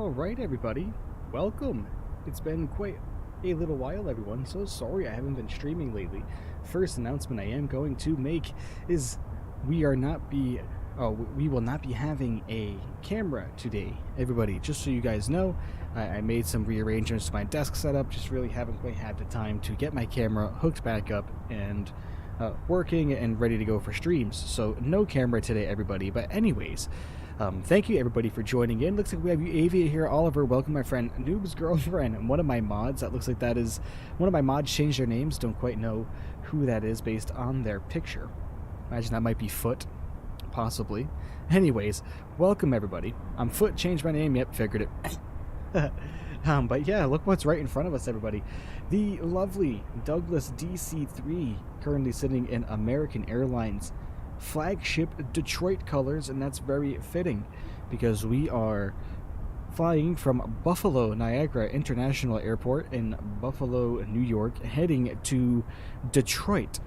Alright everybody, welcome. It's been quite a little while everyone, so sorry I haven't been streaming lately. First announcement I am going to make is we will not be having a camera today, everybody. Just so you guys know, I made some rearrangements to my desk setup, just really haven't quite had the time to get my camera hooked back up and working and ready to go for streams. So no camera today everybody, but anyways, thank you everybody for joining in. Looks like we have you Avia here. Oliver, welcome my friend. Noob's girlfriend, and one of my mods. That looks like that is one of my mods changed their names. Don't quite know who that is based on their picture. Imagine that might be Foot, possibly. Anyways, welcome everybody. I'm Foot, changed my name. Yep, figured it. But yeah, look what's right in front of us, everybody. The lovely Douglas DC-3, currently sitting in American Airlines flagship Detroit colors, and that's very fitting because we are flying from Buffalo Niagara International Airport in Buffalo, New York, heading to Detroit,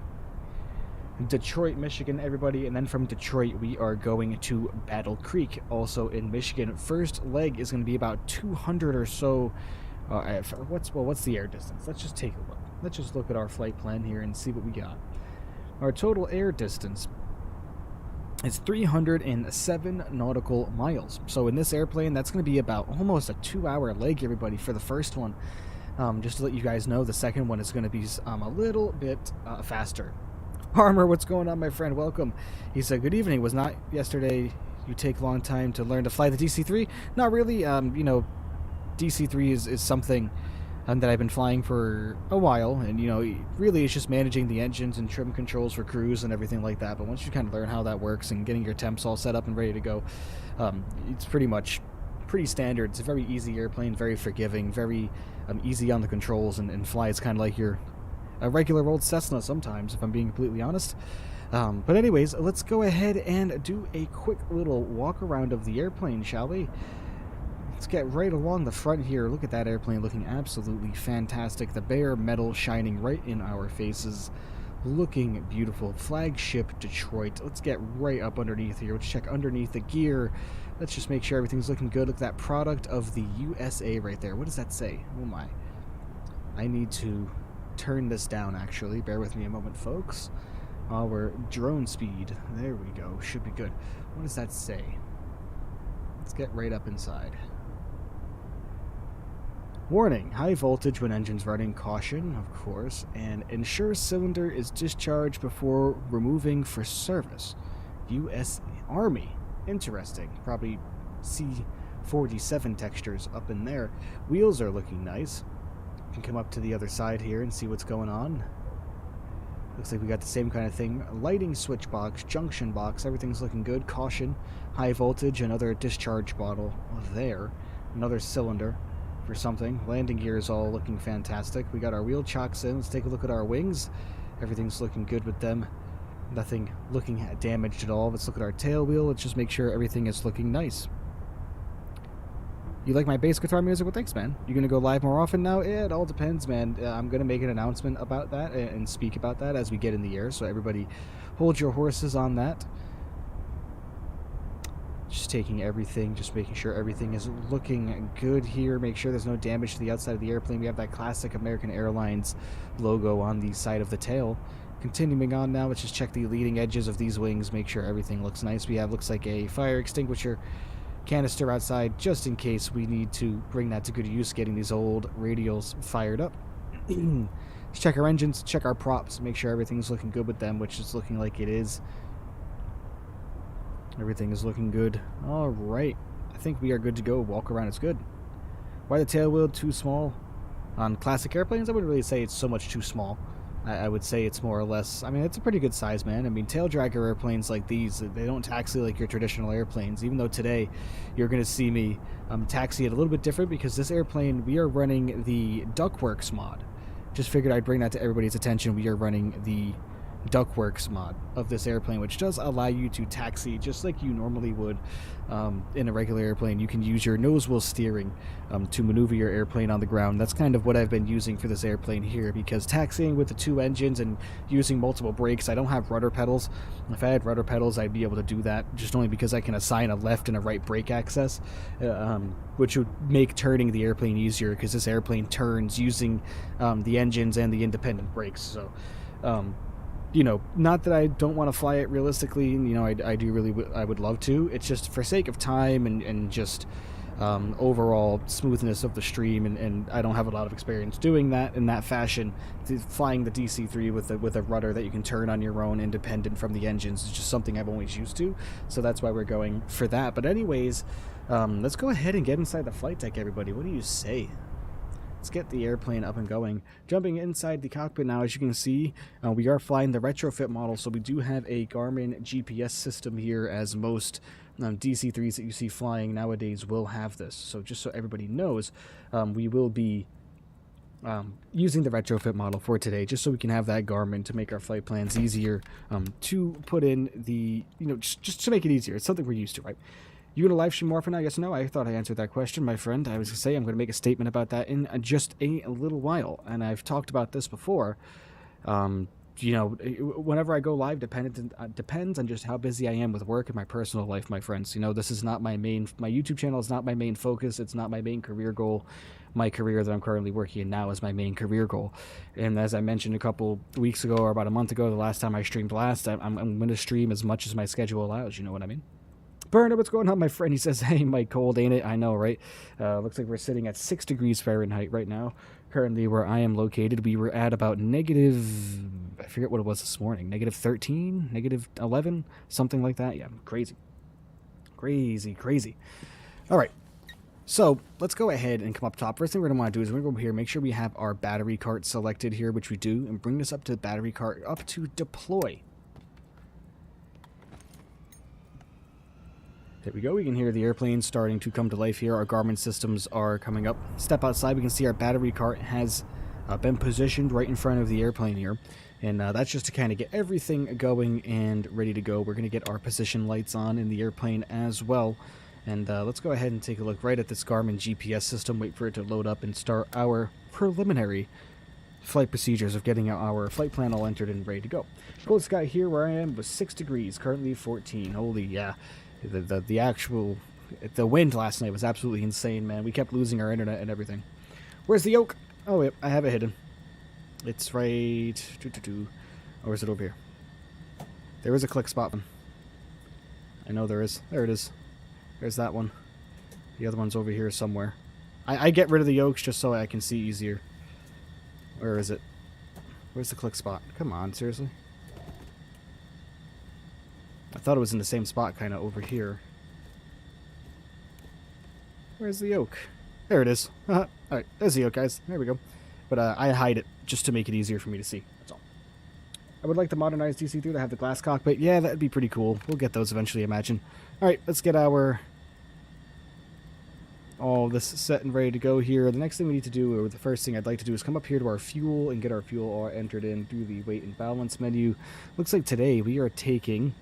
Michigan, everybody, and then from Detroit we are going to Battle Creek, also in Michigan. First leg is going to be about 200 or so. What's the air distance? Let's just take a look. Let's just look at our flight plan here and see what we got. Our total air distance is 307 nautical miles. So in this airplane, that's going to be about almost a 2-hour leg, everybody, for the first one. Just to let you guys know, the second one is going to be a little bit faster. Armor, what's going on, my friend? Welcome. He said, good evening. Was not yesterday you take a long time to learn to fly the DC-3? Not really. You know, DC-3 is something that I've been flying for a while, and you know, really it's just managing the engines and trim controls for cruise and everything like that. But once you kind of learn how that works and getting your temps all set up and ready to go, it's pretty standard. It's a very easy airplane, very forgiving, very easy on the controls, and flies kind of like a regular old Cessna sometimes, if I'm being completely honest. But anyways, let's go ahead and do a quick little walk around of the airplane, shall we? Let's get right along the front here. Look at that airplane looking absolutely fantastic. The bare metal shining right in our faces. Looking beautiful. Flagship Detroit. Let's get right up underneath here. Let's check underneath the gear. Let's just make sure everything's looking good. Look at that, product of the USA right there. What does that say? Oh my. I need to turn this down actually. Bear with me a moment, folks. Our drone speed. There we go. Should be good. What does that say? Let's get right up inside. Warning, high voltage when engines running, caution, of course, and ensure cylinder is discharged before removing for service. U.S. Army. Interesting. Probably C-47 textures up in there. Wheels are looking nice. You can come up to the other side here and see what's going on. Looks like we got the same kind of thing. Lighting switch box, junction box, everything's looking good. Caution, high voltage, another discharge bottle there. Another cylinder for something. Landing gear is all looking fantastic. We got our wheel chocks in. Let's take a look at our wings. Everything's looking good with them. Nothing looking damaged at all. Let's look at our tail wheel. Let's just make sure everything is looking nice. You like my bass guitar music? Well, thanks, man. You gonna go live more often now? Yeah, it all depends, man. I'm gonna make an announcement about that and speak about that as we get in the air, so everybody hold your horses on that. Just taking everything, just making sure everything is looking good here. Make sure there's no damage to the outside of the airplane. We have that classic American Airlines logo on the side of the tail. Continuing on now, let's just check the leading edges of these wings, make sure everything looks nice. We have, looks like a fire extinguisher canister outside, just in case we need to bring that to good use, getting these old radials fired up. Let's check our engines, check our props, make sure everything's looking good with them, which is looking like it is. Everything is looking good. Alright, I think we are good to go. Walk around is good. Why the tail wheel too small? On classic airplanes, I wouldn't really say it's so much too small. I would say it's more or less, I mean, it's a pretty good size, man. I mean, tail dragger airplanes like these, they don't taxi like your traditional airplanes, even though today you're going to see me taxi it a little bit different because this airplane, we are running the Duckworks mod. Just figured I'd bring that to everybody's attention. We are running the ductworks mod of this airplane, which does allow you to taxi just like you normally would in a regular airplane. You can use your nose wheel steering to maneuver your airplane on the ground. That's kind of what I've been using for this airplane here, because taxiing with the 2 engines and using multiple brakes, I don't have rudder pedals. If I had rudder pedals, I'd be able to do that, just only because I can assign a left and a right brake access, which would make turning the airplane easier, because this airplane turns using the engines and the independent brakes. So you know, not that I don't want to fly it realistically, you know, I do really, I would love to. It's just for sake of time and just overall smoothness of the stream, and I don't have a lot of experience doing that in that fashion. Flying the DC-3 with a rudder that you can turn on your own, independent from the engines, is just something I've always used to, so that's why we're going for that. But anyways, let's go ahead and get inside the flight deck, everybody. What do you say? Let's get the airplane up and going. Jumping inside the cockpit now, as you can see, we are flying the retrofit model, so we do have a Garmin GPS system here, as most DC-3s that you see flying nowadays will have this. So just so everybody knows, we will be using the retrofit model for today, just so we can have that Garmin to make our flight plans easier, to put in the, you know, just to make it easier. It's something we're used to, right? You going to live stream more for now? Yes or no? I thought I answered that question, my friend. I was going to say I'm going to make a statement about that in just a little while. And I've talked about this before. You know, whenever I go live, depends on just how busy I am with work and my personal life, my friends. You know, this is not my YouTube channel is not my main focus. It's not my main career goal. My career that I'm currently working in now is my main career goal. And as I mentioned a couple weeks ago, or about a month ago, the last time I streamed last, I'm going to stream as much as my schedule allows. You know what I mean? Burner, what's going on, my friend? He says, hey, Mike, cold, ain't it? I know, right? Looks like we're sitting at 6 degrees Fahrenheit right now. Currently, where I am located, we were at about negative, I forget what it was this morning, negative 13, negative 11, something like that. Yeah, crazy. Crazy, crazy. All right, so let's go ahead and come up top. First thing we're going to want to do is we're going to go over here, make sure we have our battery cart selected here, which we do, and bring this up to the battery cart, up to deploy. There we go. We can hear the airplane starting to come to life here. Our Garmin systems are coming up. Step outside. We can see our battery cart has been positioned right in front of the airplane here. And that's just to kind of get everything going and ready to go. We're going to get our position lights on in the airplane as well. And let's go ahead and take a look right at this Garmin GPS system. Wait for it to load up and start our preliminary flight procedures of getting our flight plan all entered and ready to go. Cold sky here where I am was 6 degrees. Currently 14. Holy, yeah. The wind last night was absolutely insane, man. We kept losing our internet and everything. Where's the yoke? Oh, wait, I have it hidden. It's right... Or is it over here? There is a click spot. I know there is. There it is. There's that one. The other one's over here somewhere. I get rid of the yokes just so I can see easier. Where is it? Where's the click spot? Come on, seriously? I thought it was in the same spot, kind of over here. Where's the yoke? There it is. Alright, there's the yoke, guys. There we go. But I hide it just to make it easier for me to see. That's all. I would like the modernized DC-3 to have the glass cockpit. Yeah, that'd be pretty cool. We'll get those eventually, I imagine. Alright, let's get all this set and ready to go here. The next thing we need to do, or the first thing I'd like to do, is come up here to our fuel and get our fuel all entered in through the weight and balance menu. Looks like today we are taking...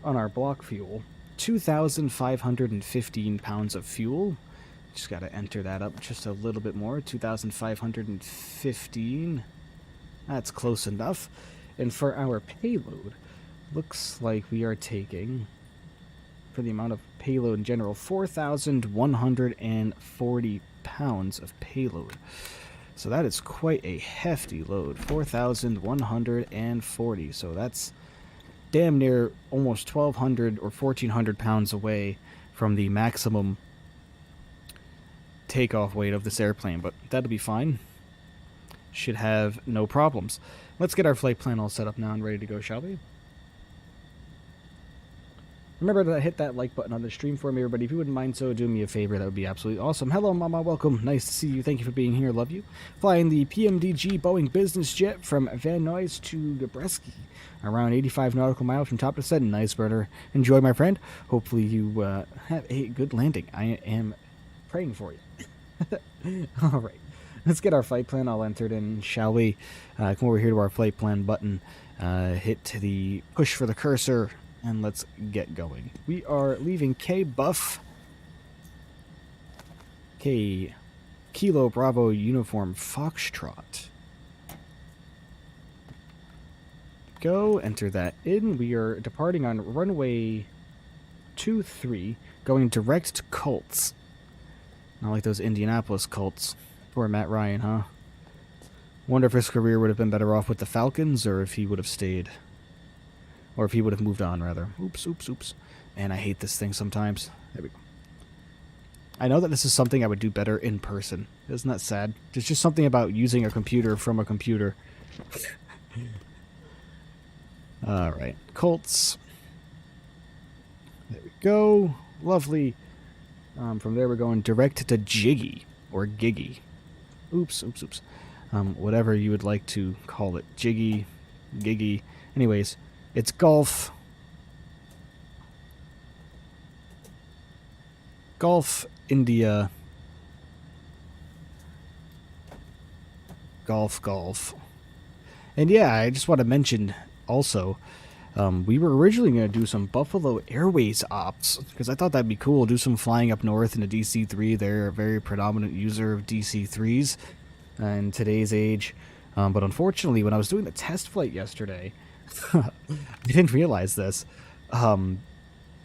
on our block fuel, 2,515 pounds of fuel. Just got to enter that up just a little bit more. 2,515. That's close enough. And for our payload, looks like we are taking, for the amount of payload in general, 4,140 pounds of payload. So that is quite a hefty load. 4,140. So that's damn near almost 1,200 or 1,400 pounds away from the maximum takeoff weight of this airplane, but that'll be fine. Should have no problems. Let's get our flight plan all set up now and ready to go, shall we? Remember to hit that like button on the stream for me, everybody. If you wouldn't mind so, do me a favor. That would be absolutely awesome. Hello, Mama. Welcome. Nice to see you. Thank you for being here. Love you. Flying the PMDG Boeing business jet from Van Nuys to Nebraska. Around 85 nautical miles from top to setting. Nice, burner. Enjoy, my friend. Hopefully you have a good landing. I am praying for you. All right. Let's get our flight plan all entered in, shall we? Come over here to our flight plan button, hit the push for the cursor, and let's get going. We are leaving KBUF, K Kilo Bravo Uniform Foxtrot. Go, enter that in. We are departing on runway 23, going direct to Colts. Not like those Indianapolis Colts. Poor Matt Ryan, huh? Wonder if his career would have been better off with the Falcons, or if he would have stayed. Or if he would have moved on, rather. Oops, oops, oops. Man, I hate this thing sometimes. There we go. I know that this is something I would do better in person. Isn't that sad? There's just something about using a computer from a computer. Alright. Colts. There we go. Lovely. From there we're going direct to Jiggy. Or Giggy. Oops, oops, oops. Whatever you would like to call it. Jiggy, Giggy. Anyways, it's Golf. Golf, India. Golf. And yeah, I just want to mention also, we were originally going to do some Buffalo Airways ops, because I thought that'd be cool. Do some flying up north in a DC-3. They're a very predominant user of DC-3s in today's age. But unfortunately, when I was doing the test flight yesterday, I didn't realize this.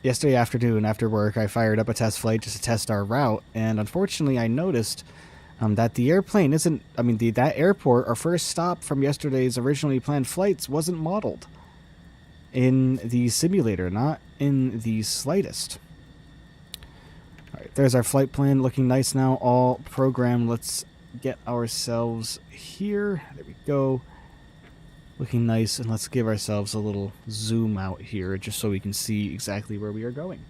Yesterday afternoon, after work, I fired up a test flight just to test our route, and unfortunately I noticed that the airplane isn't, that airport, our first stop from yesterday's originally planned flights, wasn't modeled in the simulator, not in the slightest. Alright, there's our flight plan, looking nice now, all programmed. Let's get ourselves here. There we go. Looking nice, and let's give ourselves a little zoom out here just so we can see exactly where we are going.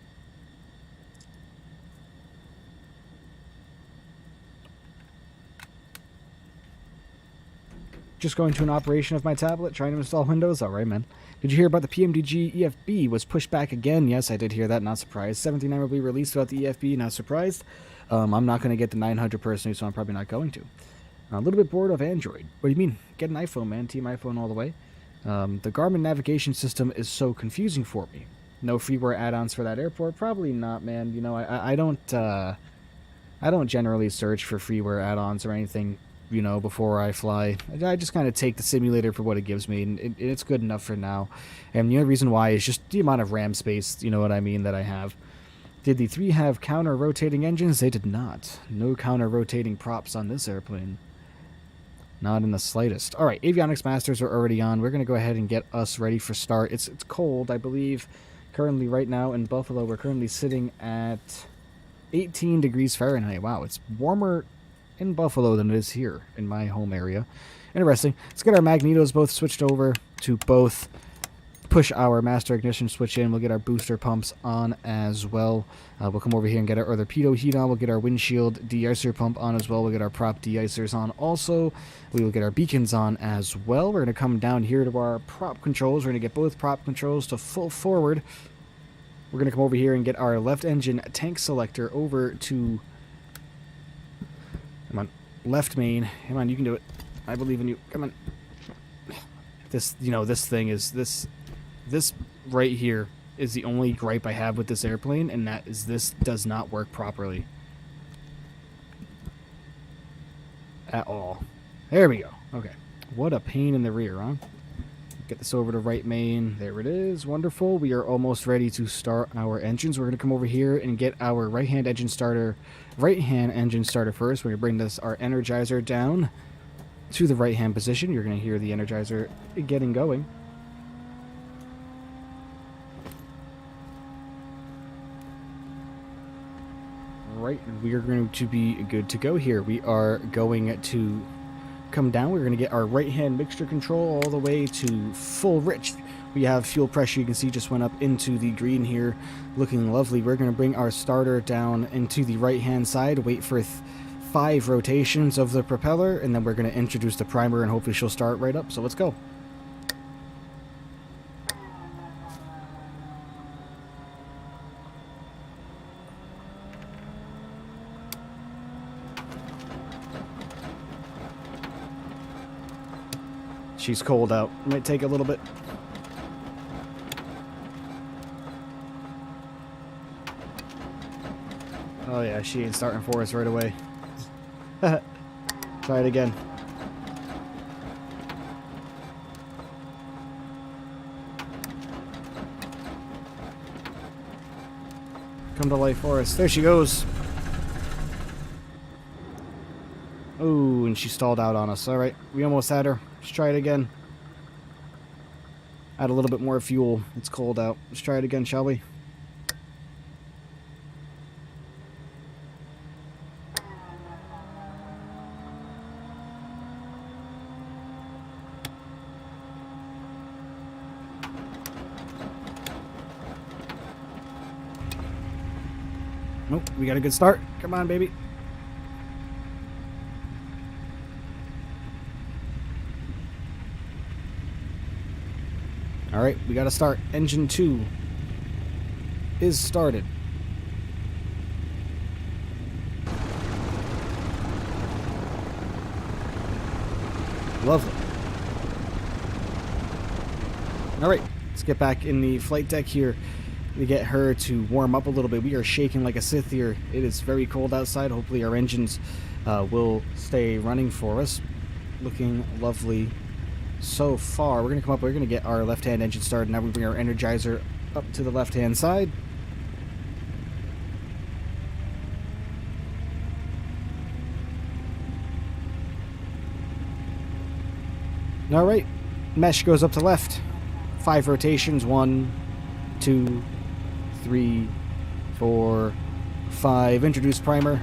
Just going to an operation of my tablet, trying to install Windows. Alright, man. Did you hear about the PMDG EFB was pushed back again? Yes, I did hear that, not surprised. 79 will be released without the EFB, not surprised. I'm not going to get the 900 personally, so I'm probably not going to. A little bit bored of Android. What do you mean? Get an iPhone, man. Team iPhone all the way. The Garmin navigation system is so confusing for me. No freeware add-ons for that airport? Probably not, man. You know, I don't generally search for freeware add-ons or anything, you know, before I fly. I just kind of take the simulator for what it gives me, and it's good enough for now. And the only reason why is just the amount of RAM space, you know what I mean, that I have. Did the 3 have counter-rotating engines? They did not. No counter-rotating props on this airplane. Not in the slightest. Alright, avionics masters are already on. We're going to go ahead and get us ready for start. It's cold, I believe. Currently, right now in Buffalo, we're currently sitting at 18 degrees Fahrenheit. Wow, it's warmer in Buffalo than it is here in my home area. Interesting. Let's get our magnetos both switched over to both. Push our master ignition switch in. We'll get our booster pumps on as well. We'll come over here and get our torpedo heat on. We'll get our windshield de-icer pump on as well. We'll get our prop de-icers on also. We will get our beacons on as well. We're going to come down here to our prop controls. We're going to get both prop controls to full forward. We're going to come over here and get our left engine tank selector over to... Come on. Left main. Come on, you can do it. I believe in you. Come on. This, you know, this thing is... This right here is the only gripe I have with this airplane, and that is this does not work properly. At all. There we go. Okay. What a pain in the rear, huh? Get this over to right main. There it is. Wonderful. We are almost ready to start our engines. We're going to come over here and get our right-hand engine starter first. We're going to bring our energizer down to the right-hand position. You're going to hear the energizer getting going. Right, we are going to be good to go here. We are going to come down. We're going to get our right-hand mixture control all the way to full rich. We have fuel pressure, you can see, just went up into the green here, looking lovely. We're going to bring our starter down into the right-hand side, wait for 5 rotations of the propeller, and then we're going to introduce the primer, and hopefully she'll start right up. So let's go. She's cold out. Might take a little bit. Oh yeah, she ain't starting for us right away. Try it again. Come to life for us. There she goes. Oh, and she stalled out on us. Alright, we almost had her. Let's try it again. Add a little bit more fuel. It's cold out. Let's try it again, shall we? Nope, we got a good start. Come on, baby. Alright, we got to start. Engine 2 is started. Lovely. Alright, let's get back in the flight deck here to get her to warm up a little bit. We are shaking like a Sith here. It is very cold outside. Hopefully our engines will stay running for us. Looking lovely so far. We're going to come up, we're going to get our left-hand engine started. Now we bring our energizer up to the left-hand side. Alright, mesh goes up to left. 5 rotations, 1, 2, 3, 4, 5. Introduce primer.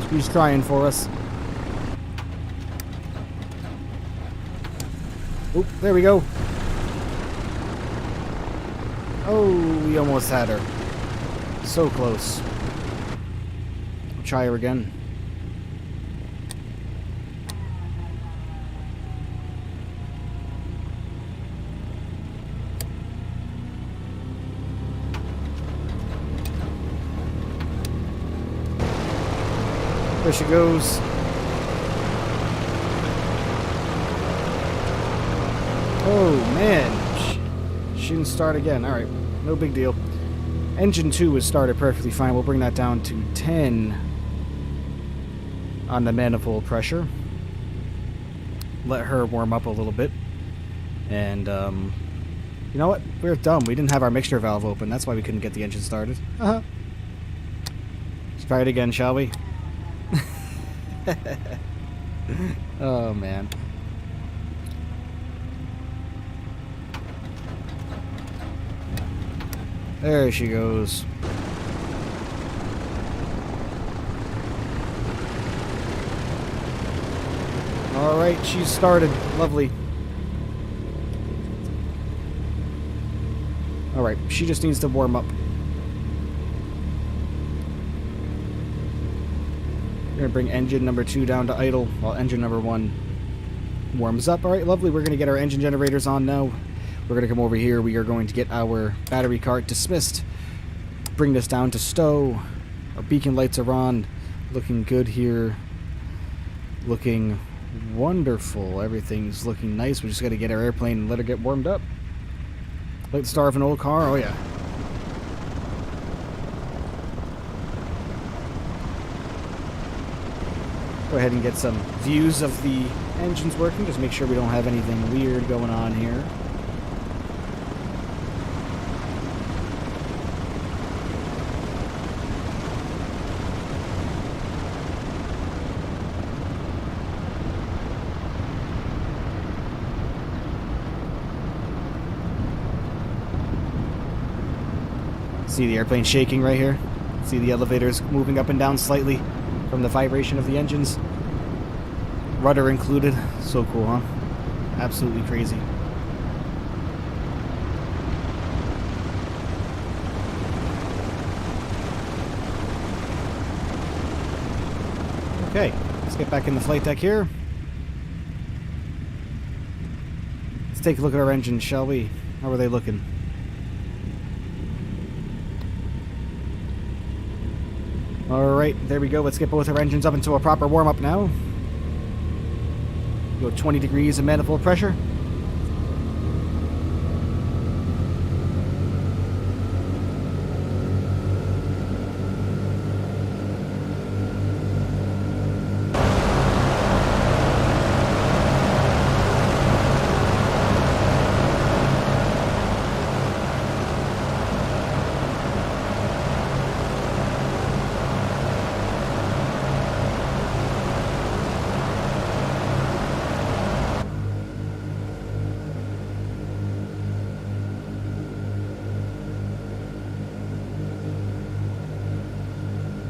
He's trying for us. Oop, there we go. Oh, we almost had her. So close. We'll try her again. There she goes. Oh man, she didn't start again. Alright, no big deal. Engine 2 was started perfectly fine. We'll bring that down to 10 on the manifold pressure. Let her warm up a little bit. And, you know what? We're dumb. We didn't have our mixture valve open. That's why we couldn't get the engine started. Let's try it again, shall we? Oh, man. There she goes. Alright, she's started. Lovely. Alright, she just needs to warm up. We're going to bring engine number 2 down to idle while engine number 1 warms up. Alright, lovely. We're going to get our engine generators on now. We're going to come over here. We are going to get our battery cart dismissed. Bring this down to stow. Our beacon lights are on. Looking good here. Looking wonderful. Everything's looking nice. We just got to get our airplane and let her get warmed up. Like the star of an old car. Oh, yeah. Go ahead and get some views of the engines working. Just make sure we don't have anything weird going on here. See the airplane shaking right here? See the elevators moving up and down slightly from the vibration of the engines. Rudder included. So cool, huh? Absolutely crazy. Okay, let's get back in the flight deck here. Let's take a look at our engines, shall we? How are they looking? Alright, there we go. Let's get both our engines up into a proper warm-up now. Go 20 degrees of manifold pressure.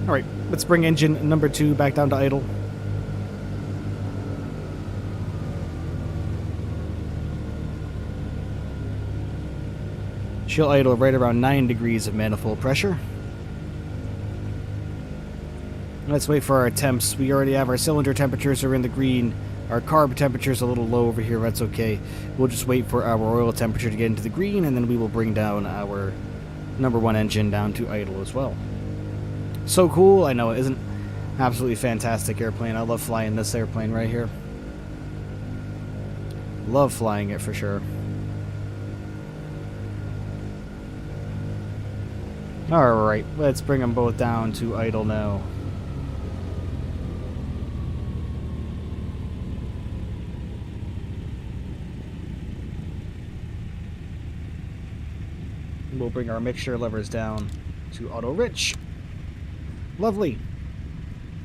Alright, let's bring engine number 2 back down to idle. She'll idle right around 9 degrees of manifold pressure. Let's wait for our temps. We already have our cylinder temperatures are in the green. Our carb temperature is a little low over here. That's okay. We'll just wait for our oil temperature to get into the green, and then we will bring down our number 1 engine down to idle as well. So cool. I know, it isn't absolutely fantastic airplane. I love flying this airplane right here. Love flying it for sure. Alright, let's bring them both down to idle now. We'll bring our mixture levers down to auto rich. Lovely.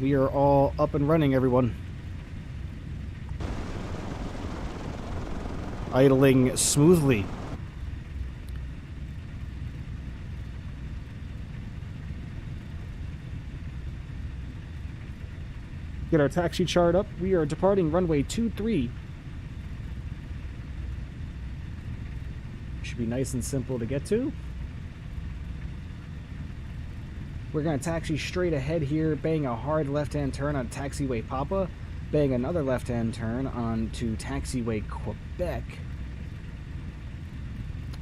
We are all up and running, everyone. Idling smoothly. Get our taxi chart up. We are departing runway 23. Should be nice and simple to get to. We're going to taxi straight ahead here, bang a hard left-hand turn on taxiway Papa, bang another left-hand turn onto taxiway Quebec,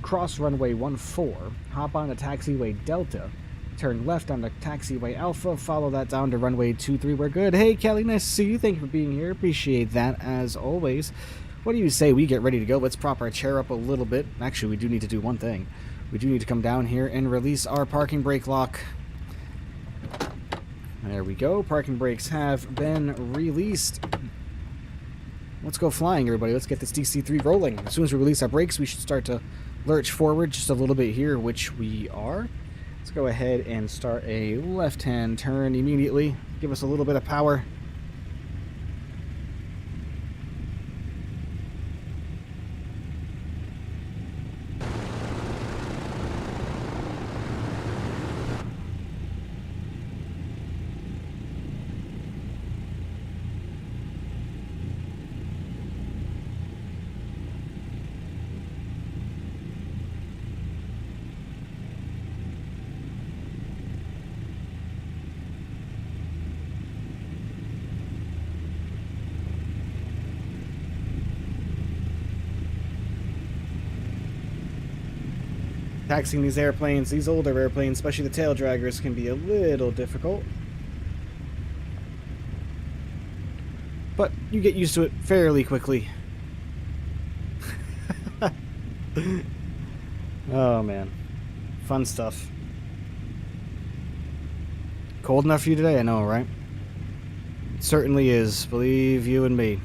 cross runway 14, hop on to taxiway Delta, turn left on the taxiway Alpha, follow that down to runway 23. We're good. Hey, Kelly, nice to see you. Thank you for being here. Appreciate that, as always. What do you say we get ready to go? Let's prop our chair up a little bit. Actually, we do need to do one thing. We do need to come down here and release our parking brake lock. There we go. Parking brakes have been released. Let's go flying, everybody. Let's get this DC-3 rolling. As soon as we release our brakes, we should start to lurch forward just a little bit here, which we are. Let's go ahead and start a left-hand turn immediately. Give us a little bit of power. Taxiing these airplanes, these older airplanes, especially the tail draggers, can be a little difficult. But you get used to it fairly quickly. Oh man. Fun stuff. Cold enough for you today? I know, right? It certainly is, believe you and me.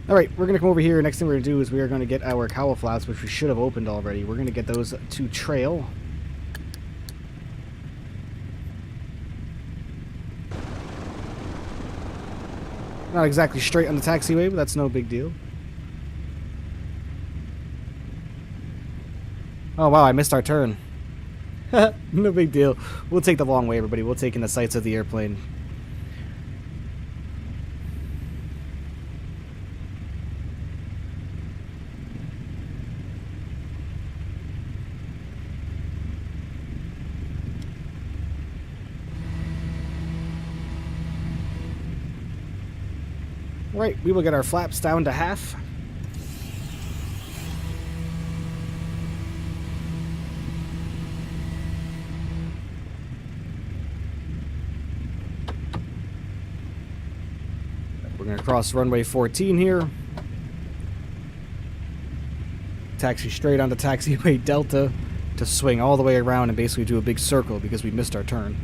Alright, we're going to come over here. Next thing we're going to do is we are going to get our cowl flaps, which we should have opened already. We're going to get those to trail. Not exactly straight on the taxiway, but that's no big deal. Oh wow, I missed our turn. No big deal. We'll take the long way, everybody. We'll take in the sights of the airplane. Right, we will get our flaps down to half. gonna cross runway 14 here. Taxi straight onto taxiway Delta to swing all the way around and basically do a big circle because we missed our turn.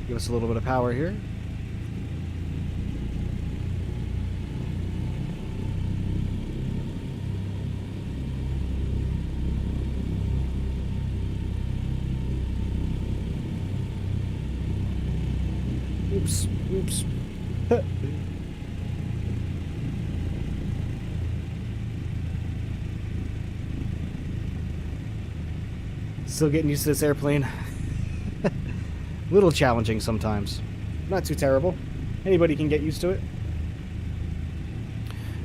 Give us a little bit of power here. Oops, oops. Still getting used to this airplane. A little challenging sometimes. Not too terrible. Anybody can get used to it.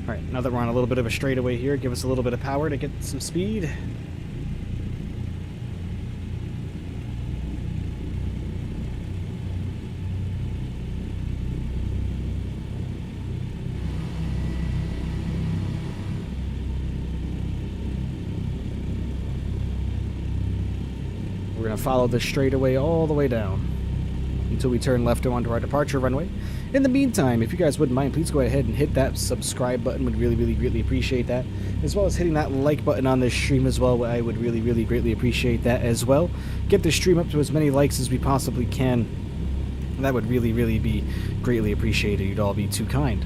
Alright, now that we're on a little bit of a straightaway here, give us a little bit of power to get some speed. We're going to follow this straightaway all the way down until we turn left onto our departure runway. In the meantime, if you guys wouldn't mind, please go ahead and hit that subscribe button. Would really, really greatly appreciate that. As well as hitting that like button on this stream as well. I would really, really greatly appreciate that as well. Get this stream up to as many likes as we possibly can. That would really, really be greatly appreciated. You'd all be too kind.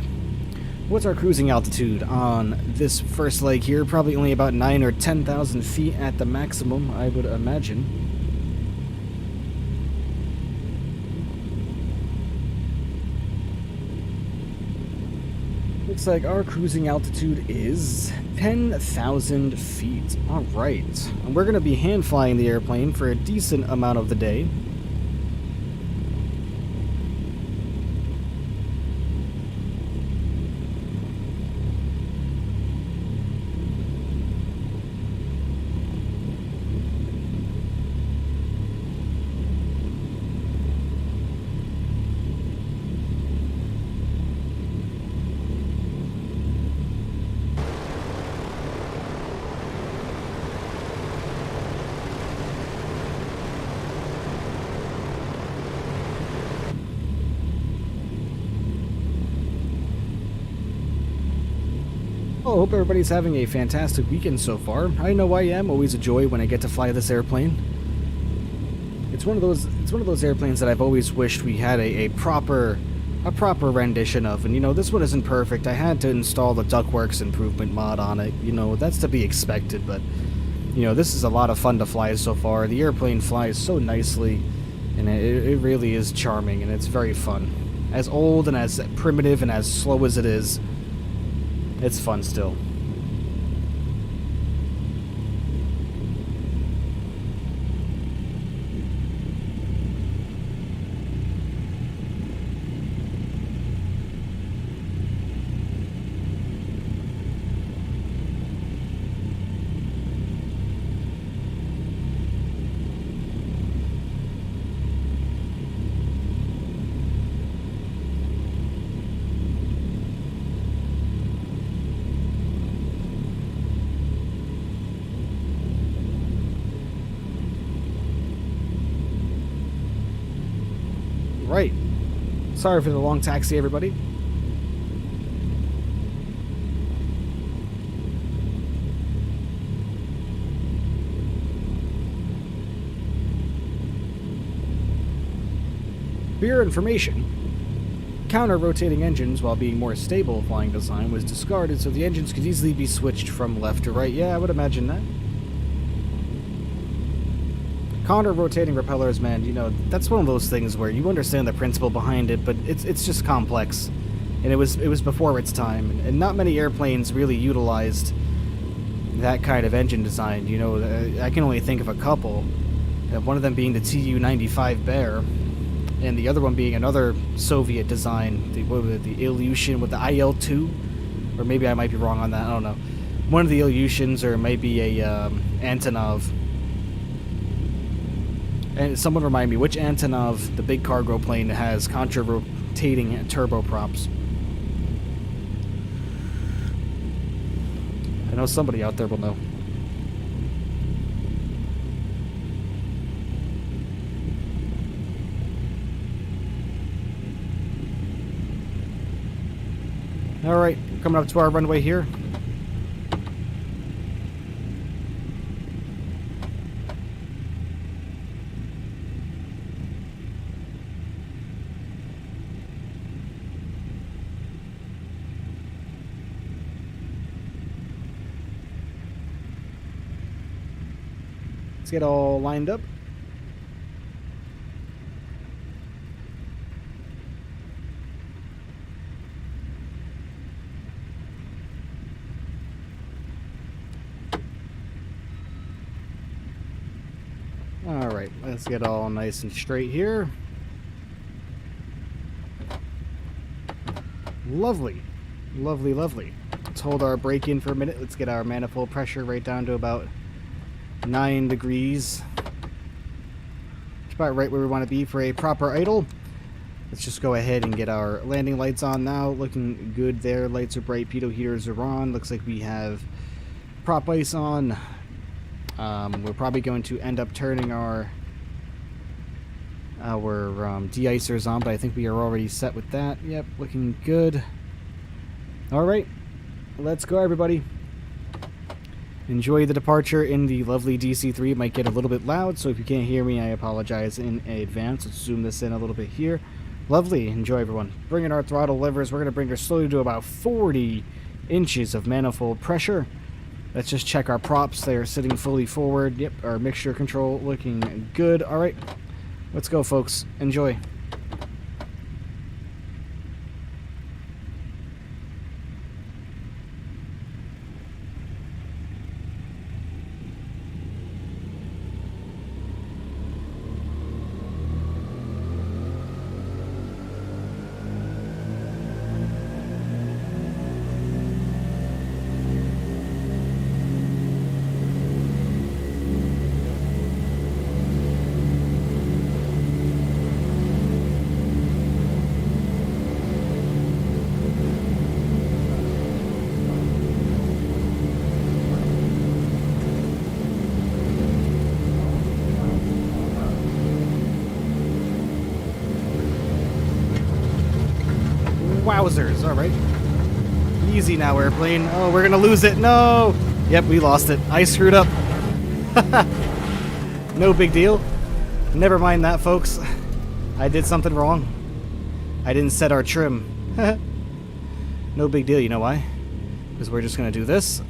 What's our cruising altitude on this first leg here? Probably only about 9,000 or 10,000 feet at the maximum, I would imagine. Looks like our cruising altitude is 10,000 feet. Alright. And we're going to be hand flying the airplane for a decent amount of the day. Well, I hope everybody's having a fantastic weekend so far. I know I am. Always a joy when I get to fly this airplane. It's one of those airplanes that I've always wished we had a proper rendition of. And you know, this one isn't perfect. I had to install the Ductworks improvement mod on it. You know, that's to be expected, but you know, this is a lot of fun to fly so far. The airplane flies so nicely, and it really is charming, and it's very fun. As old and as primitive and as slow as it is, it's fun still. Right. Sorry for the long taxi, everybody. For your information, counter-rotating engines, while being more stable flying design, was discarded so the engines could easily be switched from left to right. Yeah, I would imagine that. Counter-rotating propellers, man, you know, that's one of those things where you understand the principle behind it, but it's just complex. And it was before its time, and not many airplanes really utilized that kind of engine design. You know, I can only think of a couple. One of them being the Tu-95 Bear, and the other one being another Soviet design, the Ilyushin with the IL-2, or maybe I might be wrong on that, I don't know. One of the Ilyushins, or maybe a Antonov. And someone remind me, which Antonov, the big cargo plane, has contra-rotating turboprops? I know somebody out there will know. All right, coming up to our runway here. Let's get all lined up. All right, let's get all nice and straight here. Lovely, lovely, lovely. Let's hold our brake in for a minute. Let's get our manifold pressure right down to about 9 degrees. It's about right where we want to be for a proper idle. Let's just go ahead and get our landing lights on now. Looking good there. Lights are bright. Pitot heaters are on. Looks like we have prop ice on. We're probably going to end up turning our de-icers on, but I think we are already set with that. Yep, looking good. All right, let's go, everybody. Enjoy the departure in the lovely DC-3. It might get a little bit loud, so if you can't hear me, I apologize in advance. Let's zoom this in a little bit here. Lovely. Enjoy, everyone. Bringing our throttle levers. We're going to bring her slowly to about 40 inches of manifold pressure. Let's just check our props. They are sitting fully forward. Yep, our mixture control looking good. All right, let's go, folks. Enjoy. Wowzers, alright. Easy now, airplane. Oh, we're gonna lose it. No! Yep, we lost it. I screwed up. No big deal. Never mind that, folks. I did something wrong. I didn't set our trim. No big deal, you know why? Because we're just gonna do this.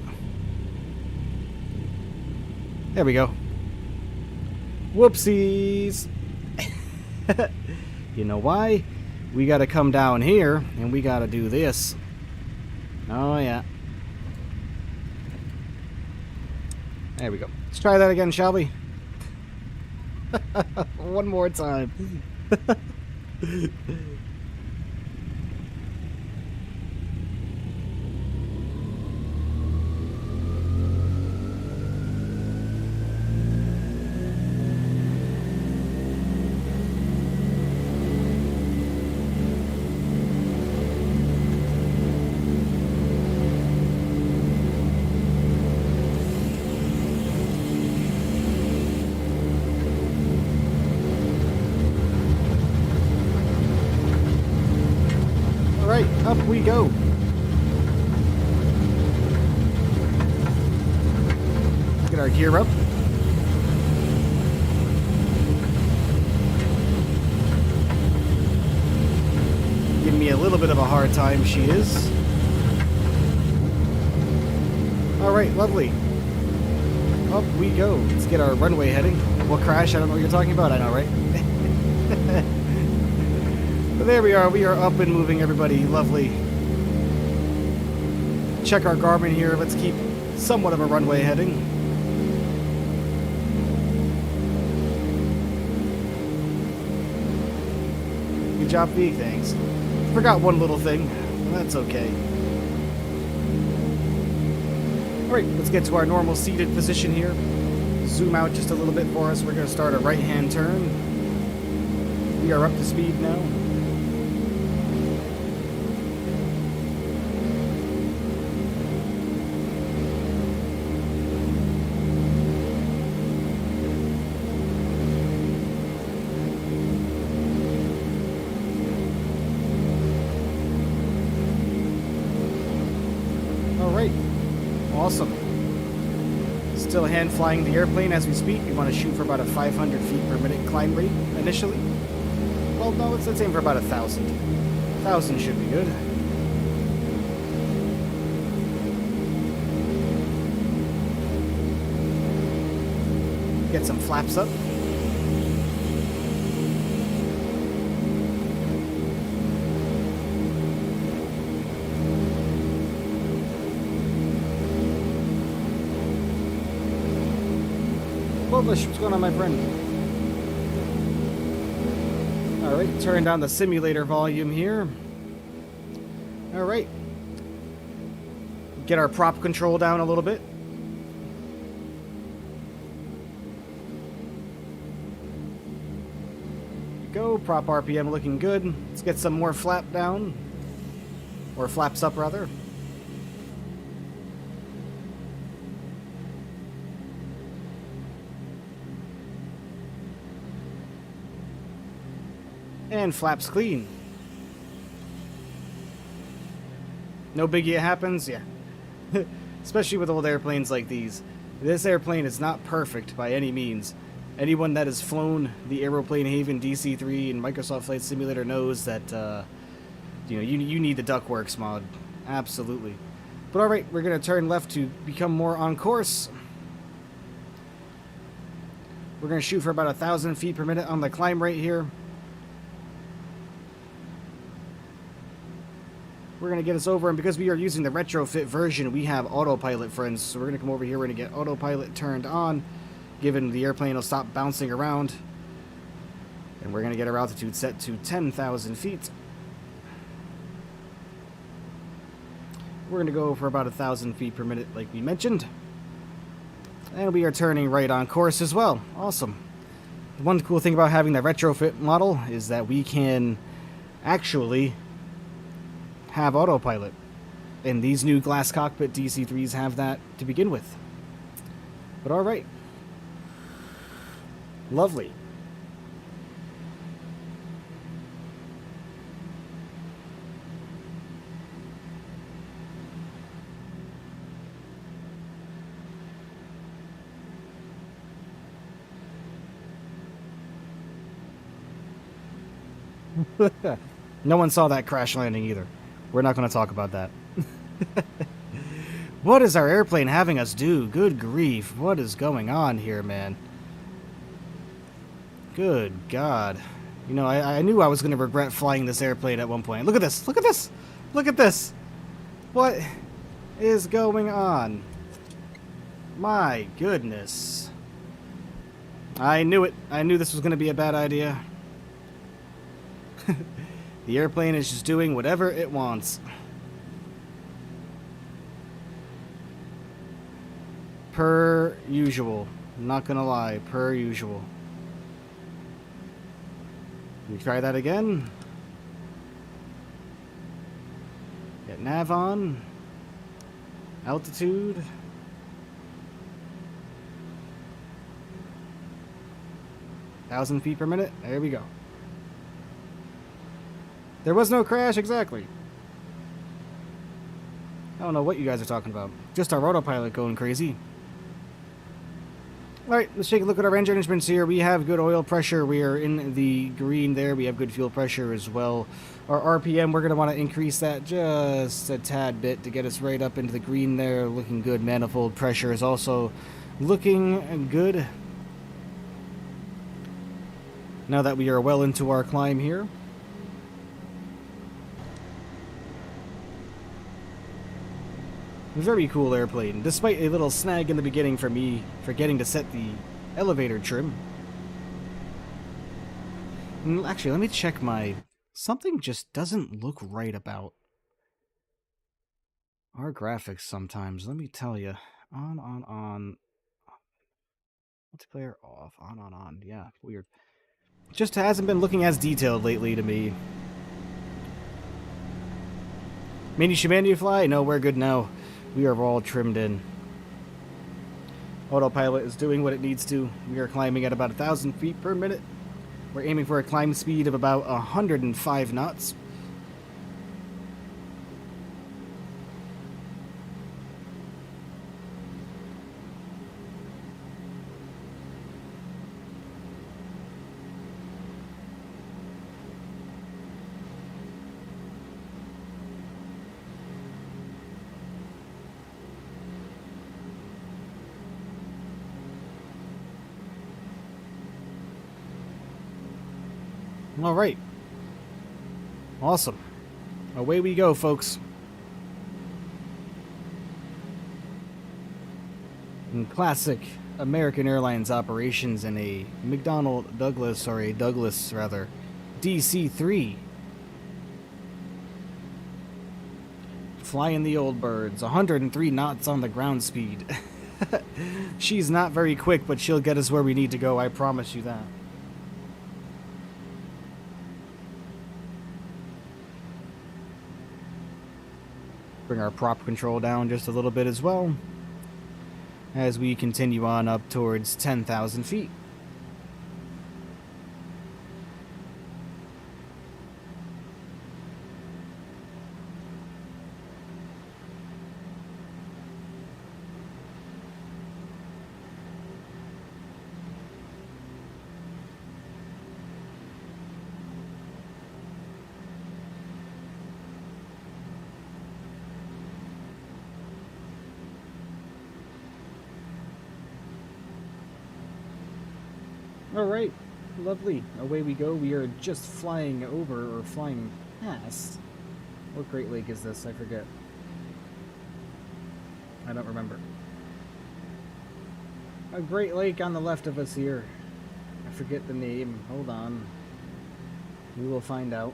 There we go. Whoopsies! You know why? We gotta come down here, and we gotta do this. Oh, yeah. There we go. Let's try that again, shall we? One more time. Alright, up we go. Get our gear up. Giving me a little bit of a hard time, she is. Alright, lovely. Up we go. Let's get our runway heading. We'll crash, I don't know what you're talking about, I know, right? But there we are up and moving, everybody. Lovely. Check our Garmin here. Let's keep somewhat of a runway heading. Good job, V. Thanks. Forgot one little thing. That's okay. Alright, let's get to our normal seated position here. Zoom out just a little bit for us. We're going to start a right-hand turn. We are up to speed now. Alright. Awesome. Still hand flying the airplane as we speak. We want to shoot for about a 500 feet per minute climb rate initially. Well, no, let's aim for about 1,000. 1,000 should be good. Get some flaps up. What's going on, my friend? Alright, turn down the simulator volume here. Alright. Get our prop control down a little bit. Go, prop RPM looking good. Let's get some more flap down. Or flaps up, rather. And flaps clean. No biggie, it happens, yeah. Especially with old airplanes like these. This airplane is not perfect by any means. Anyone that has flown the Aeroplane Haven DC-3 and Microsoft Flight Simulator knows that, you need the Duckworks mod. Absolutely. But alright, we're going to turn left to become more on course. We're going to shoot for about 1,000 feet per minute on the climb rate here. We're going to get us over, and because we are using the retrofit version, we have autopilot, friends. So we're going to come over here, we're going to get autopilot turned on, given the airplane will stop bouncing around. And we're going to get our altitude set to 10,000 feet. We're going to go for about 1,000 feet per minute, like we mentioned. And we are turning right on course as well. Awesome. One cool thing about having the retrofit model is that we can actually have autopilot, and these new glass cockpit DC-3s have that to begin with. But alright, lovely. No one saw that crash landing either. We're not going to talk about that. What is our airplane having us do? Good grief. What is going on here, man? Good God. You know, I knew I was going to regret flying this airplane at one point. Look at this. Look at this. Look at this. What is going on? My goodness. I knew it. I knew this was going to be a bad idea. The airplane is just doing whatever it wants. Per usual. I'm not gonna lie, per usual. Can we try that again? Get nav on. Altitude. 1,000 feet per minute. There we go. There was no crash, exactly. I don't know what you guys are talking about. Just our autopilot going crazy. Alright, let's take a look at our engine instruments here. We have good oil pressure. We are in the green there. We have good fuel pressure as well. Our RPM, we're going to want to increase that just a tad bit to get us right up into the green there. Looking good. Manifold pressure is also looking good. Now that we are well into our climb here. Very cool airplane, despite a little snag in the beginning for me forgetting to set the elevator trim. Actually, let me check my... Something just doesn't look right about our graphics sometimes, let me tell you. On. Multiplayer off, on. Yeah, weird. Just hasn't been looking as detailed lately to me. Mini Shimano fly? No, we're good now. We are all trimmed in. Autopilot is doing what it needs to. We are climbing at about 1,000 feet per minute. We're aiming for a climb speed of about 105 knots. All right. Awesome. Away we go, folks. In classic American Airlines operations in a Douglas rather, DC-3. Flying the old birds, 103 knots on the ground speed. She's not very quick, but she'll get us where we need to go, I promise you that. Bring our prop control down just a little bit as well, as we continue on up towards 10,000 feet. Alright, lovely. Away we go. We are just flying over, or flying past. What Great Lake is this? I forget. I don't remember. A Great Lake on the left of us here. I forget the name. Hold on. We will find out.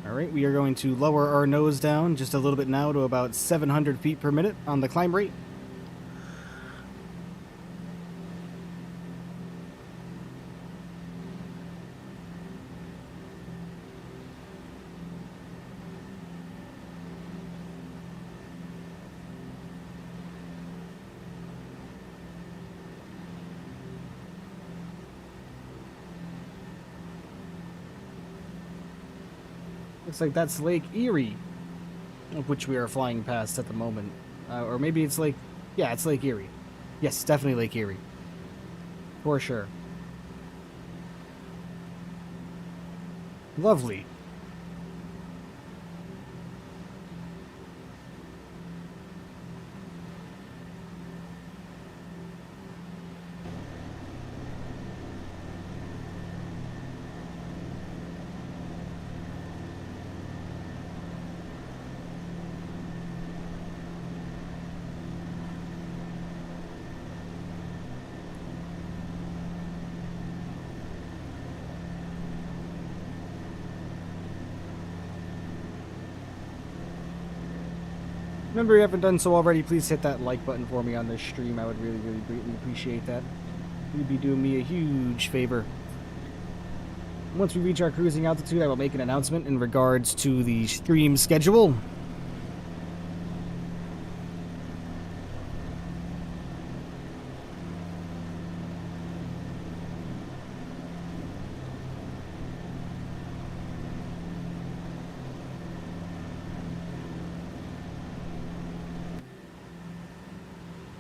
Alright, we are going to lower our nose down just a little bit now to about 700 feet per minute on the climb rate. Looks like that's Lake Erie, of which we are flying past at the moment. Or maybe it's Lake... Yeah, it's Lake Erie. Yes, definitely Lake Erie. For sure. Lovely. Remember, if you haven't done so already, please hit that like button for me on this stream. I would really, really greatly appreciate that. You'd be doing me a huge favor. Once we reach our cruising altitude, I will make an announcement in regards to the stream schedule.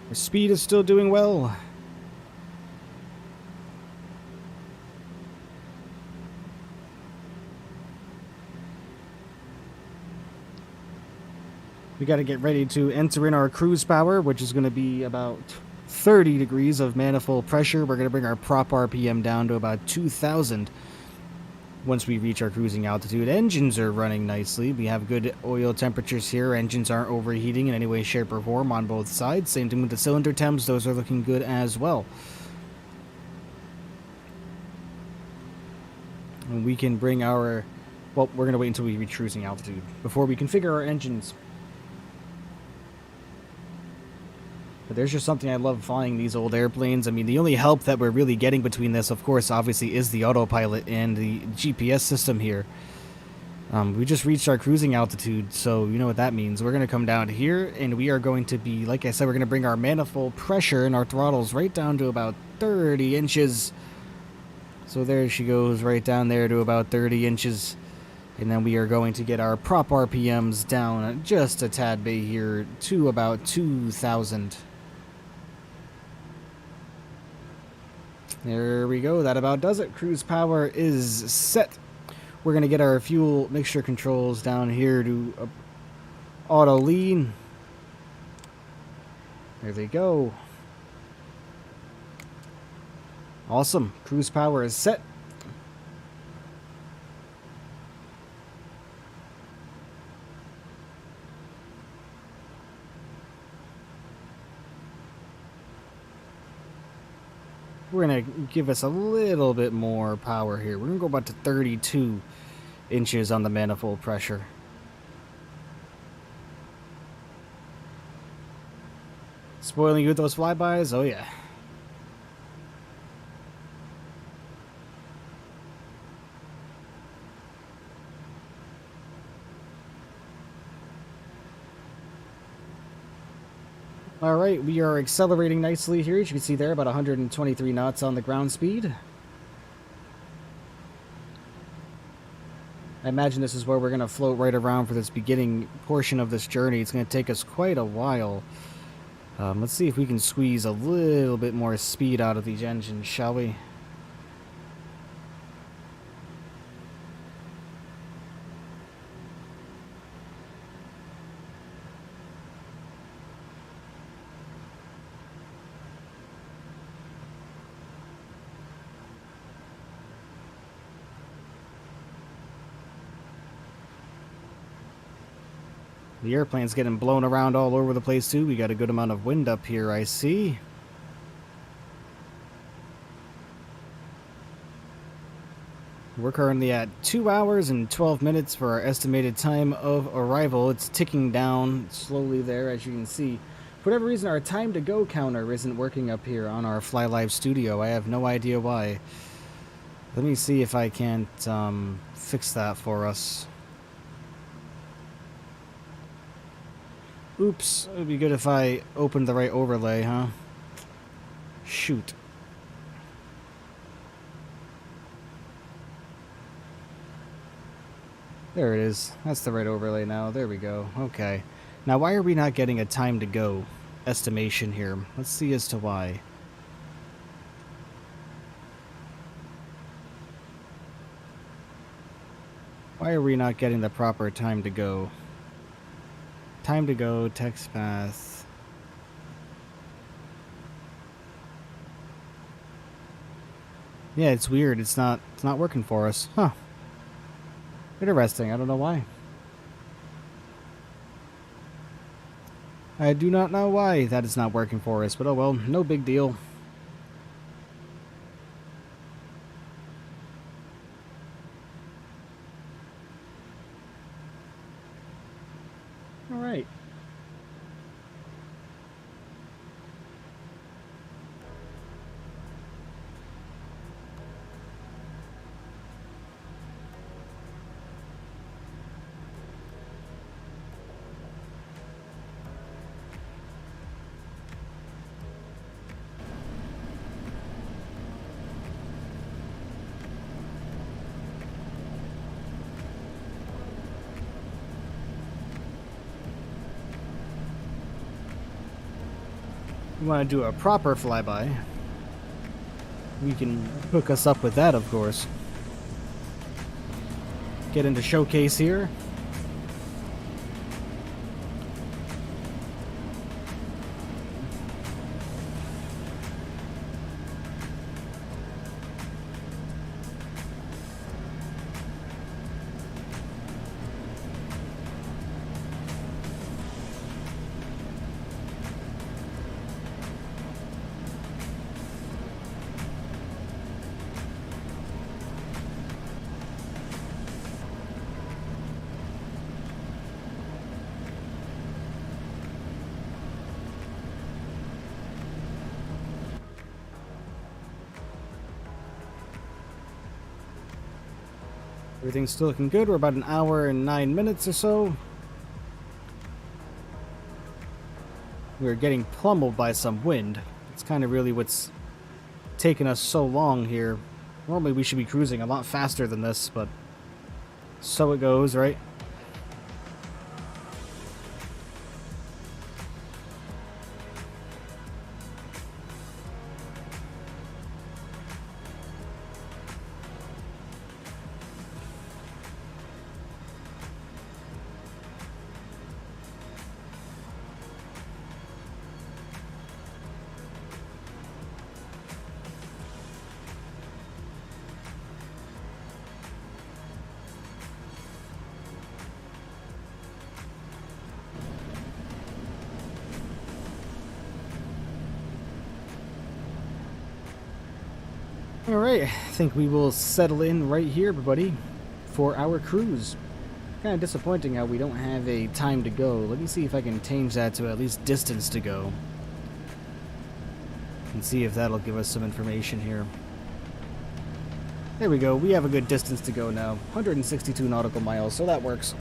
Our speed is still doing well. We got to get ready to enter in our cruise power, which is going to be about 30 degrees of manifold pressure. We're going to bring our prop RPM down to about 2,000 once we reach our cruising altitude. Engines are running nicely. We have good oil temperatures here. Engines aren't overheating in any way, shape, or form on both sides. Same thing with the cylinder temps. Those are looking good as well. And we can bring our... Well, we're going to wait until we reach cruising altitude before we configure our engines. But there's just something I love flying these old airplanes. I mean, the only help that we're really getting between this, of course, obviously, is the autopilot and the GPS system here. We just reached our cruising altitude, so you know what that means. We're going to come down here, and we are going to be, like I said, we're going to bring our manifold pressure and our throttles right down to about 30 inches. So there she goes, right down there to about 30 inches. And then we are going to get our prop RPMs down just a tad bit here to about 2,000. There we go. That about does it. Cruise power is set. We're going to get our fuel mixture controls down here to auto lean. There they go. Awesome. Cruise power is set. We're going to give us a little bit more power here. We're going to go about to 32 inches on the manifold pressure. Spoiling you with those flybys? Oh yeah. Alright, we are accelerating nicely here. As you can see there, about 123 knots on the ground speed. I imagine this is where we're going to float right around for this beginning portion of this journey. It's going to take us quite a while. Let's see if we can squeeze a little bit more speed out of these engines, shall we? The airplane's getting blown around all over the place too. We got a good amount of wind up here, I see. We're currently at 2 hours and 12 minutes for our estimated time of arrival. It's ticking down slowly there, as you can see. For whatever reason, our time to go counter isn't working up here on our FlyLiveStudio. I have no idea why. Let me see if I can't fix that for us. Oops, it would be good if I opened the right overlay, huh? Shoot. There it is. That's the right overlay now. There we go. Okay. Now, why are we not getting a time to go estimation here? Let's see as to why. Why are we not getting the proper time to go? Time to go, text path. Yeah, it's weird. It's not working for us. Huh. Interesting. I don't know why. I do not know why that is not working for us, but oh well, no big deal. All right. You want to do a proper flyby, we can hook us up with that, of course. Get into showcase here. Everything's still looking good. We're about an hour and 9 minutes or so. We're getting pummeled by some wind. It's kind of really what's taken us so long here. Normally we should be cruising a lot faster than this, but so it goes, right? Alright, I think we will settle in right here, everybody, for our cruise. Kind of disappointing how we don't have a time to go. Let me see if I can change that to at least distance to go. And see if that'll give us some information here. There we go, we have a good distance to go now. 162 nautical miles, so that works.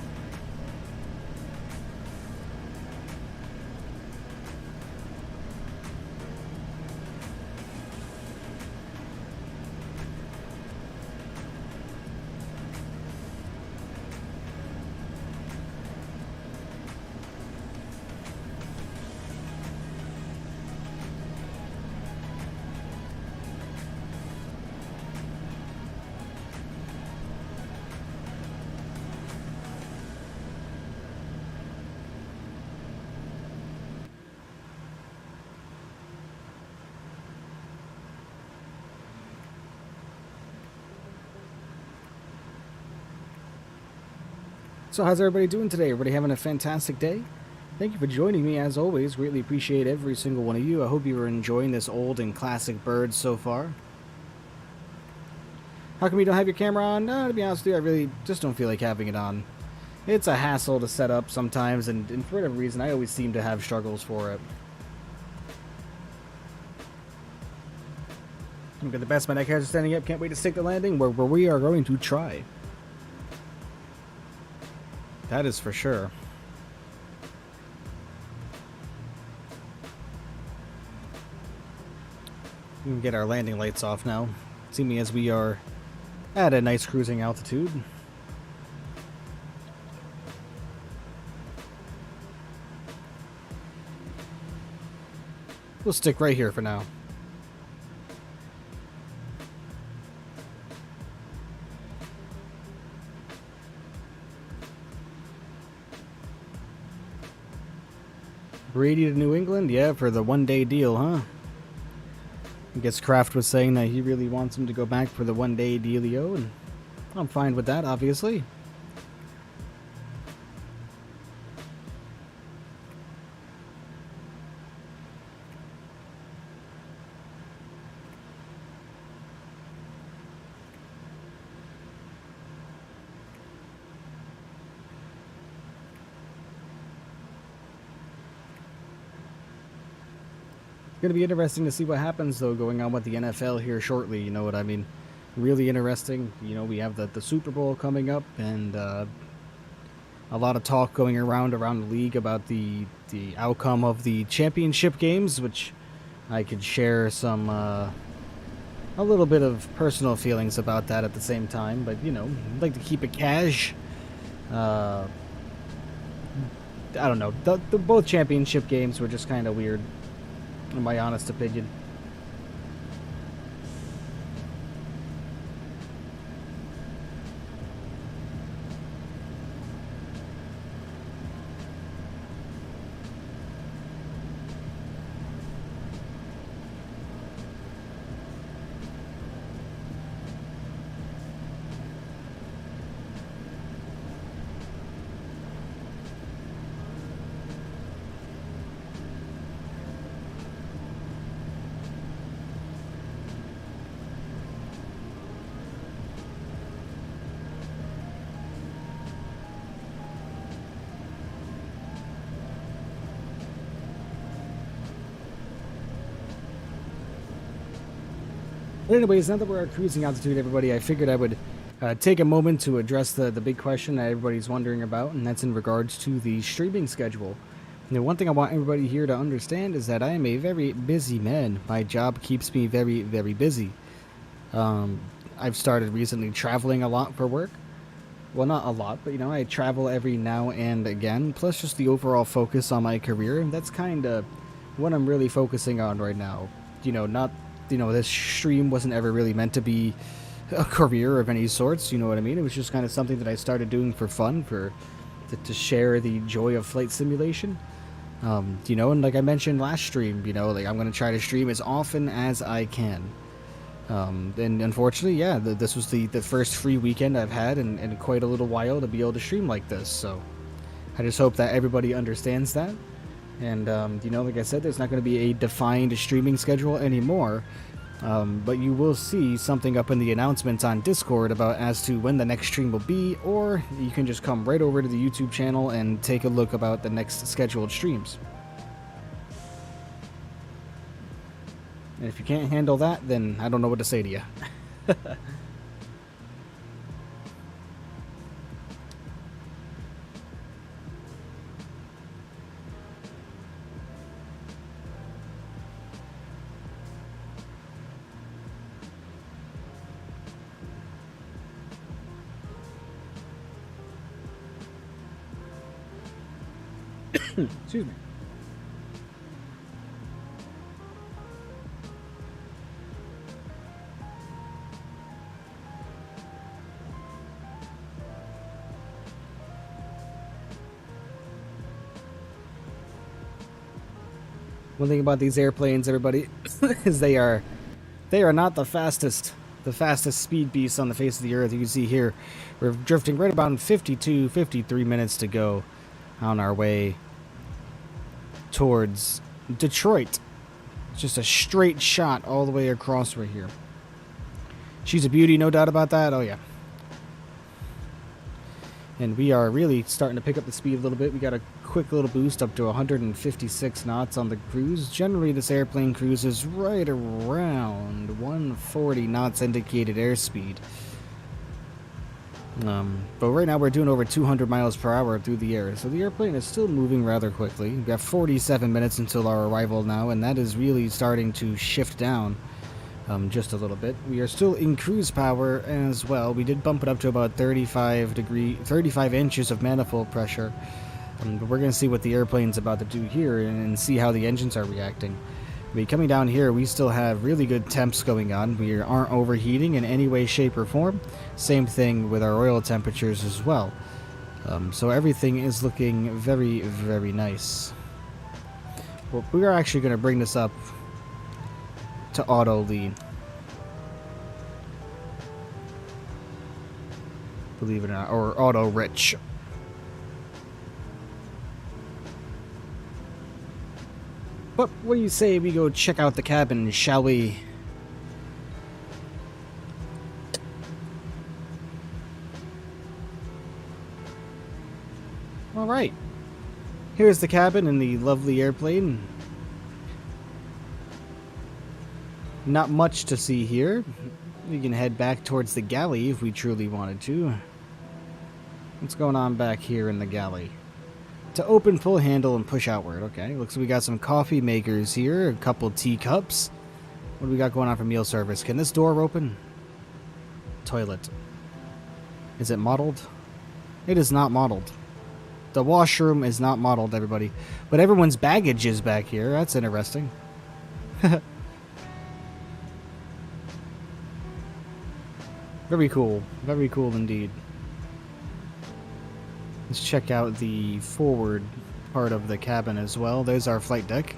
So how's everybody doing today? Everybody having a fantastic day? Thank you for joining me as always. Greatly appreciate every single one of you. I hope you are enjoying this old and classic bird so far. How come you don't have your camera on? No, to be honest with you, I really just don't feel like having it on. It's a hassle to set up sometimes, and for whatever reason, I always seem to have struggles for it. I've got the best my neck hairs are standing up. Can't wait to stick the landing where we are going to try. That is for sure. We can get our landing lights off now, seeming as we are at a nice cruising altitude. We'll stick right here for now. Brady to New England? Yeah, for the one-day deal, huh? I guess Kraft was saying that he really wants him to go back for the one-day dealio, and I'm fine with that, obviously. Going to be interesting to see what happens, though, going on with the NFL here shortly, you know what I mean? Really interesting. You know, we have the Super Bowl coming up, and a lot of talk going around the league about the outcome of the championship games, which I could share some, a little bit of personal feelings about that at the same time, but, you know, I'd like to keep it cash. I don't know. Both championship games were just kind of weird, in my honest opinion. But anyways, now that we're at cruising altitude, everybody, I figured I would take a moment to address the big question that everybody's wondering about, and that's in regards to the streaming schedule. Now, one thing I want everybody here to understand is that I am a very busy man. My job keeps me very, very busy. I've started recently traveling a lot for work. Well, not a lot, but, you know, I travel every now and again, plus just the overall focus on my career, and that's kind of what I'm really focusing on right now. You know, this stream wasn't ever really meant to be a career of any sorts, you know what I mean? It was just kind of something that I started doing for fun, to share the joy of flight simulation. You know, and like I mentioned last stream, you know, like I'm going to try to stream as often as I can. And unfortunately, yeah, this was the first free weekend I've had in quite a little while to be able to stream like this, so I just hope that everybody understands that. And, you know, like I said, there's not going to be a defined streaming schedule anymore. But you will see something up in the announcements on Discord about as to when the next stream will be, or you can just come right over to the YouTube channel and take a look about the next scheduled streams. And if you can't handle that, then I don't know what to say to you. Excuse me. One thing about these airplanes, everybody, is they are not the fastest speed beasts on the face of the earth. You can see here, we're drifting right about 52, 53 minutes to go on our way towards Detroit. It's just a straight shot all the way across right here. She's a beauty, no doubt about that. Oh yeah. And we are really starting to pick up the speed a little bit. We got a quick little boost up to 156 knots on the cruise. Generally, this airplane cruises right around 140 knots indicated airspeed. But right now we're doing over 200 miles per hour through the air, so the airplane is still moving rather quickly. We've got 47 minutes until our arrival now, and that is really starting to shift down just a little bit. We are still in cruise power as well. We did bump it up to about 35 inches of manifold pressure. But we're going to see what the airplane's about to do here and see how the engines are reacting. Coming down here, we still have really good temps going on. We aren't overheating in any way, shape, or form. Same thing with our oil temperatures as well. So everything is looking very, very nice. Well, we are actually going to bring this up to auto lead. Believe it or not, or auto rich. But what do you say we go check out the cabin, shall we? Alright. Here's the cabin in the lovely airplane. Not much to see here. We can head back towards the galley if we truly wanted to. What's going on back here in the galley? To open, pull handle, and push outward. Okay, looks like we got some coffee makers here, a couple teacups. What do we got going on for meal service? Can this door open? Toilet. Is it modeled? It is not modeled. The washroom is not modeled, everybody. But everyone's baggage is back here. That's interesting. Very cool. Very cool indeed. Let's check out the forward part of the cabin as well. There's our flight deck.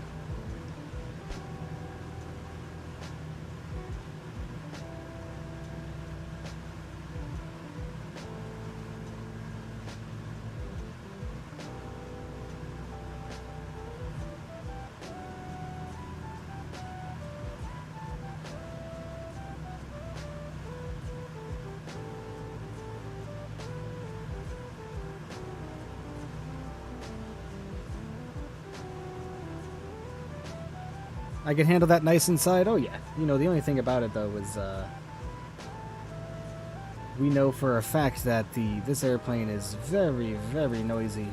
I can handle that nice inside. Oh yeah. You know, the only thing about it though is we know for a fact that this airplane is very, very noisy.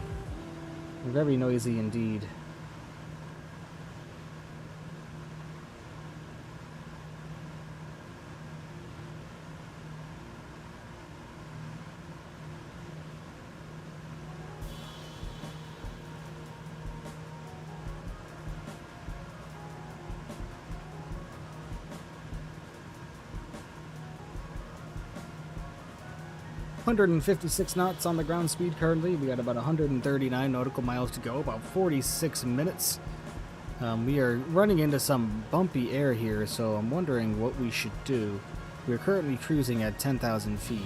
Very noisy indeed. .156 knots on the ground speed currently. We got about 139 nautical miles to go, about 46 minutes. We are running into some bumpy air here, so I'm wondering what we should do. We're currently cruising at 10,000 feet.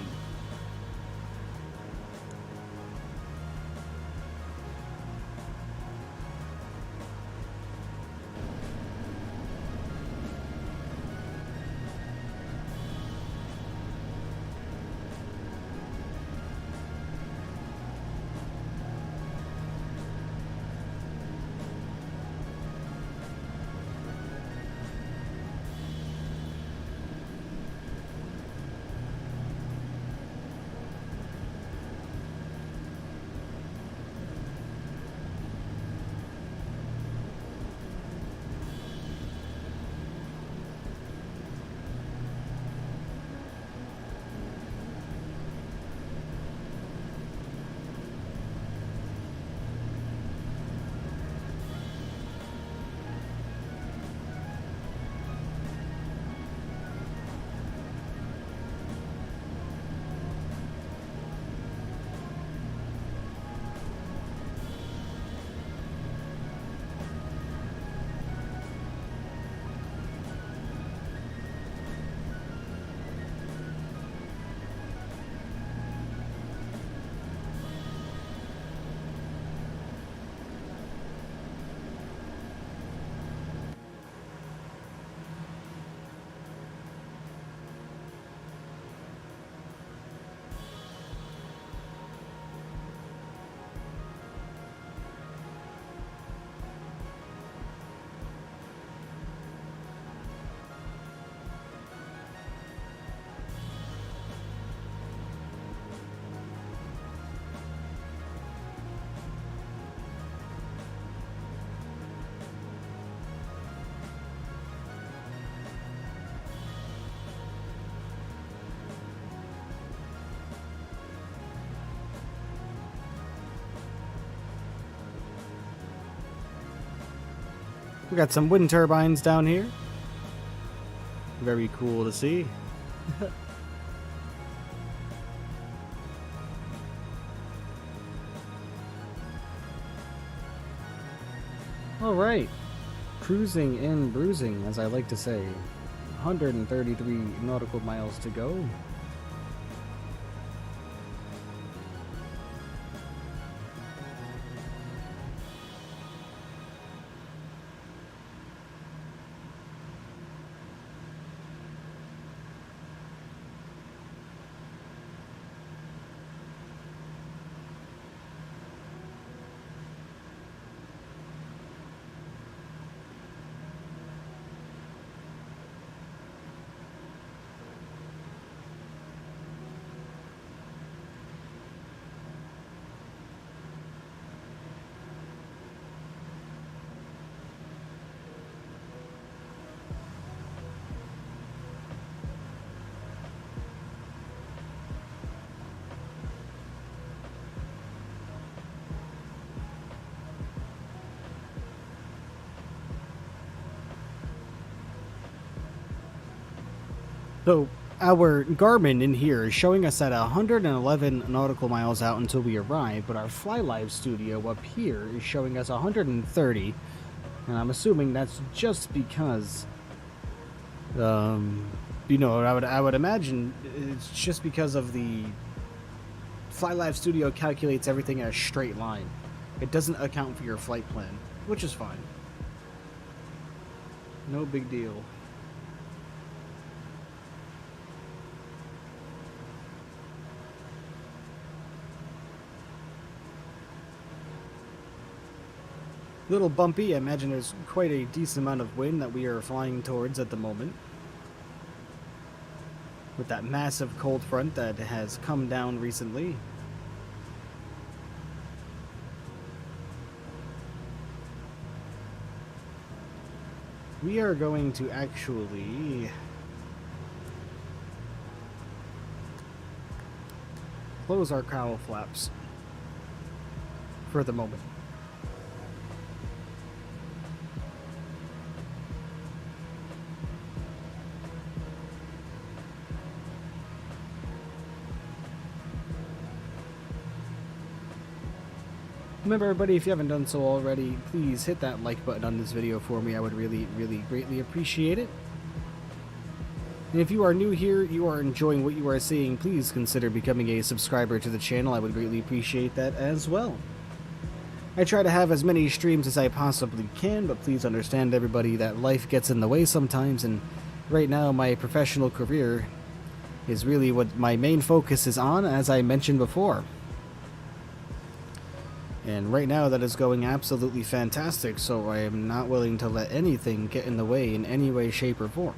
We got some wind turbines down here. Very cool to see. All right. Cruising and bruising, as I like to say. 133 nautical miles to go. So our Garmin in here is showing us at 111 nautical miles out until we arrive, but our FlyLiveStudio up here is showing us 130, and I'm assuming that's just because, you know, I would imagine it's just because of the FlyLiveStudio calculates everything in a straight line. It doesn't account for your flight plan, which is fine. No big deal. Little bumpy. I imagine there's quite a decent amount of wind that we are flying towards at the moment. With that massive cold front that has come down recently. We are going to actually close our cowl flaps for the moment. Remember, everybody, if you haven't done so already, please hit that like button on this video for me. I would really, really greatly appreciate it. And if you are new here, you are enjoying what you are seeing, please consider becoming a subscriber to the channel. I would greatly appreciate that as well. I try to have as many streams as I possibly can, but please understand, everybody, that life gets in the way sometimes, and right now my professional career is really what my main focus is on, as I mentioned before. And right now that is going absolutely fantastic, so I am not willing to let anything get in the way in any way, shape, or form.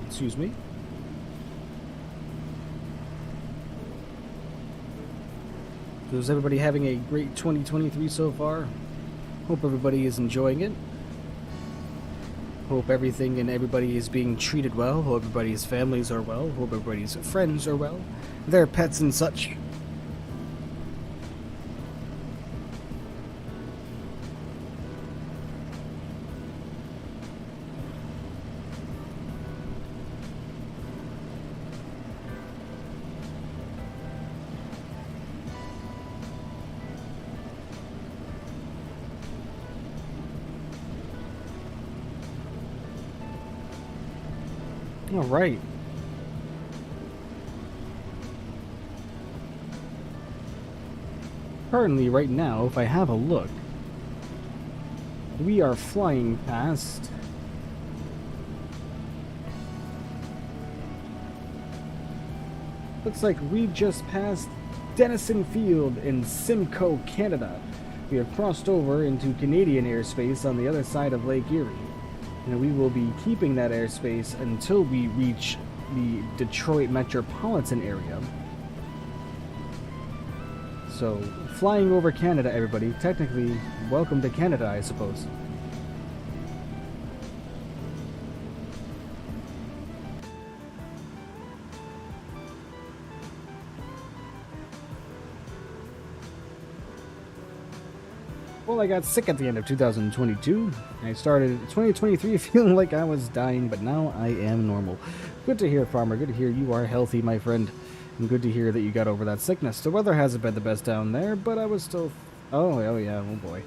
Excuse me. So is everybody having a great 2023 so far? Hope everybody is enjoying it. Hope everything and everybody is being treated well. Hope everybody's families are well. Hope everybody's friends are well. Their pets and such. All right. Currently, right now, if I have a look, We are flying past. Looks like we just passed Denison Field in Simcoe, Canada. We have crossed over into Canadian airspace on the other side of Lake Erie. And we will be keeping that airspace until we reach the Detroit metropolitan area. So, flying over Canada, everybody. Technically, welcome to Canada, I suppose. Well, I got sick at the end of 2022. I started 2023 feeling like I was dying, but now I am normal. Good to hear, Farmer. Good to hear you are healthy, my friend. And good to hear that you got over that sickness. The weather hasn't been the best down there, but I was still... Oh yeah, oh boy.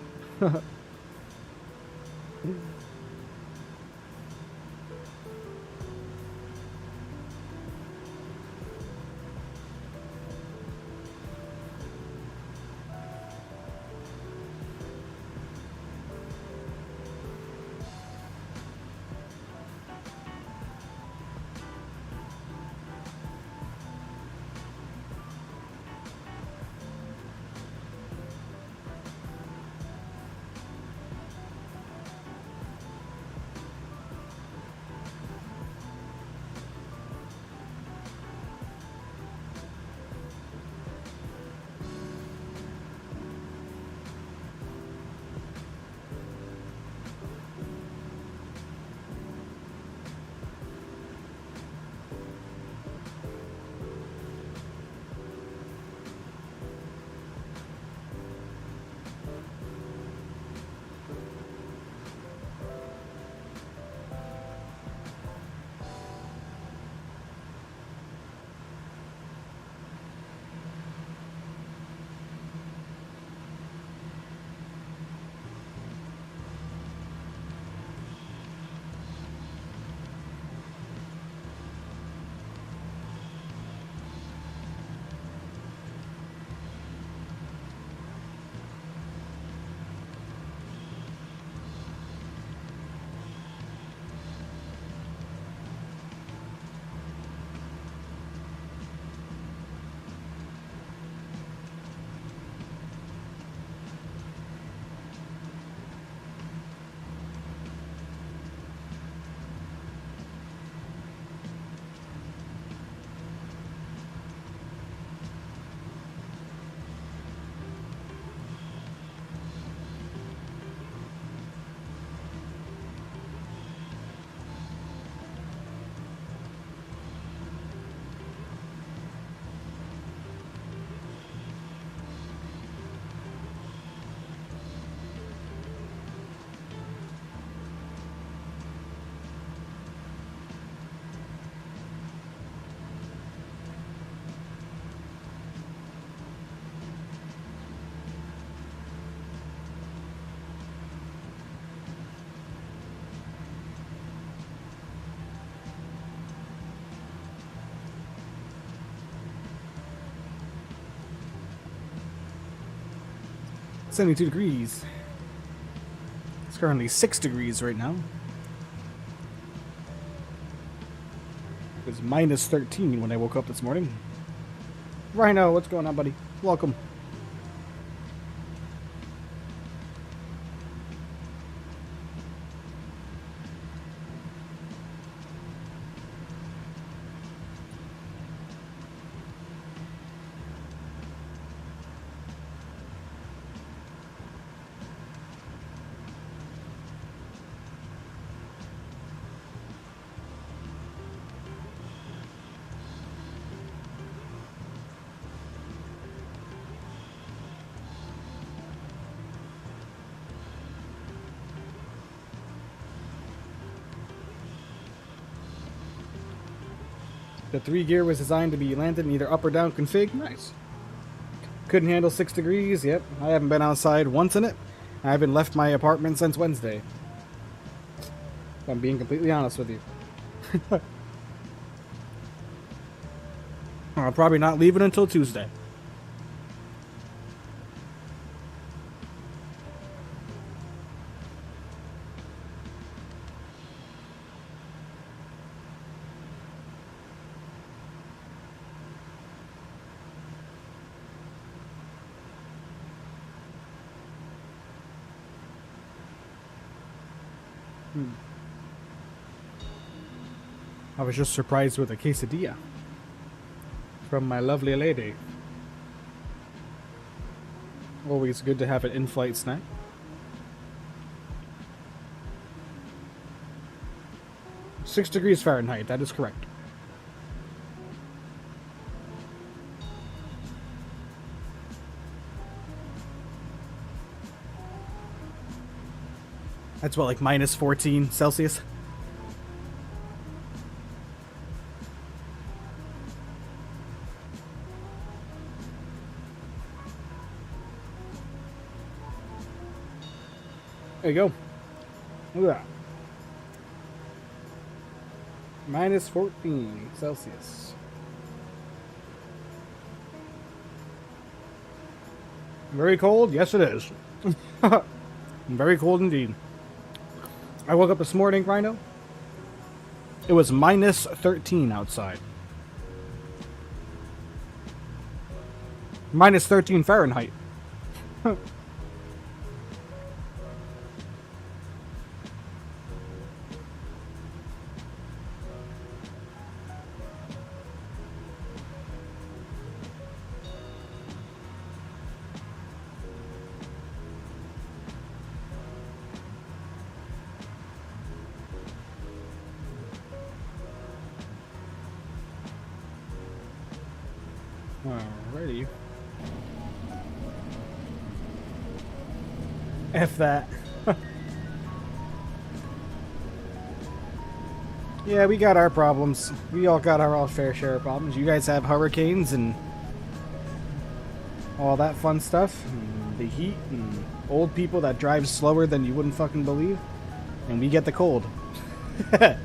72 degrees. It's currently 6 degrees right now. It was minus 13 when I woke up this morning. Rhino, what's going on, buddy? Welcome. The 3 gear was designed to be landed in either up or down config. Nice. Couldn't handle 6 degrees. Yep. I haven't been outside once in it. I haven't left my apartment since Wednesday. If I'm being completely honest with you. I'll probably not leave it until Tuesday. I was just surprised with a quesadilla from my lovely lady. Always good to have an in-flight snack. (6°F), that is correct. That's what, like minus 14 Celsius? There you go. Look at that. Minus 14 Celsius. Very cold? Yes, it is. Very cold indeed. I woke up this morning, Rhino. It was minus 13 outside. Minus 13 Fahrenheit. Alrighty. F that. Yeah, we got our problems. We all got our fair share of problems. You guys have hurricanes and all that fun stuff. And the heat and old people that drive slower than you wouldn't fucking believe. And we get the cold. Okay.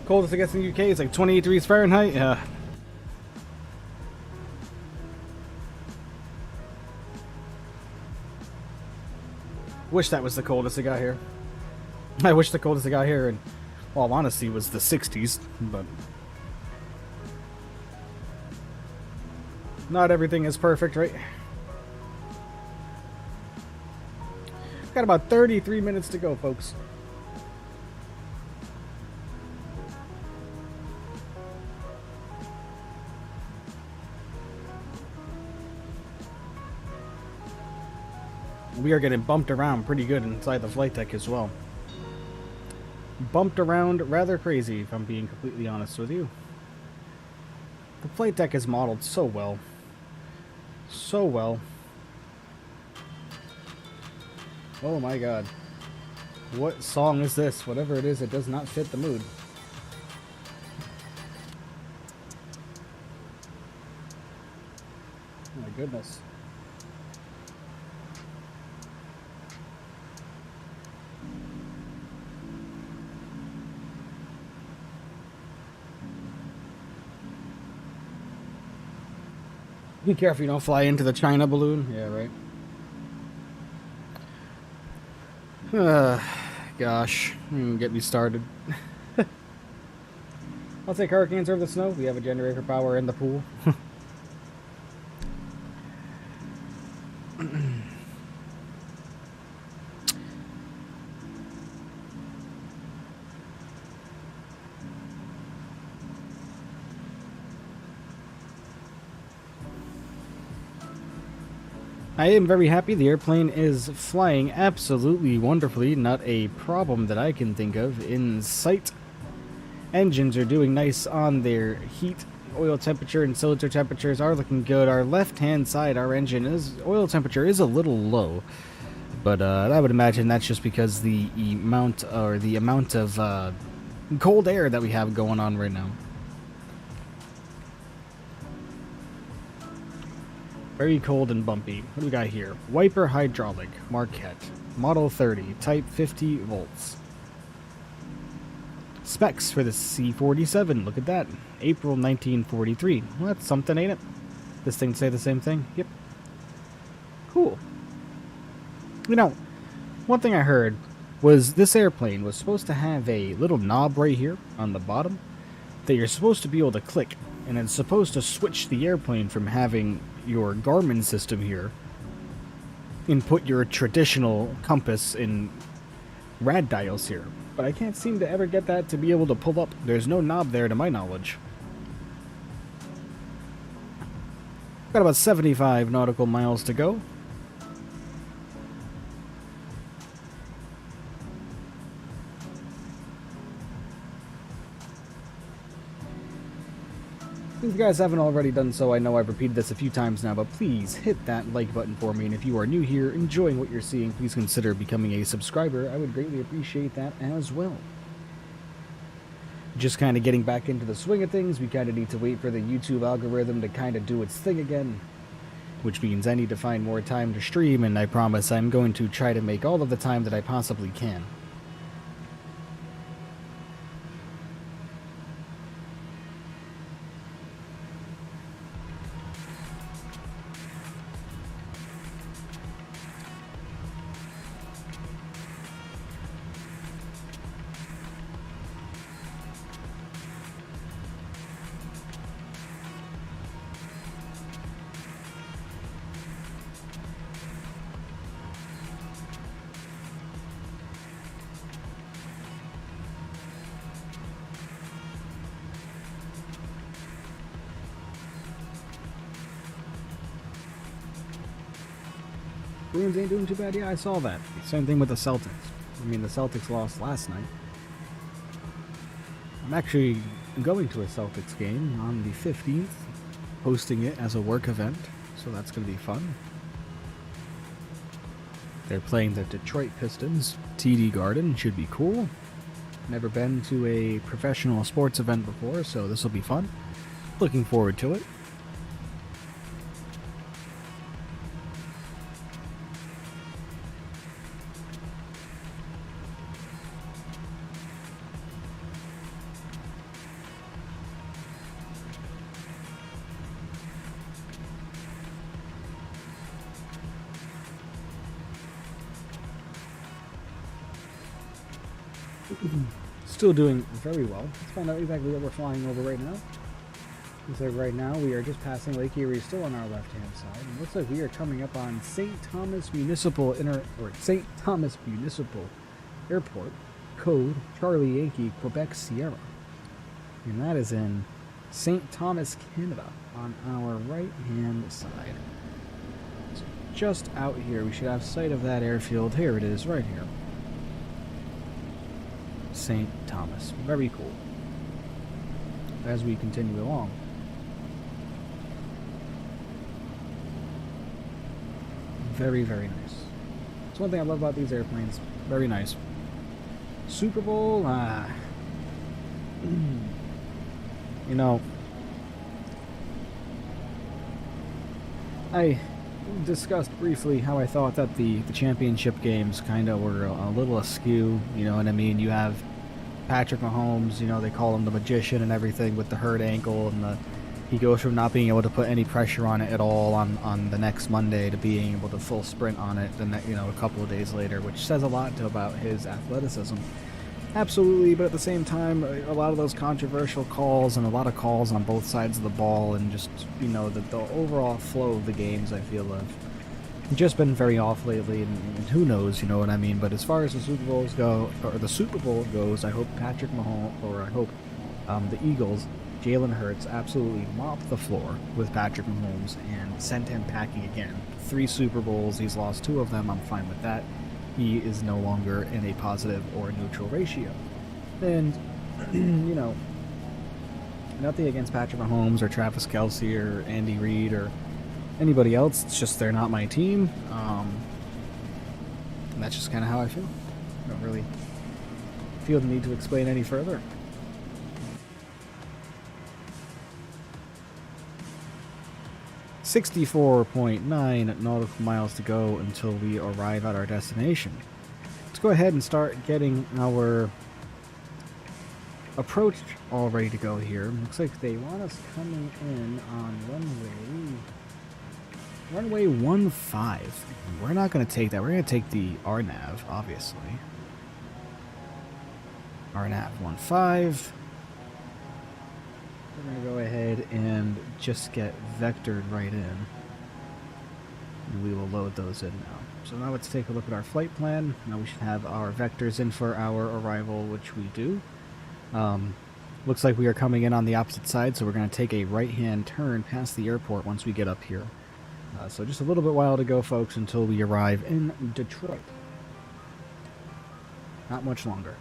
Coldest I guess in the UK is like 28 degrees Fahrenheit. Yeah. Wish that was the coldest it got here. I wish the coldest it got here in all honesty was the 60s, but not everything is perfect, right? Got about 33 minutes to go, folks. We are getting bumped around pretty good inside the flight deck as well. Bumped around rather crazy, if I'm being completely honest with you. The flight deck is modeled so well. So well. Oh my god. What song is this? Whatever it is, it does not fit the mood. Oh my goodness. Be careful you don't fly into the China balloon. Yeah, right. Gosh. Get me started. I'll take hurricanes over the snow. We have a generator power in the pool. I am very happy. The airplane is flying absolutely wonderfully. Not a problem that I can think of in sight. Engines are doing nice on their heat. Oil temperature and cylinder temperatures are looking good. Our left-hand side, our oil temperature is a little low. But I would imagine that's just because the amount of cold air that we have going on right now. Very cold and bumpy. What do we got here? Wiper hydraulic, Marquette, Model 30, Type 50 volts. Specs for the C-47, look at that. April 1943. Well, that's something, ain't it? This thing say the same thing? Yep. Cool. You know, one thing I heard was this airplane was supposed to have a little knob right here on the bottom that you're supposed to be able to click, and it's supposed to switch the airplane from having your Garmin system here and put your traditional compass in rad dials here. But I can't seem to ever get that to be able to pull up. There's no knob there to my knowledge. Got about 75 nautical miles to go. If you guys haven't already done so, I know I've repeated this a few times now, but please hit that like button for me, and if you are new here, enjoying what you're seeing, please consider becoming a subscriber. I would greatly appreciate that as well. Just kind of getting back into the swing of things, we kind of need to wait for the YouTube algorithm to kind of do its thing again, which means I need to find more time to stream, and I promise I'm going to try to make all of the time that I possibly can. Bruins ain't doing too bad. Yeah, I saw that. Same thing with the Celtics. I mean, the Celtics lost last night. I'm actually going to a Celtics game on the 15th, hosting it as a work event, so that's going to be fun. They're playing the Detroit Pistons. TD Garden should be cool. Never been to a professional sports event before, so this will be fun. Looking forward to it. Still doing very well. Let's find out exactly what we're flying over right now. So right now we are just passing Lake Erie, still on our left-hand side. And it looks like we are coming up on St. Thomas Municipal St. Thomas Municipal Airport, code Charlie Yankee Quebec Sierra, and that is in St. Thomas, Canada, on our right-hand side. So just out here, we should have sight of that airfield. Here it is, right here. St. Thomas. Very cool. As we continue along. Very, very nice. That's one thing I love about these airplanes. Very nice. Super Bowl, you know, I discussed briefly how I thought that the championship games kind of were a little askew, you know what I mean? You have Patrick Mahomes, you know, they call him the magician and everything with the hurt ankle, and he goes from not being able to put any pressure on it at all on the next Monday to being able to full sprint on it you know, a couple of days later, which says a lot about his athleticism. Absolutely, but at the same time, a lot of those controversial calls and a lot of calls on both sides of the ball, and just, you know, the overall flow of the games, I feel, have just been very off lately, and who knows, you know what I mean? But as far as the Super Bowls go, or the Super Bowl goes, I hope Patrick Mahomes, or I hope the Eagles, Jalen Hurts, absolutely mopped the floor with Patrick Mahomes and sent him packing again. 3 Super Bowls, he's lost 2 of them, I'm fine with that. He is no longer in a positive or neutral ratio. And, you know, nothing against Patrick Mahomes or Travis Kelce or Andy Reid or anybody else. It's just they're not my team. And that's just kind of how I feel. I don't really feel the need to explain any further. 64.9 nautical miles to go until we arrive at our destination. Let's go ahead and start getting our approach all ready to go here. Looks like they want us coming in on runway 15. We're not going to take that. We're going to take the RNAV, obviously. RNAV 15. We're going to go ahead and just get vectored right in. And we will load those in now. So now let's take a look at our flight plan. Now we should have our vectors in for our arrival, which we do. Looks like we are coming in on the opposite side, so we're going to take a right-hand turn past the airport once we get up here. So just a little bit while to go, folks, until we arrive in Detroit. Not much longer.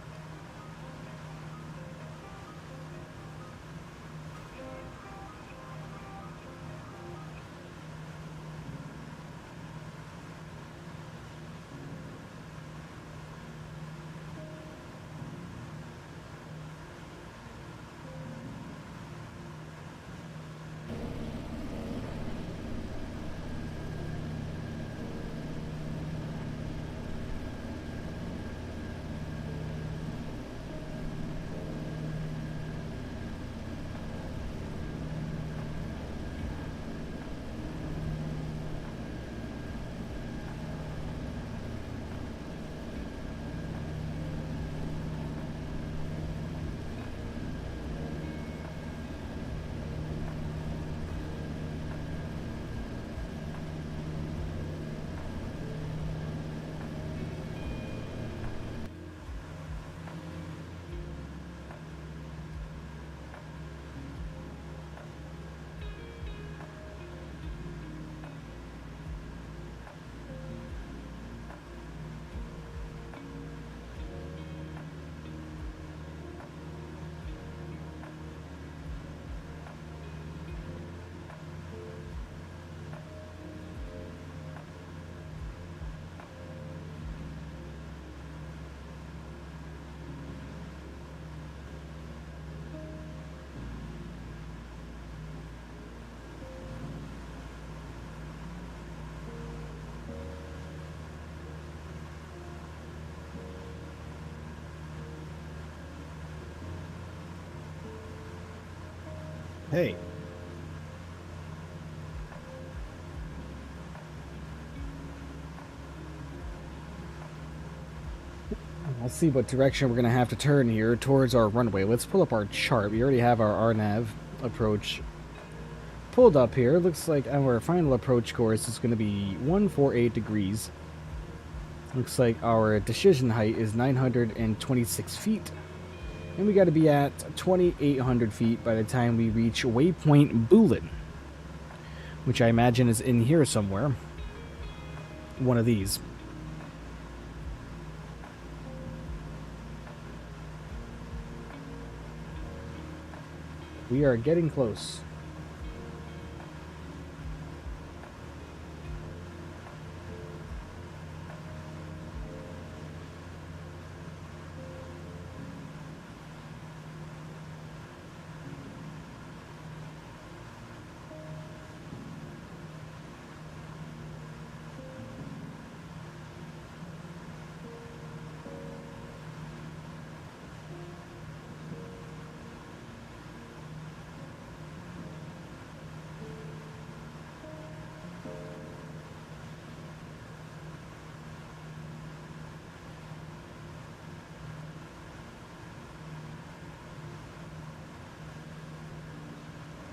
Hey. Let's see what direction we're going to have to turn here towards our runway. Let's pull up our chart. We already have our RNAV approach pulled up here. Looks like our final approach course is going to be 148 degrees. Looks like our decision height is 926 feet. And we got to be at 2,800 feet by the time we reach waypoint Bulin, which I imagine is in here somewhere. One of these. We are getting close.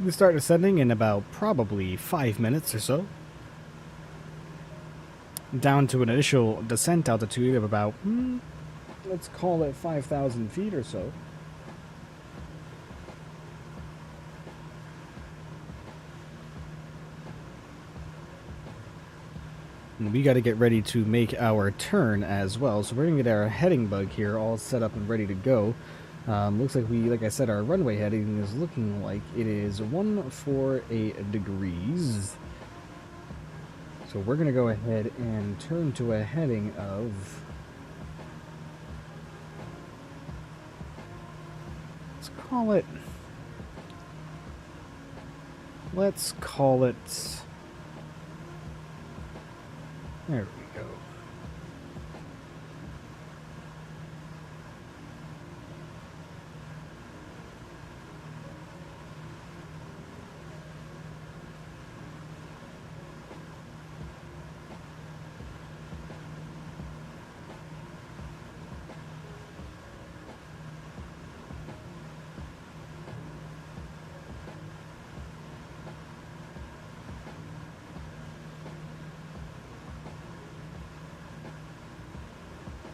We start ascending in about probably 5 minutes or so. Down to an initial descent altitude of about, let's call it 5,000 feet or so. And we got to get ready to make our turn as well. So we're going to get our heading bug here all set up and ready to go. Looks like like I said, our runway heading is looking like it is 148 degrees. So we're going to go ahead and turn to a heading of... Let's call it There we go.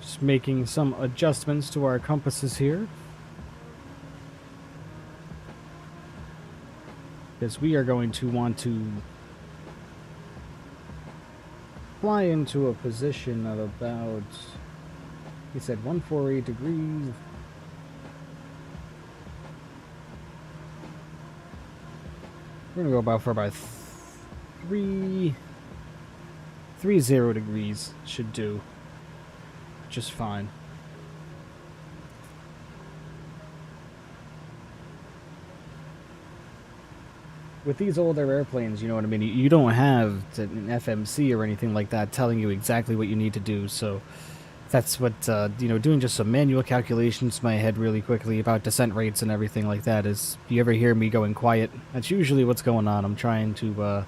Just making some adjustments to our compasses here, because we are going to want to fly into a position of about, he said 148 degrees. We're going to go about for about 30 degrees should do just fine. With these older airplanes, you know what I mean, you don't have an FMC or anything like that telling you exactly what you need to do, so that's what, you know, doing just some manual calculations in my head really quickly about descent rates and everything like that is, if you ever hear me going quiet, that's usually what's going on. I'm trying to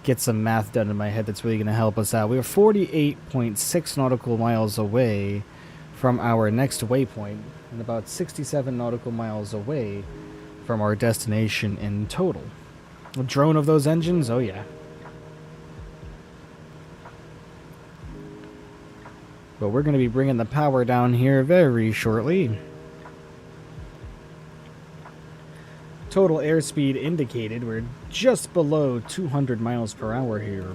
get some math done in my head that's really going to help us out. We are 48.6 nautical miles away from our next waypoint and about 67 nautical miles away from our destination in total. A drone of those engines? Oh yeah. But we're going to be bringing the power down here very shortly. Total airspeed indicated, we're just below 200 miles per hour here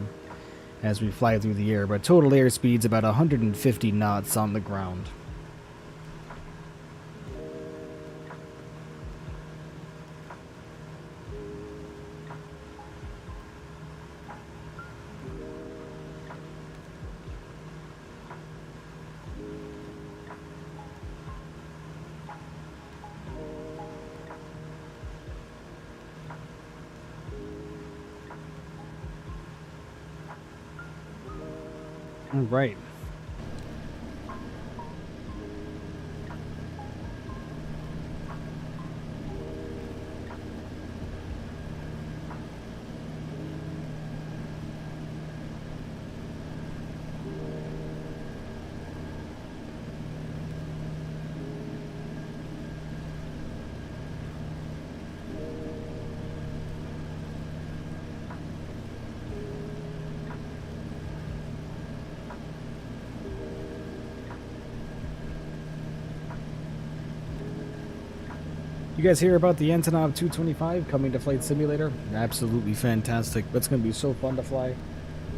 as we fly through the air, but total airspeed's about 150 knots on the ground. All right. You guys hear about the Antonov 225 coming to Flight Simulator? Absolutely fantastic. That's going to be so fun to fly.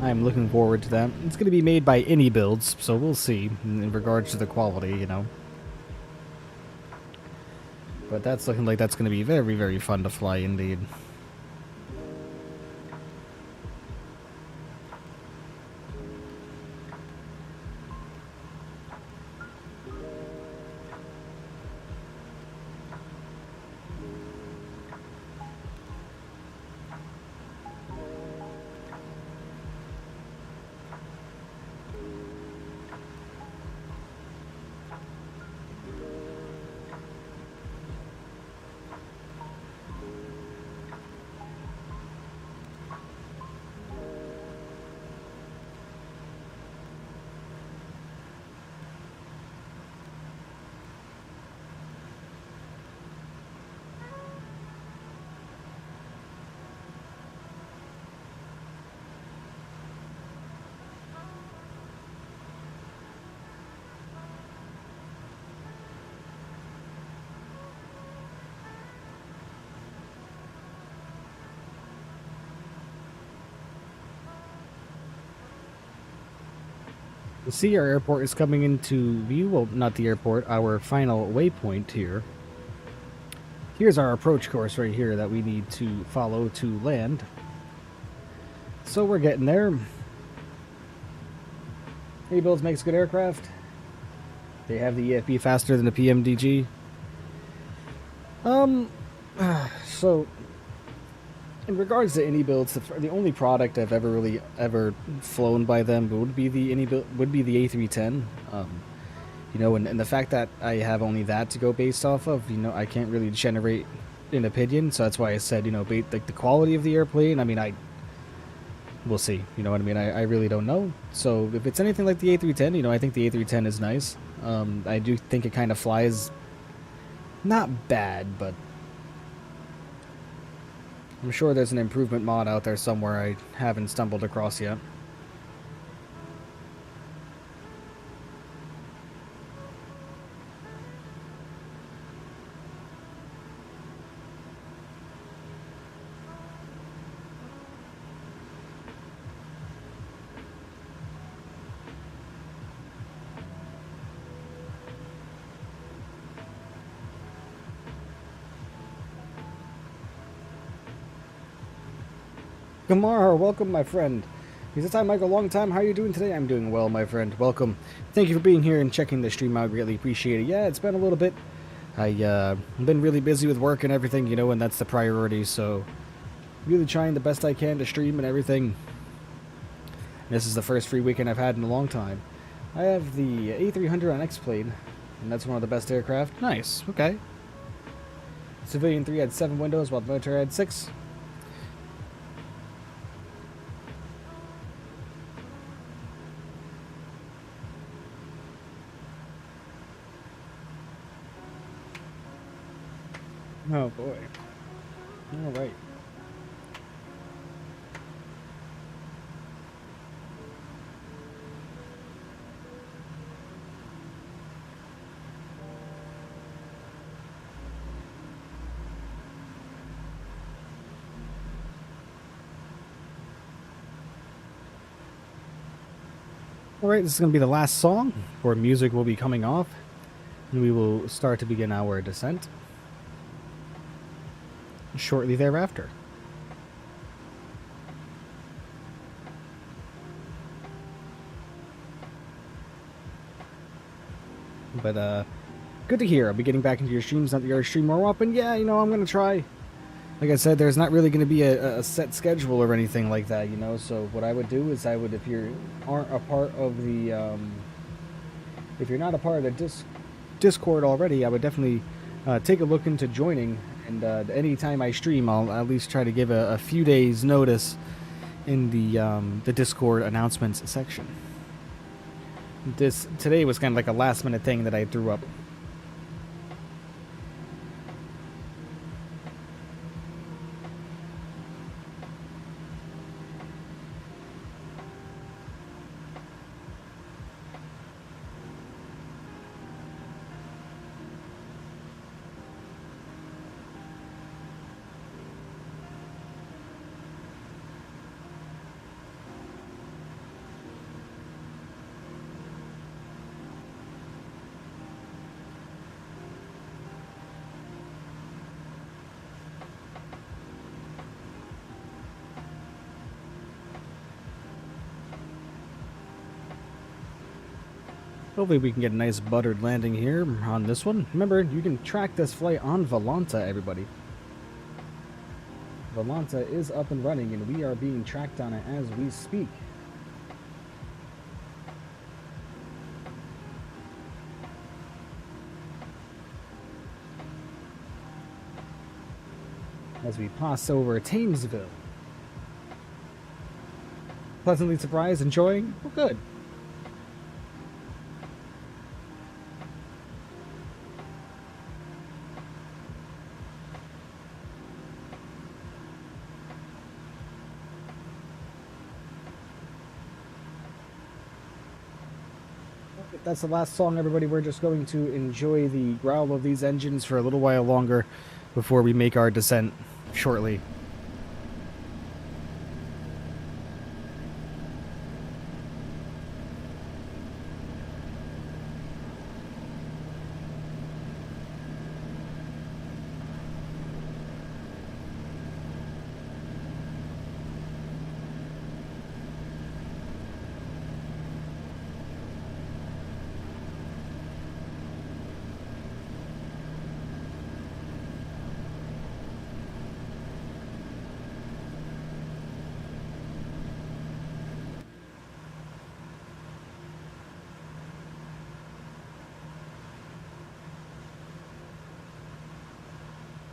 I am looking forward to that. It's going to be made by Any Builds, so we'll see in regards to the quality, you know. But that's looking like that's going to be very, very fun to fly indeed. You see our airport is coming into view. Well, not the airport, our final waypoint here. Here's our approach course right here that we need to follow to land. So we're getting there. A-Builds makes good aircraft. They have the EFB faster than the PMDG. So in regards to Indy builds, the only product I've ever flown by them would be the A310. You know, and the fact that I have only that to go based off of, you know, I can't really generate an opinion. So that's why I said, you know, like the quality of the airplane. I mean, we'll see. You know what I mean? I really don't know. So if it's anything like the A310, you know, I think the A310 is nice. I do think it kind of flies not bad, but I'm sure there's an improvement mod out there somewhere I haven't stumbled across yet. Gamar, welcome, my friend. He says, hi, Michael, long time. How are you doing today? I'm doing well, my friend. Welcome. Thank you for being here and checking the stream out. Greatly appreciate it. Yeah, it's been a little bit. I've been really busy with work and everything, you know, and that's the priority. So, really trying the best I can to stream and everything. This is the first free weekend I've had in a long time. I have the A300 on X-Plane, and that's one of the best aircraft. Nice. Okay. Civilian 3 had 7 windows, while the military had 6. Oh boy. All right. All right, this is going to be the last song, where music will be coming off, and we will start to begin our descent shortly thereafter. But good to hear. I'll be getting back into your streams, not that you're stream more often. Yeah, you know, I'm gonna try. Like I said, there's not really going to be a set schedule or anything like that, you know. So what I would do is if you aren't a part of the if you're not a part of the Discord already, I would definitely take a look into joining. And anytime I stream, I'll at least try to give a few days notice in the Discord announcements section. Today was kind of like a last minute thing that I threw up. Hopefully we can get a nice buttered landing here on this one. Remember, you can track this flight on Volanta, everybody. Volanta is up and running, and we are being tracked on it as we speak. As we pass over Thamesville. Pleasantly surprised, enjoying? Well, good. That's the last song, everybody. We're just going to enjoy the growl of these engines for a little while longer before we make our descent shortly.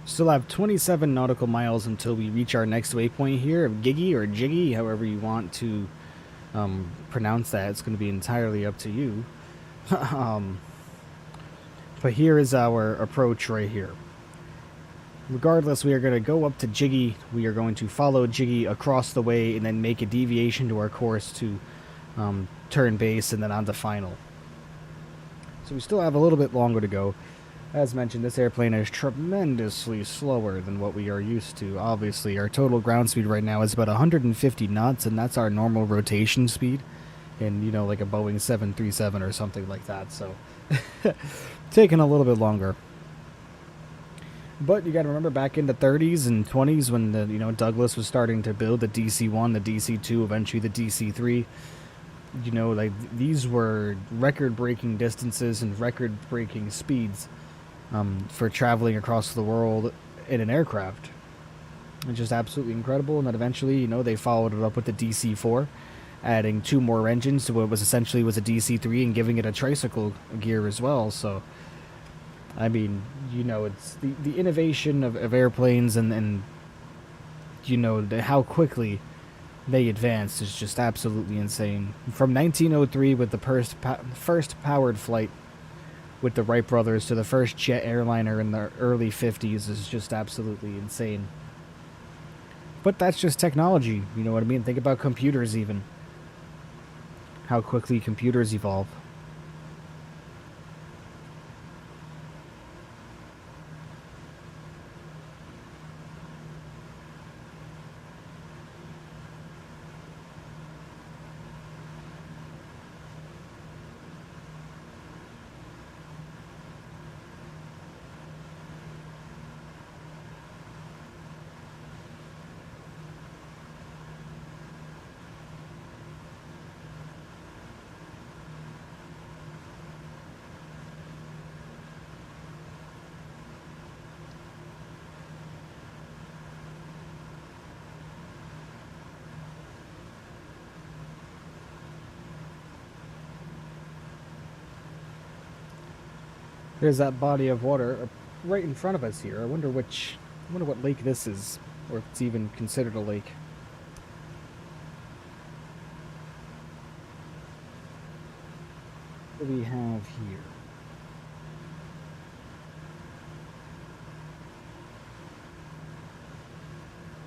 Still have 27 nautical miles until we reach our next waypoint here of Giggy or Jiggy, however you want to pronounce that. It's going to be entirely up to you. But here is our approach right here. Regardless, we are going to go up to Jiggy. We are going to follow Jiggy across the way and then make a deviation to our course to turn base and then on to final. So we still have a little bit longer to go. As mentioned, this airplane is tremendously slower than what we are used to. Obviously, our total ground speed right now is about 150 knots, and that's our normal rotation speed. And, you know, like a Boeing 737 or something like that. So, taking a little bit longer. But you got to remember back in the 30s and 20s when the Douglas was starting to build the DC-1, the DC-2, eventually the DC-3. You know, like these were record-breaking distances and record-breaking speeds for traveling across the world in an aircraft. It's just absolutely incredible. And then eventually, they followed it up with the DC-4, adding 2 more engines to what was essentially a DC-3 and giving it a tricycle gear as well. So, I mean, it's the innovation of airplanes and how quickly they advanced is just absolutely insane. From 1903 with the first powered flight with the Wright brothers to the first jet airliner in the early 50s is just absolutely insane. But that's just technology, you know what I mean? Think about computers even. How quickly computers evolve. There's that body of water right in front of us here. I wonder what lake this is, or if it's even considered a lake. What do we have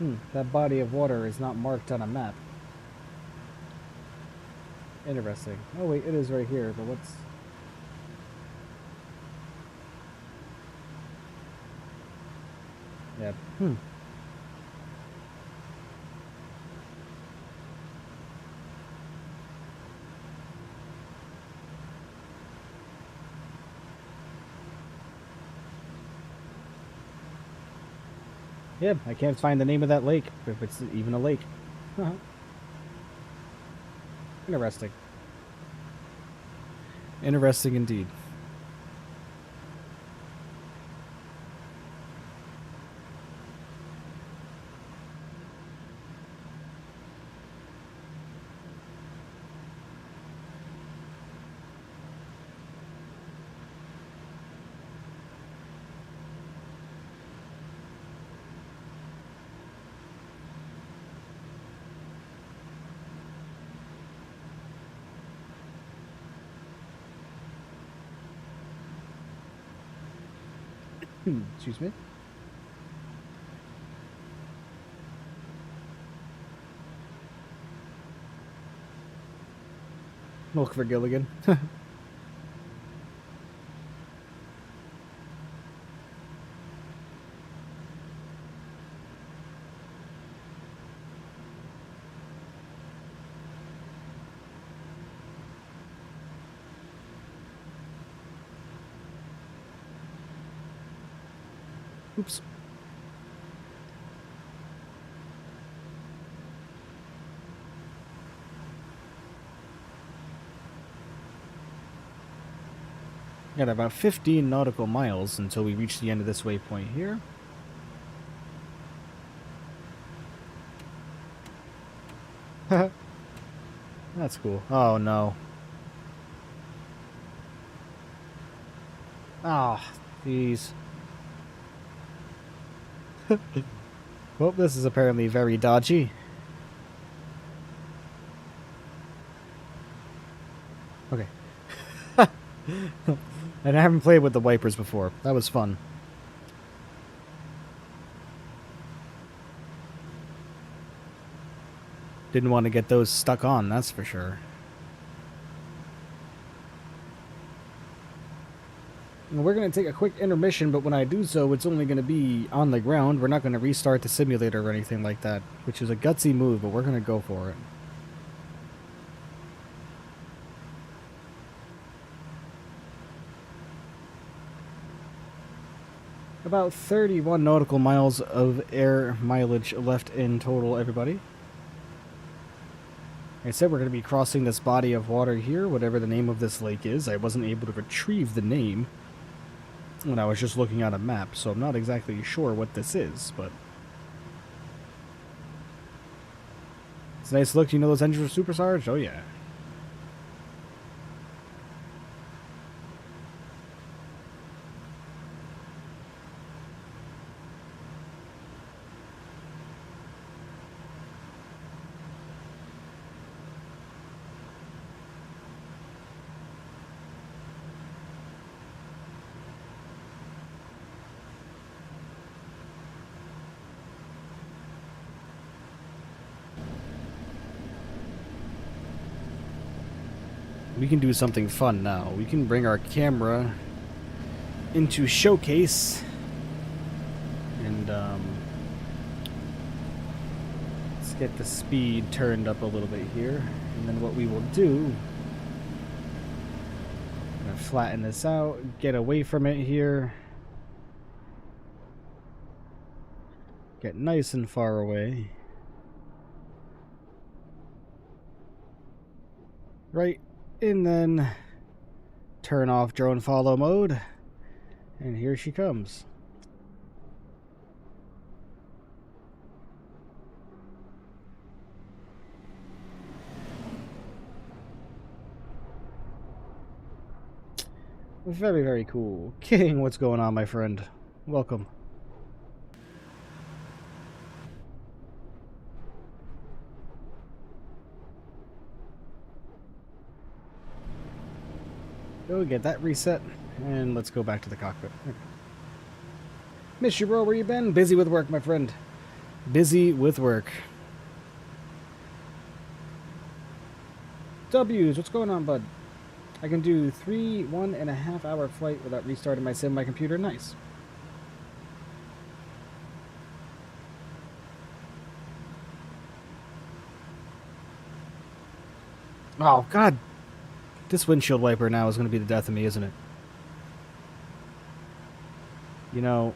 here? That body of water is not marked on a map. Interesting. Oh wait, it is right here, but what's... Yeah. Yeah, I can't find the name of that lake, if it's even a lake. Interesting. Interesting indeed. Excuse me. Milk for Gilligan. Oops. Got about 15 nautical miles until we reach the end of this waypoint here. That's cool. Oh no. Ah, jeez. Well, this is apparently very dodgy. Okay. And I haven't played with the wipers before. That was fun. Didn't want to get those stuck on, that's for sure. We're going to take a quick intermission, but when I do so, it's only going to be on the ground. We're not going to restart the simulator or anything like that, which is a gutsy move, but we're going to go for it. About 31 nautical miles of air mileage left in total, everybody. I said we're going to be crossing this body of water here, whatever the name of this lake is. I wasn't able to retrieve the name when I was just looking at a map, so I'm not exactly sure what this is, but it's a nice look. You know those engines are supercharged? Oh yeah. We can do something fun now. We can bring our camera into showcase and let's get the speed turned up a little bit here, and then what we will do, I'm gonna flatten this out, get away from it here, get nice and far away, right, and then turn off drone follow mode, and here she comes. Very, very cool. King, what's going on, my friend? Welcome. Go get that reset, and let's go back to the cockpit. Okay. Miss you, bro. Where you been? Busy with work, my friend. Busy with work. W's, what's going on, bud? I can do 3 1.5 hour flight without restarting my sim, my computer. Nice. Oh, God. This windshield wiper now is going to be the death of me, isn't it? You know...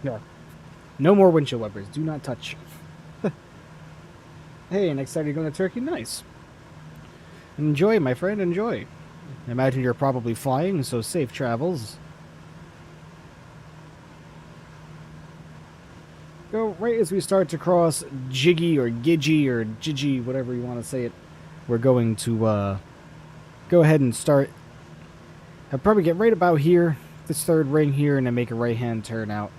Yeah. No more windshield wipers. Do not touch. Hey, next time you're going to Turkey? Nice. Enjoy, my friend. Enjoy. I imagine you're probably flying, so safe travels. Go right as we start to cross Jiggy or Gidgy or Gigi, whatever you want to say it. We're going to go ahead and start. I'll probably get right about here, this third ring here, and then make a right-hand turn out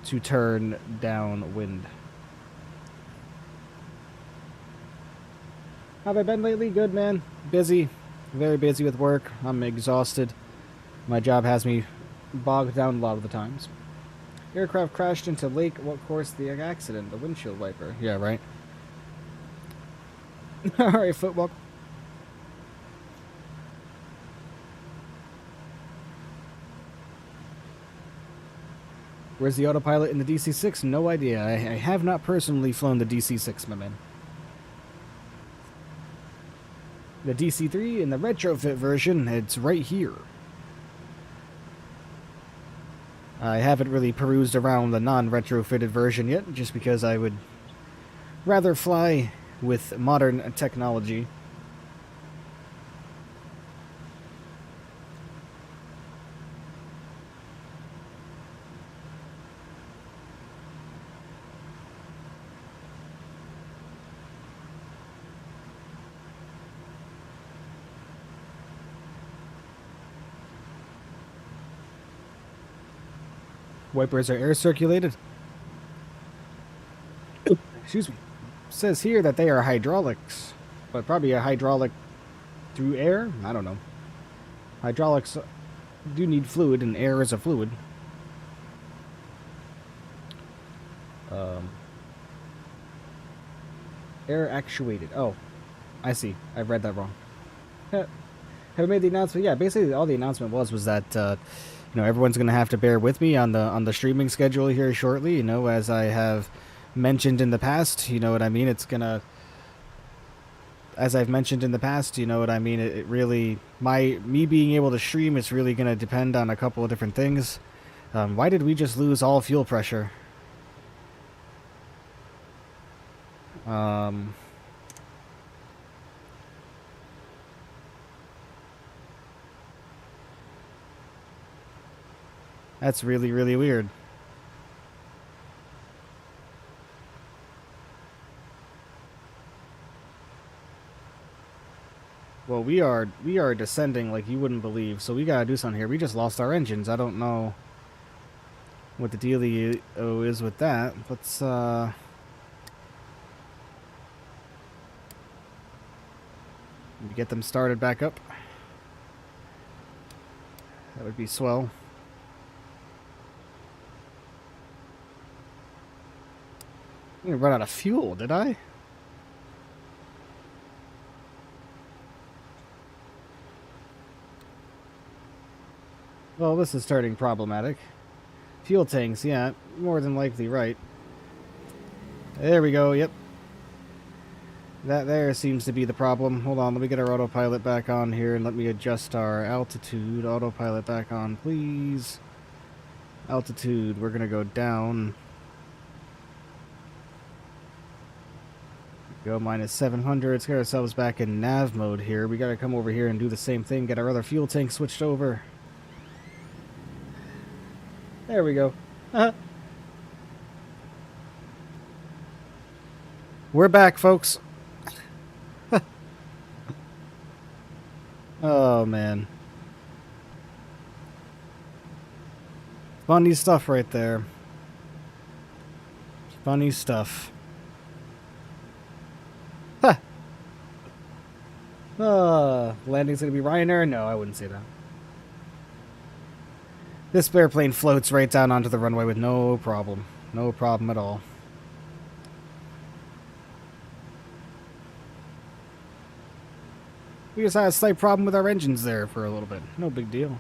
to turn downwind. How have I been lately? Good, man. Busy. Very busy with work. I'm exhausted. My job has me bogged down a lot of the times. Aircraft crashed into lake. What caused the accident? The windshield wiper. Yeah, right. Alright, football. Where's the autopilot in the DC-6? No idea. I have not personally flown the DC-6, my man. The DC-3 in the retrofit version, it's right here. I haven't really perused around the non-retrofitted version yet, just because I would rather fly with modern technology. Wipers are air circulated. Excuse me. It says here that they are hydraulics, but probably a hydraulic through air? I don't know. Hydraulics do need fluid, and air is a fluid. Air actuated. Oh, I see. I've read that wrong. Have I made the announcement? Yeah, basically all the announcement was that you know, everyone's gonna have to bear with me on the streaming schedule here shortly. You know, as I have mentioned in the past. You know what I mean? It's gonna, as I've mentioned in the past, you know what I mean? It really, me being able to stream is really gonna depend on a couple of different things. Why did we just lose all fuel pressure? That's really, really weird. Well, we are descending like you wouldn't believe, so we gotta do something here. We just lost our engines. I don't know what the dealio is with that. Let's get them started back up. That would be swell. I'm gonna run out of fuel, did I? Well, this is turning problematic. Fuel tanks, yeah, more than likely right. There we go, yep. That there seems to be the problem. Hold on, let me get our autopilot back on here and let me adjust our altitude. Autopilot back on, please. Altitude, we're gonna go down. Go minus 700. Let's get ourselves back in nav mode here. We gotta come over here and do the same thing. Get our other fuel tank switched over. There we go. We're back, folks. Oh, man. Funny stuff right there. Funny stuff. Landing's gonna be Ryanair? No, I wouldn't say that. This airplane floats right down onto the runway with no problem. No problem at all. We just had a slight problem with our engines there for a little bit. No big deal.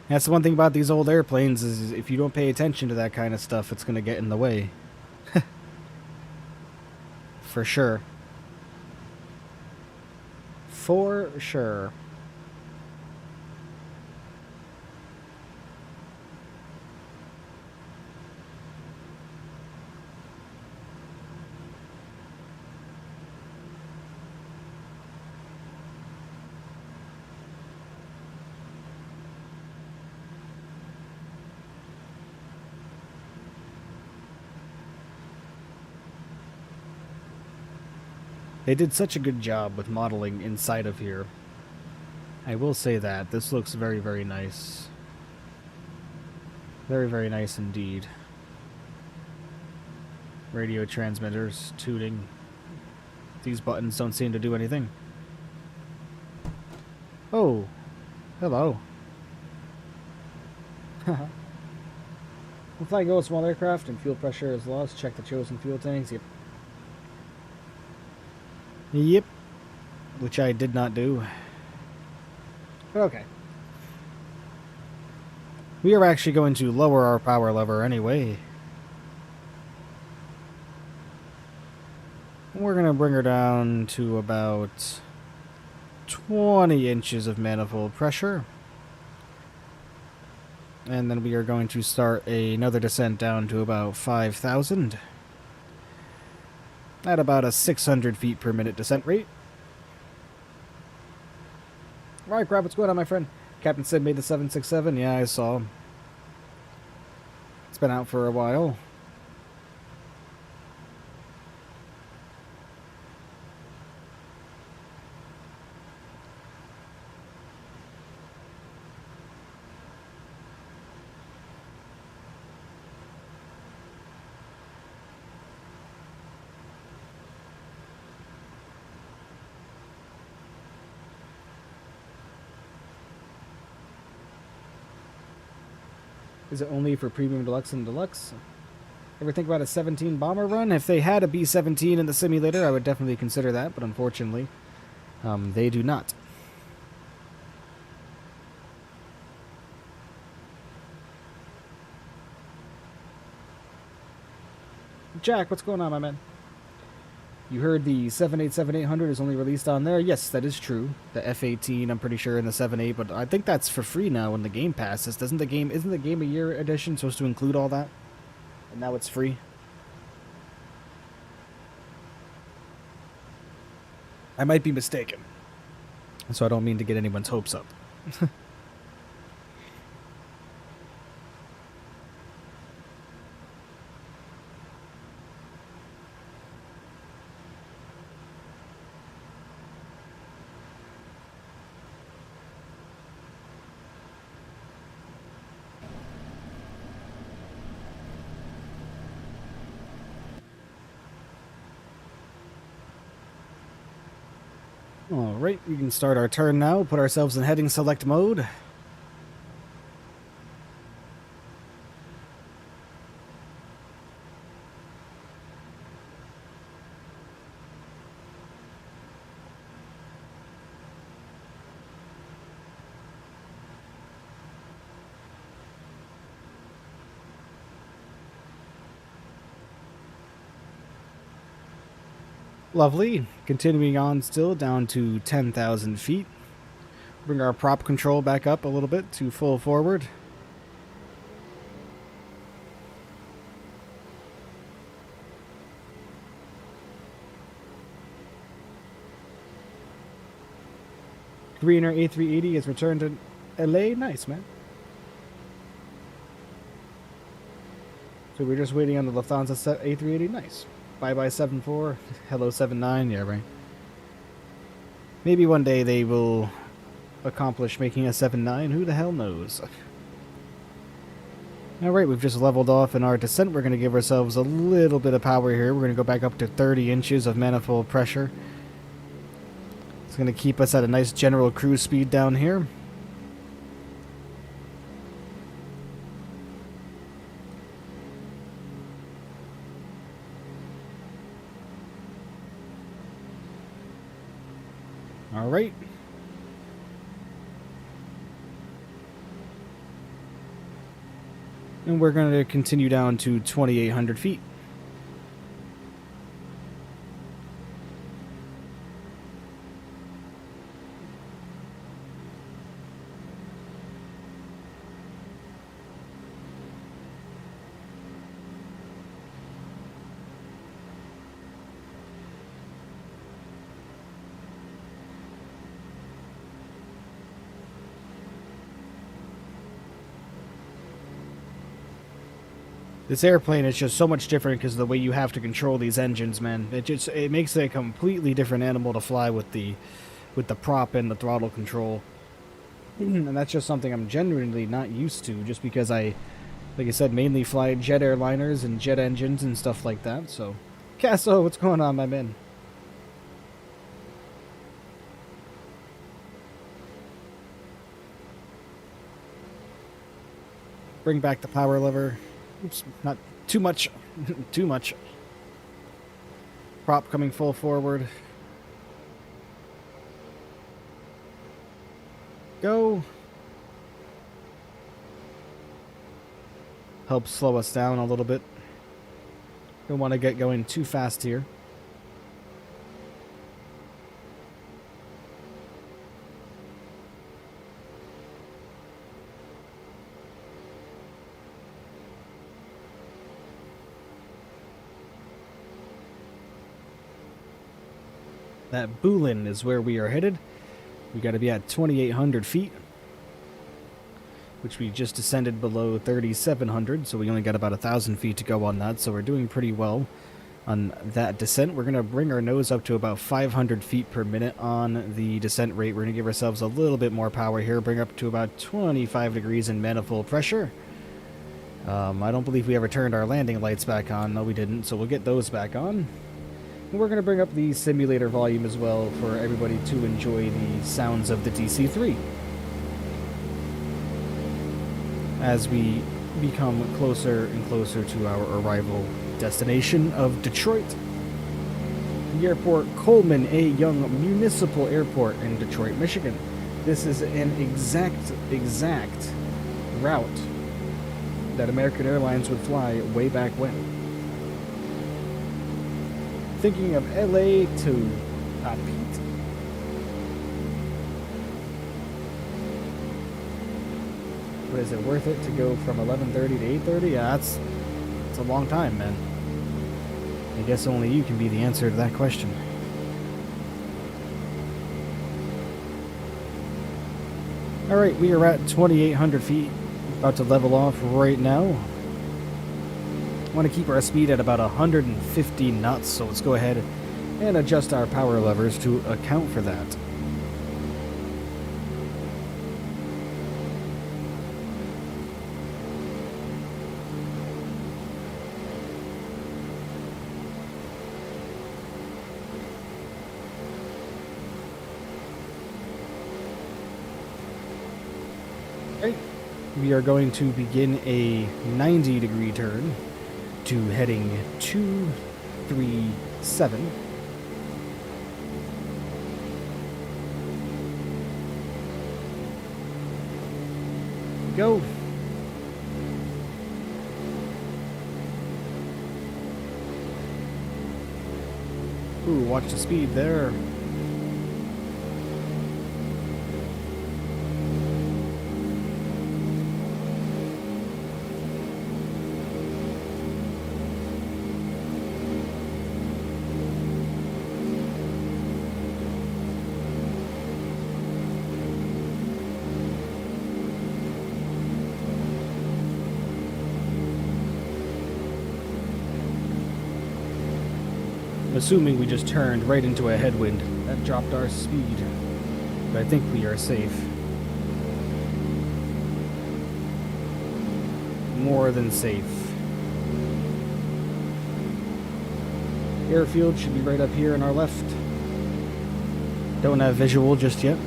That's the one thing about these old airplanes is if you don't pay attention to that kind of stuff, it's going to get in the way. For sure. For sure. They did such a good job with modeling inside of here. I will say that. This looks very, very nice. Very, very nice indeed. Radio transmitters, tuning. These buttons don't seem to do anything. Oh. Hello. When flying go with small aircraft and fuel pressure is lost, check the chosen fuel tanks. Yep. Yep. Which I did not do. But okay. We are actually going to lower our power lever anyway. We're going to bring her down to about 20 inches of manifold pressure. And then we are going to start another descent down to about 5,000. At about a 600 feet per minute descent rate. Alright, crap, what's going on, my friend? Captain Sid made the 767. Yeah, I saw. It's been out for a while. Is it only for Premium Deluxe and Deluxe? Ever think about a 17 bomber run? If they had a B-17 in the simulator, I would definitely consider that, but unfortunately, they do not. Jack, what's going on, my man? You heard the 787-800 is only released on there? Yes, that is true. The F-18, I'm pretty sure, in the 7.8, but I think that's for free now when the game passes. Isn't the Game a Year edition supposed to include all that? And now it's free? I might be mistaken. So I don't mean to get anyone's hopes up. Alright, we can start our turn now, put ourselves in heading select mode. Lovely. Continuing on still down to 10,000 feet. Bring our prop control back up a little bit to full forward. Greener A380 has returned to LA. Nice, man. So we're just waiting on the Lufthansa set A380. Nice. Bye-bye 7.4. Hello 7.9. Yeah, right. Maybe one day they will accomplish making a 7.9. Who the hell knows? Alright, we've just leveled off in our descent. We're going to give ourselves a little bit of power here. We're going to go back up to 30 inches of manifold pressure. It's going to keep us at a nice general cruise speed down here. Alright. And we're going to continue down to 2,800 feet. This airplane is just so much different because of the way you have to control these engines, man. It makes it a completely different animal to fly with the prop and the throttle control. And that's just something I'm genuinely not used to, just because like I said, mainly fly jet airliners and jet engines and stuff like that. So, Casso, what's going on, my man? Bring back the power lever. Oops, not too much. Too much. Prop coming full forward. Go. Helps slow us down a little bit. Don't want to get going too fast here. That Bulin is where we are headed. We got to be at 2,800 feet, which we just descended below 3,700, so we only got about 1,000 feet to go on that, so we're doing pretty well on that descent. We're going to bring our nose up to about 500 feet per minute on the descent rate. We're going to give ourselves a little bit more power here, bring up to about 25 degrees in manifold pressure. I don't believe we ever turned our landing lights back on. No, we didn't, so we'll get those back on. And we're going to bring up the simulator volume as well for everybody to enjoy the sounds of the DC-3. As we become closer and closer to our arrival destination of Detroit. The airport, Coleman A. Young Municipal Airport in Detroit, Michigan. This is an exact route that American Airlines would fly way back when. Thinking of LA to Pete. But is it worth it to go from 11:30 to 8:30? Yeah, it's a long time, man. I guess only you can be the answer to that question. Alright, we are at 2,800 feet. About to level off right now. Want to keep our speed at about 150 knots, so let's go ahead and adjust our power levers to account for that. Okay, we are going to begin a 90-degree turn to heading 237. Go. Ooh, watch the speed there. Assuming we just turned right into a headwind. That dropped our speed. But I think we are safe. More than safe. Airfield should be right up here on our left. Don't have visual just yet.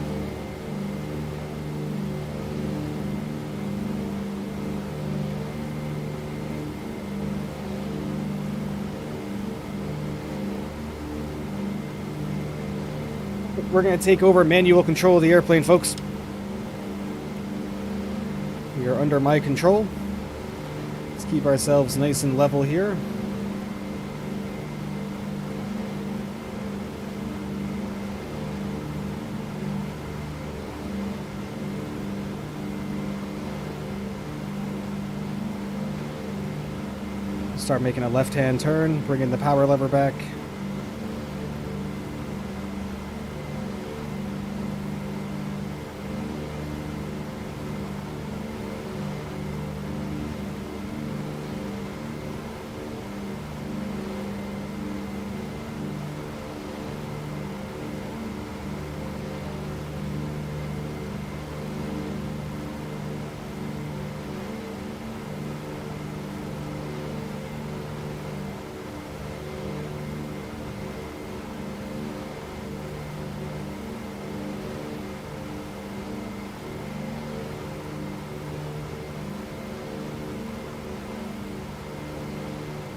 We're going to take over manual control of the airplane, folks. We are under my control. Let's keep ourselves nice and level here. Start making a left-hand turn, bringing the power lever back.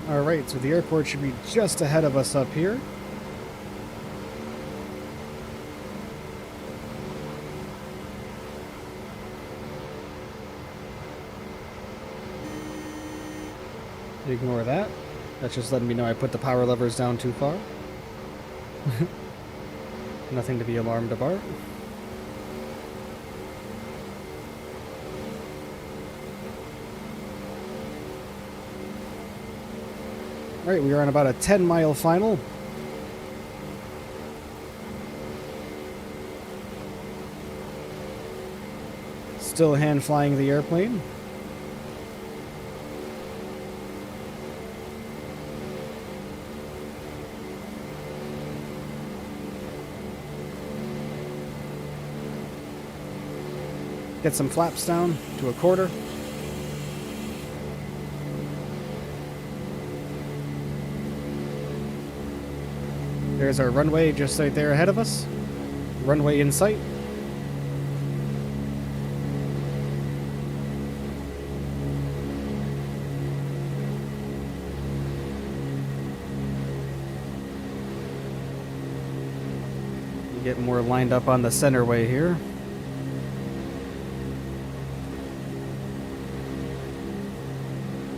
Alright, so the airport should be just ahead of us up here. Ignore that. That's just letting me know I put the power levers down too far. Nothing to be alarmed about. Alright, we are on about a 10-mile final. Still hand flying the airplane. Get some flaps down to a quarter. There's our runway just right there ahead of us. Runway in sight. Get more lined up on the centerway here.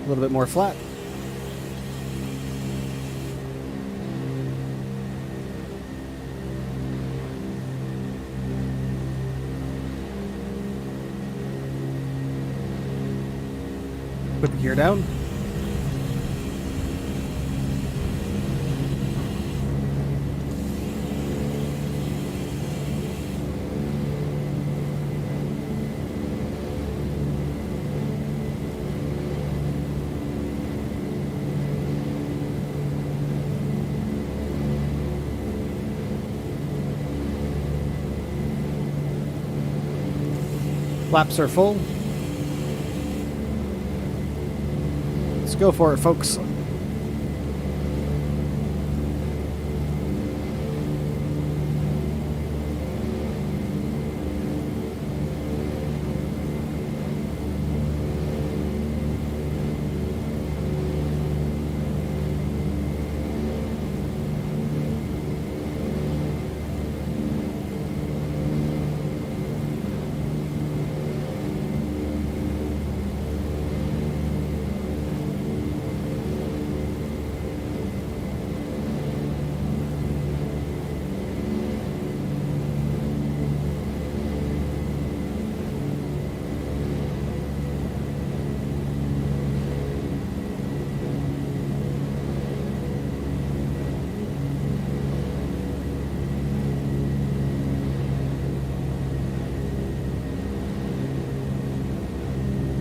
A little bit more flat. Put the gear down. Flaps are full. Let's go for it, folks.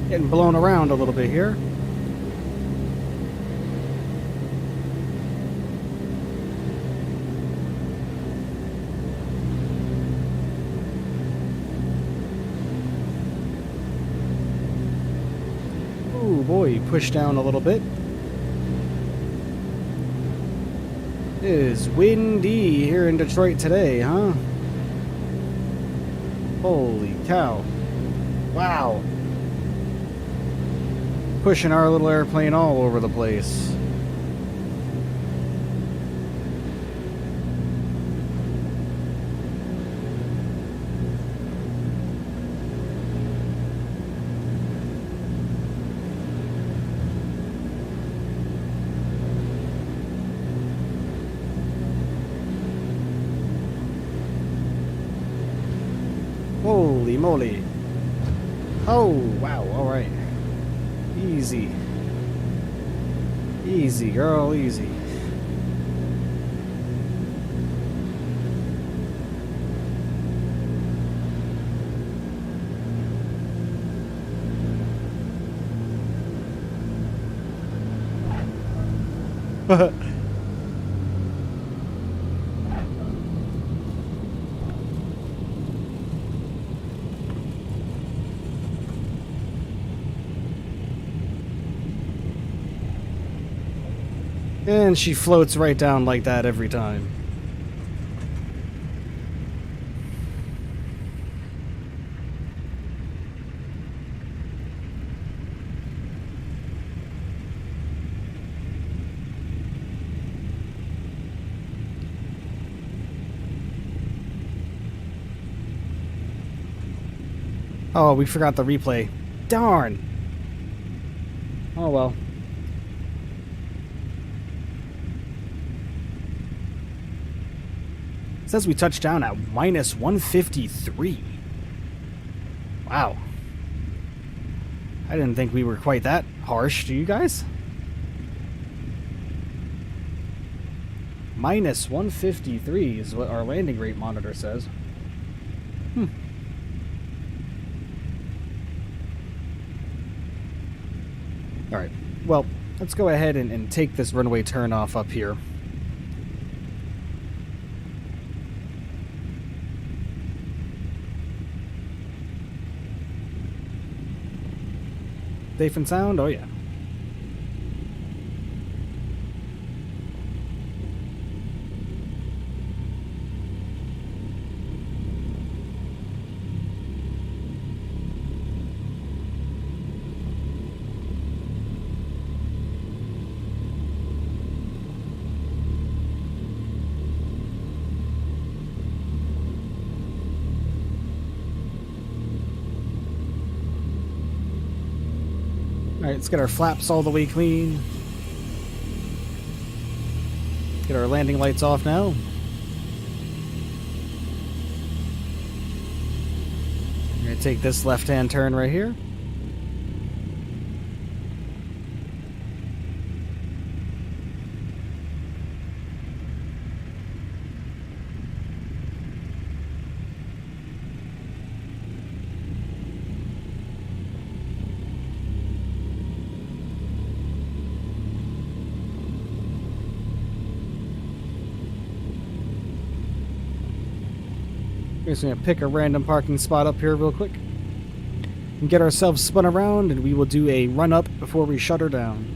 Getting blown around a little bit here. Ooh boy, push down a little bit. It is windy here in Detroit today, huh? Holy cow. Wow. Pushing our little airplane all over the place. Holy moly. Oh, wow, all right. Easy. Easy, girl, easy. And she floats right down like that every time. Oh, we forgot the replay. Darn. Oh well. It says we touched down at minus 153. Wow. I didn't think we were quite that harsh. Do you guys? Minus 153 is what our landing rate monitor says. Alright, well, let's go ahead and take this runway turn off up here. Safe and sound? Oh yeah. Alright, let's get our flaps all the way clean. Get our landing lights off now. I'm going to take this left-hand turn right here. We're just going to pick a random parking spot up here real quick and get ourselves spun around, and we will do a run up before we shut her down.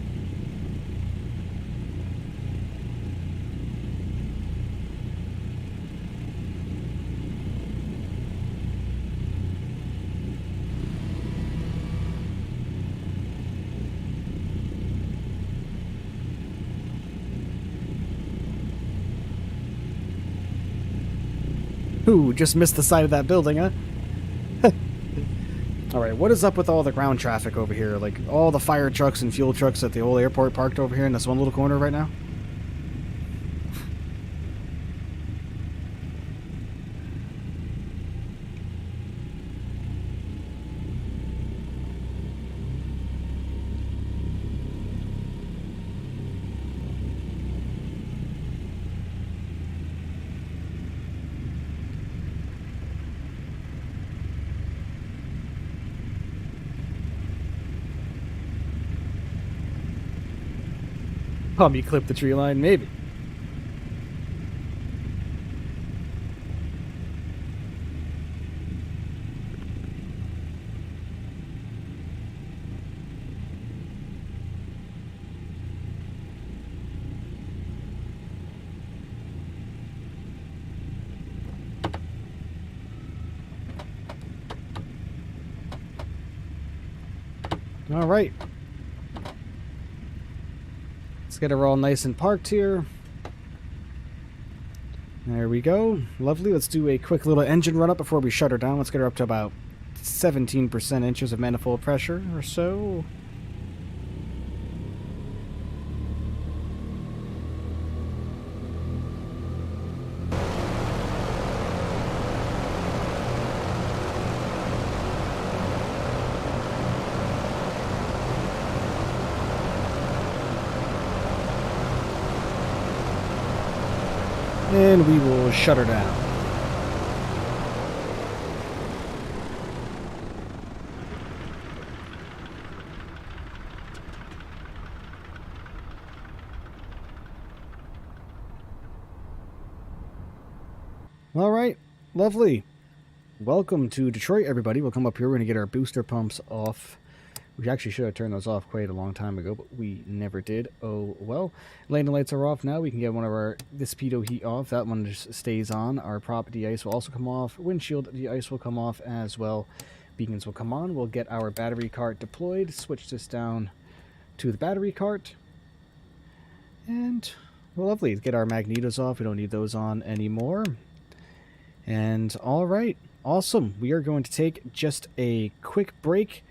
Ooh, just missed the side of that building, huh? Alright, what is up with all the ground traffic over here? Like, all the fire trucks and fuel trucks at the whole airport parked over here in this one little corner right now? You clip the tree line, maybe. All right. Get her all nice and parked here. There we go. Lovely. Let's do a quick little engine run up before we shut her down. Let's get her up to about 17% inches of manifold pressure or so. And we will shut her down. All right, lovely. Welcome to Detroit, everybody. We'll come up here. We're going to get our booster pumps off. We actually should have turned those off quite a long time ago, but we never did. Oh, well. Landing lights are off now. We can get one of our this pitot heat off. That one just stays on. Our prop de-ice will also come off. Windshield de-ice will come off as well. Beacons will come on. We'll get our battery cart deployed. Switch this down to the battery cart. And, well, lovely. Get our magnetos off. We don't need those on anymore. And, all right. Awesome. We are going to take just a quick break.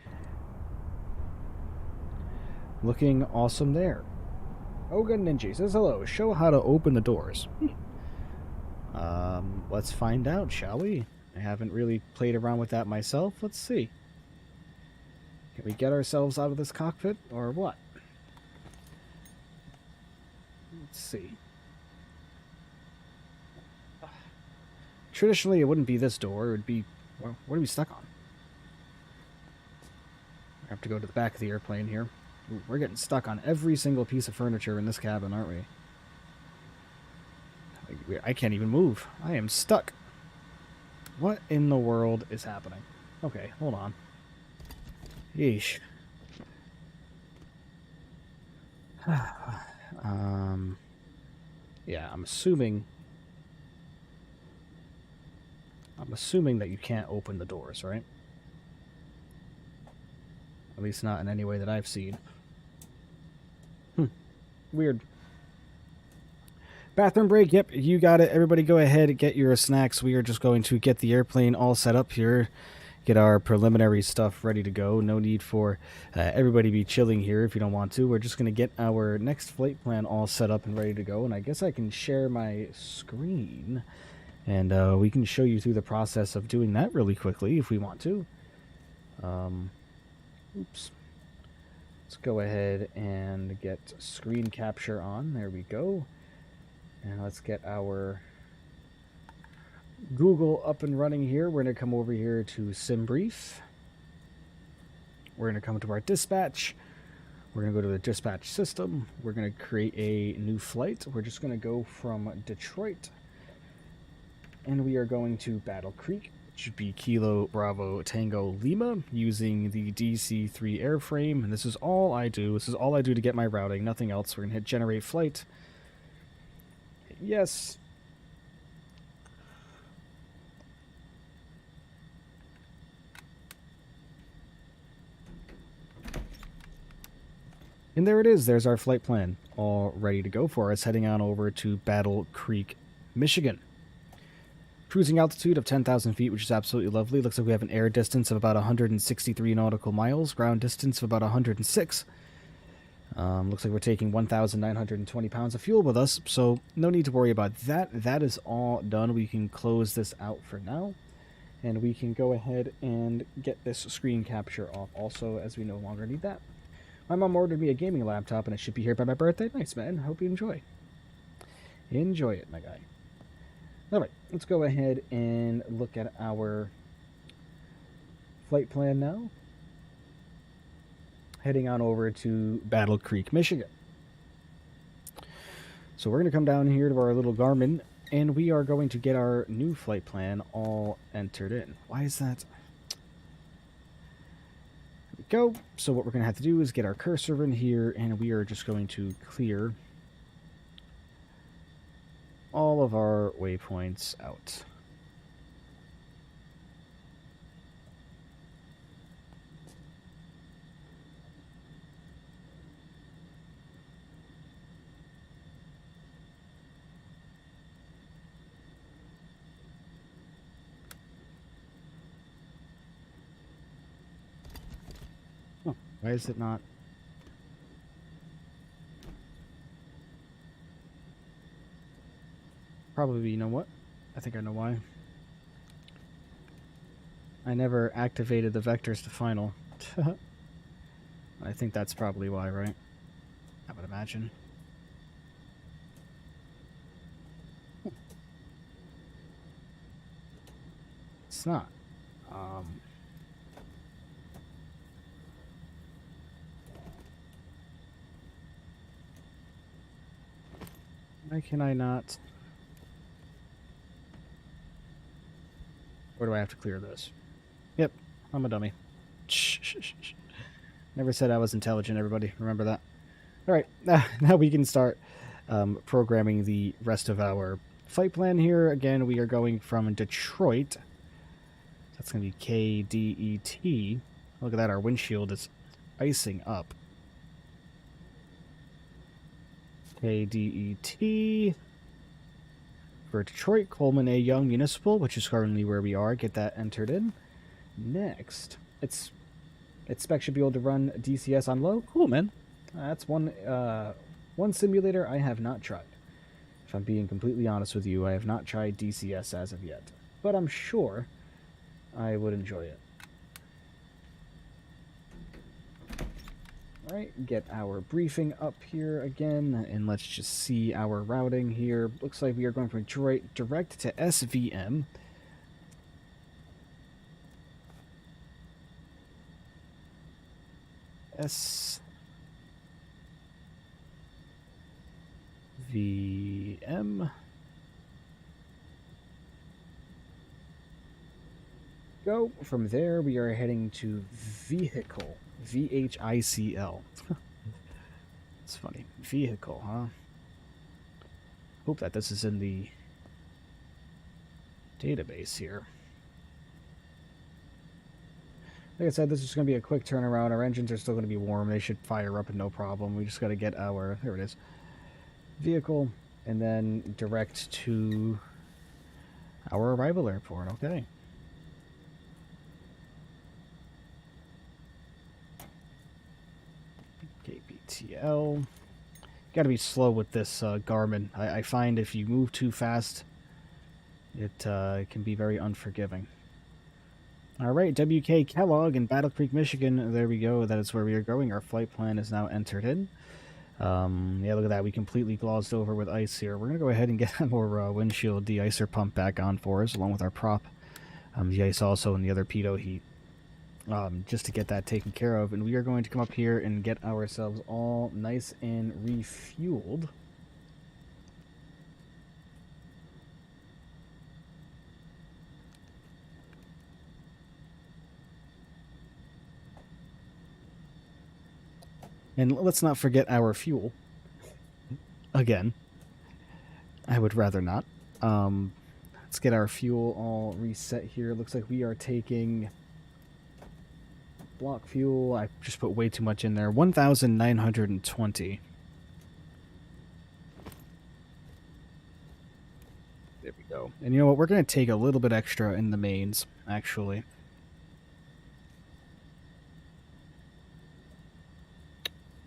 Looking awesome there. Oga Ninja says hello. Show how to open the doors. Let's find out, shall we? I haven't really played around with that myself. Let's see. Can we get ourselves out of this cockpit or what? Let's see. Traditionally, it wouldn't be this door. It would be... Well, what are we stuck on? I have to go to the back of the airplane here. Ooh, we're getting stuck on every single piece of furniture in this cabin, aren't we? I can't even move. I am stuck. What in the world is happening? Okay, hold on. Yeesh. Yeah, I'm assuming that you can't open the doors, right? At least not in any way that I've seen. Weird. Bathroom break. Yep, you got it. Everybody go ahead and get your snacks. We are just going to get the airplane all set up here. get our preliminary stuff ready to go. No need for everybody be chilling here if you don't want to. We're just going to get our next flight plan all set up and ready to go. And I guess I can share my screen. And we can show you through the process of doing that really quickly if we want to. Oops. Let's go ahead and get screen capture on. There we go. And let's get our Google up and running here. We're going to come over here to SimBrief. We're going to come to our dispatch. We're going to go to the dispatch system. We're going to create a new flight. We're just going to go from Detroit. And we are going to Battle Creek. It should be Kilo Bravo Tango Lima using the DC-3 airframe. And this is all I do. This is all I do to get my routing. Nothing else. We're going to hit generate flight. Yes. And there it is. There's our flight plan all ready to go for us, heading on over to Battle Creek, Michigan. Cruising altitude of 10,000 feet, which is absolutely lovely. Looks like we have an air distance of about 163 nautical miles, ground distance of about 106. Looks like we're taking 1,920 pounds of fuel with us, so no need to worry about that. That is all done. We can close this out for now, and we can go ahead and get this screen capture off also, as we no longer need that. My mom ordered me a gaming laptop, and it should be here by my birthday. Nice, man. Hope you enjoy. Enjoy it, my guy. All right, let's go ahead and look at our flight plan now. Heading on over to Battle Creek, Michigan. So we're going to come down here to our little Garmin, and we are going to get our new flight plan all entered in. Why is that? There we go. So what we're going to have to do is get our cursor in here, and we are just going to clear all of our waypoints out. Oh, why is it not? Probably, you know what? I think I know why. I never activated the vectors to final. I think that's probably why, right? I would imagine. It's not. Why can I not? Or do I have to clear this? Yep, I'm a dummy. Never said I was intelligent, everybody. Remember that. All right, now we can start programming the rest of our flight plan here. Again, we are going from Detroit. That's going to be KDET. Look at that, our windshield is icing up. KDET. For Detroit, Coleman A. Young Municipal, which is currently where we are. Get that entered in. Next, its spec should be able to run DCS on low. Cool, man. That's one simulator I have not tried. If I'm being completely honest with you, I have not tried DCS as of yet. But I'm sure I would enjoy it. Alright, get our briefing up here again, and let's just see our routing here. Looks like we are going from Detroit direct to SVM. SVM. Go. From there, we are heading to Vehicle. VHICL. It's funny. Vehicle, huh? Hope that this is in the database here. Like I said, this is going to be a quick turnaround. Our engines are still going to be warm. They should fire up no problem. We just got to get our... There it is. Vehicle. And then direct to our arrival airport. Okay. KBTL. Got to be slow with this Garmin. I find if you move too fast, it can be very unforgiving. All right, WK Kellogg in Battle Creek, Michigan. There we go. That is where we are going. Our flight plan is now entered in. Yeah, look at that. We completely glossed over with ice here. We're going to go ahead and get our windshield de-icer pump back on for us, along with our prop. The ice also and the other pitot heat. Just to get that taken care of. And we are going to come up here and get ourselves all nice and refueled. And let's not forget our fuel. Again. I would rather not. Let's get our fuel all reset here. Looks like we are taking block fuel. I just put way too much in there. 1,920. There we go. And you know what? We're going to take a little bit extra in the mains, actually.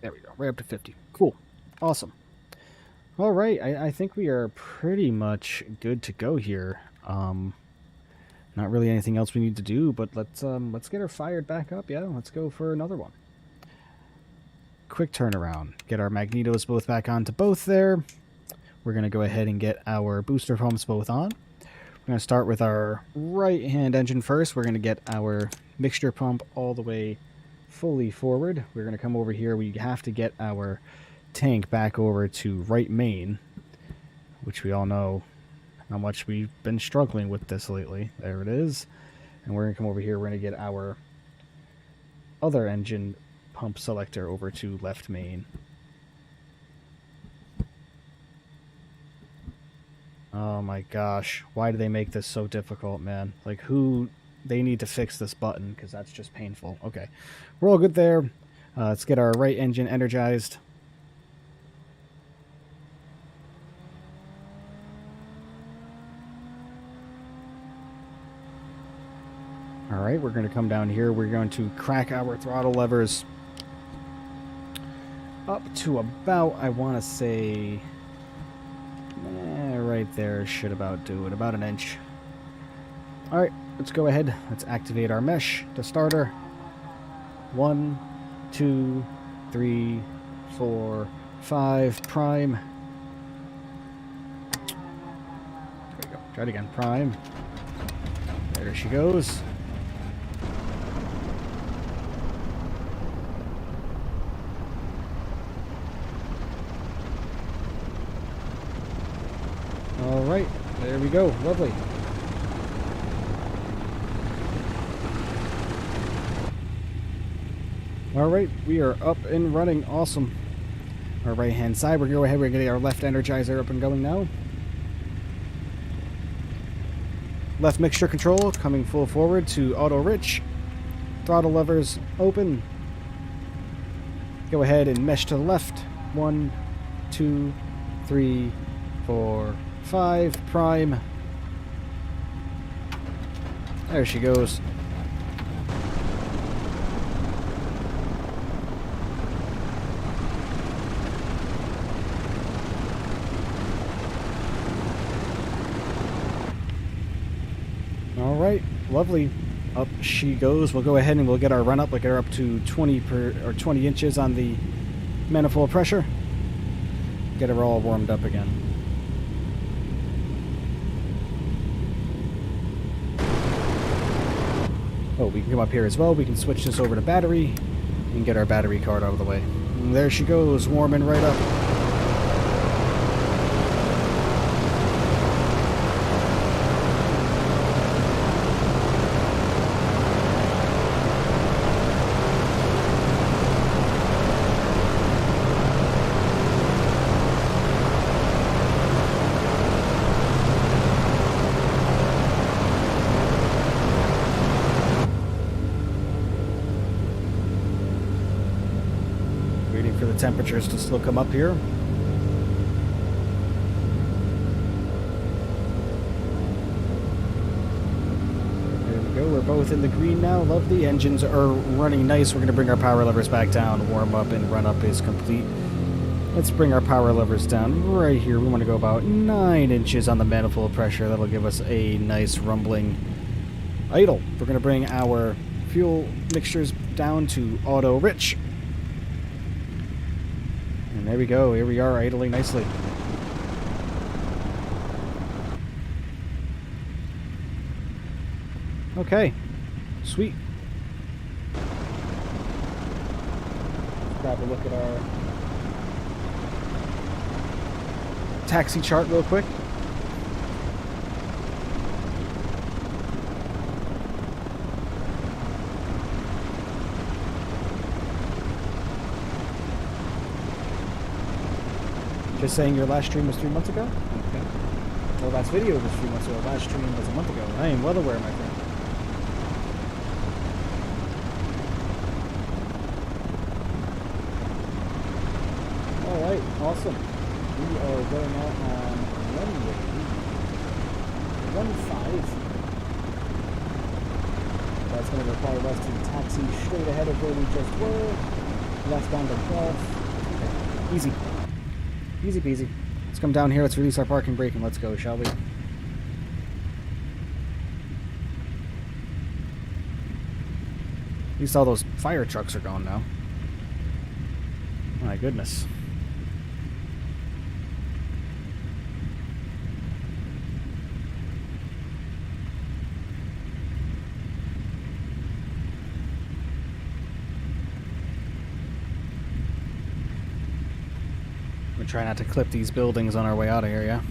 There we go. Right up to 50. Cool. Awesome. All right. I think we are pretty much good to go here. Not really anything else we need to do, but let's get her fired back up. Yeah, let's go for another one. Quick turnaround. Get our magnetos both back onto both there. We're going to go ahead and get our booster pumps both on. We're going to start with our right-hand engine first. We're going to get our mixture pump all the way fully forward. We're going to come over here. We have to get our tank back over to right main, which we all know how much we've been struggling with this lately. There it is. And we're going to come over here. We're going to get our other engine pump selector over to left main. Oh my gosh. Why do they make this so difficult, man? Like, who... They need to fix this button, because that's just painful. Okay. We're all good there. Let's get our right engine energized. Alright, we're going to come down here. We're going to crack our throttle levers up to about, I want to say... right there should about do it. About an inch. Alright. Let's go ahead. Let's activate our mesh to starter. 1, 2, 3, 4, 5. Prime. There we go. Try it again. Prime. There she goes. All right. There we go. Lovely. Alright, we are up and running. Awesome. Our right hand side, we're going to go ahead, we're getting our left energizer up and going now. Left mixture control, coming full forward to auto rich. Throttle levers open. Go ahead and mesh to the left. 1, 2, 3, 4, 5. Prime. There she goes. Alright, lovely. Up she goes. We'll go ahead and we'll get our run up. We'll get her up to 20 inches on the manifold pressure. Get her all warmed up again. Oh, we can come up here as well. We can switch this over to battery and get our battery card out of the way. And there she goes, warming right up. Temperatures to still come up here. There we go. We're both in the green now. Lovely. Engines are running nice. We're going to bring our power levers back down. Warm up and run up is complete. Let's bring our power levers down right here. We want to go about 9 inches on the manifold pressure. That'll give us a nice rumbling idle. We're going to bring our fuel mixtures down to auto rich. And there we go. Here we are idling nicely. Okay. Sweet. Let's grab a look at our taxi chart real quick. Just saying your last stream was 3 months ago? Okay. Well, last video was 3 months ago. Last stream was a month ago. I am well aware, my friend. Alright, awesome. We are going out on runway 15. That's going to require us to taxi straight ahead of where we just were. Left-bound across. Okay, easy. Easy peasy. Let's come down here, let's release our parking brake, and let's go, shall we? At least all those fire trucks are gone now. My goodness. We'll try not to clip these buildings on our way out of here, yeah?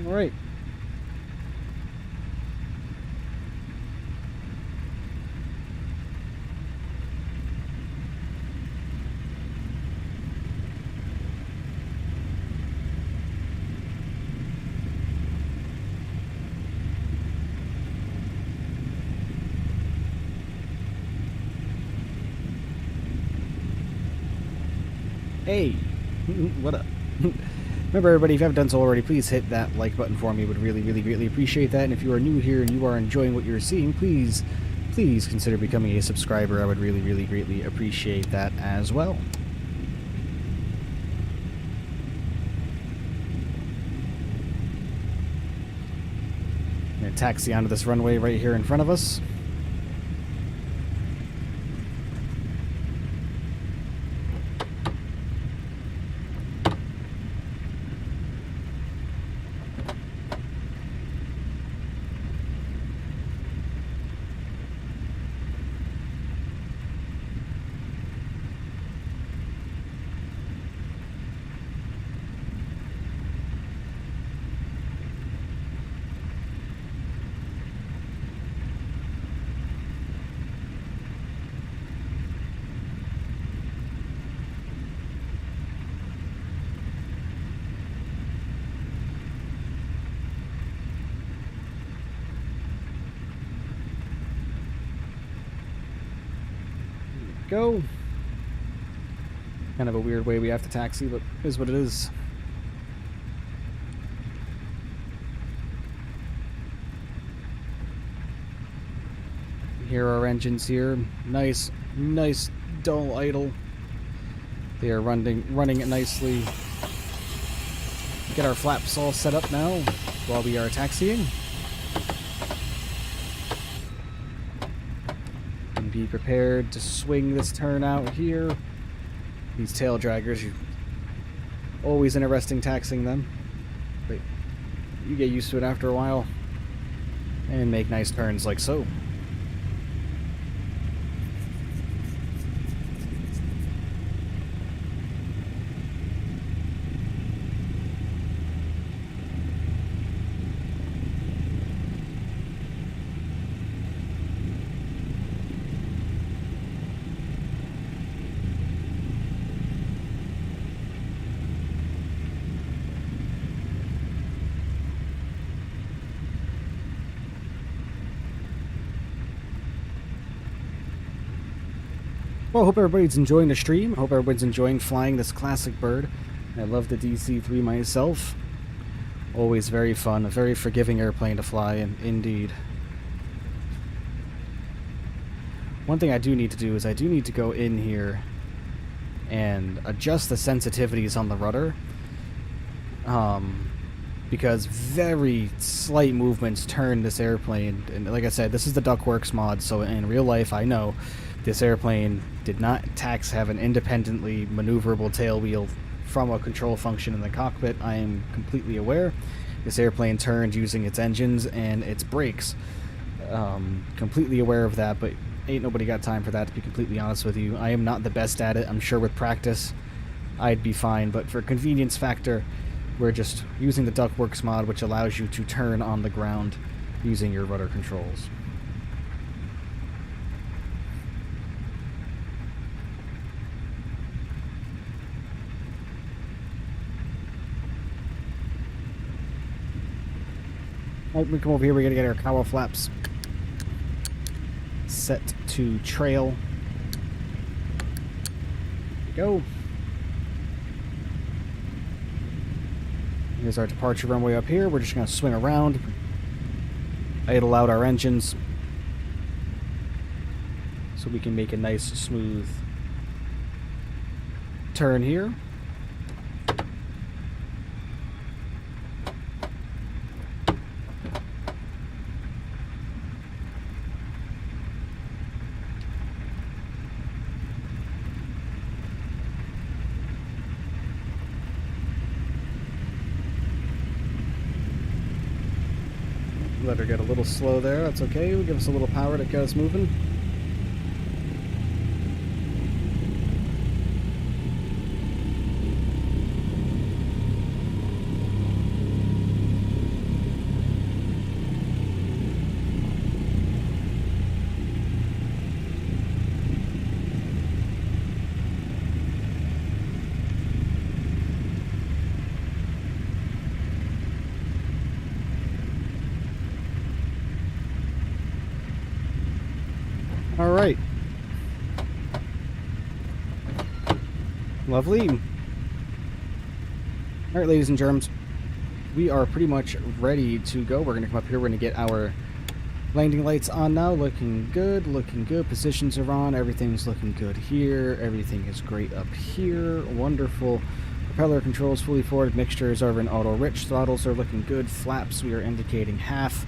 All right. Hey, what up? Remember, everybody, if you haven't done so already, please hit that like button for me. Would really, really greatly appreciate that. And if you are new here and you are enjoying what you're seeing, please consider becoming a subscriber. I would really, really greatly appreciate that as well. I'm going to taxi onto this runway right here in front of us. Go. Kind of a weird way we have to taxi, but it is what it is. Here are our engines here. Nice dull idle. They are running it nicely. Get our flaps all set up now while we are taxiing. Be prepared to swing this turn out here. These tail draggers, always interesting taxiing them, but you get used to it after a while and make nice turns like so. Well, hope everybody's enjoying the stream. Hope everybody's enjoying flying this classic bird. I love the DC-3 myself. Always very fun, a very forgiving airplane to fly in, indeed. One thing I do need to do is I do need to go in here and adjust the sensitivities on the rudder. Because very slight movements turn this airplane. And like I said, this is the Duckworks mod, so in real life I know this airplane did not have an independently maneuverable tail wheel from a control function in the cockpit. I am completely aware. This airplane turned using its engines and its brakes. Completely aware of that, but ain't nobody got time for that, to be completely honest with you. I am not the best at it. I'm sure with practice I'd be fine, but for convenience factor, we're just using the Duckworks mod, which allows you to turn on the ground using your rudder controls. Alright, we come over here, we're gonna get our cowl flaps set to trail. There we go. Here's our departure runway up here. We're just going to swing around, idle out our engines so we can make a nice smooth turn here. Let her get a little slow there. That's okay. We'll give us a little power to get us moving. All right. Lovely. All right, ladies and germs, we are pretty much ready to go. We're going to come up here. We're going to get our landing lights on now. Looking good, looking good. Positions are on. Everything's looking good here. Everything is great up here. Wonderful. Propeller controls fully forward. Mixtures are in auto rich. Throttles are looking good. Flaps, we are indicating half.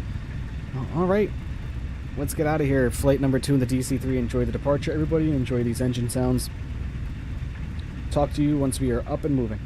All right. Let's get out of here. Flight number 2 in the DC-3. Enjoy the departure, everybody. Enjoy these engine sounds. Talk to you once we are up and moving.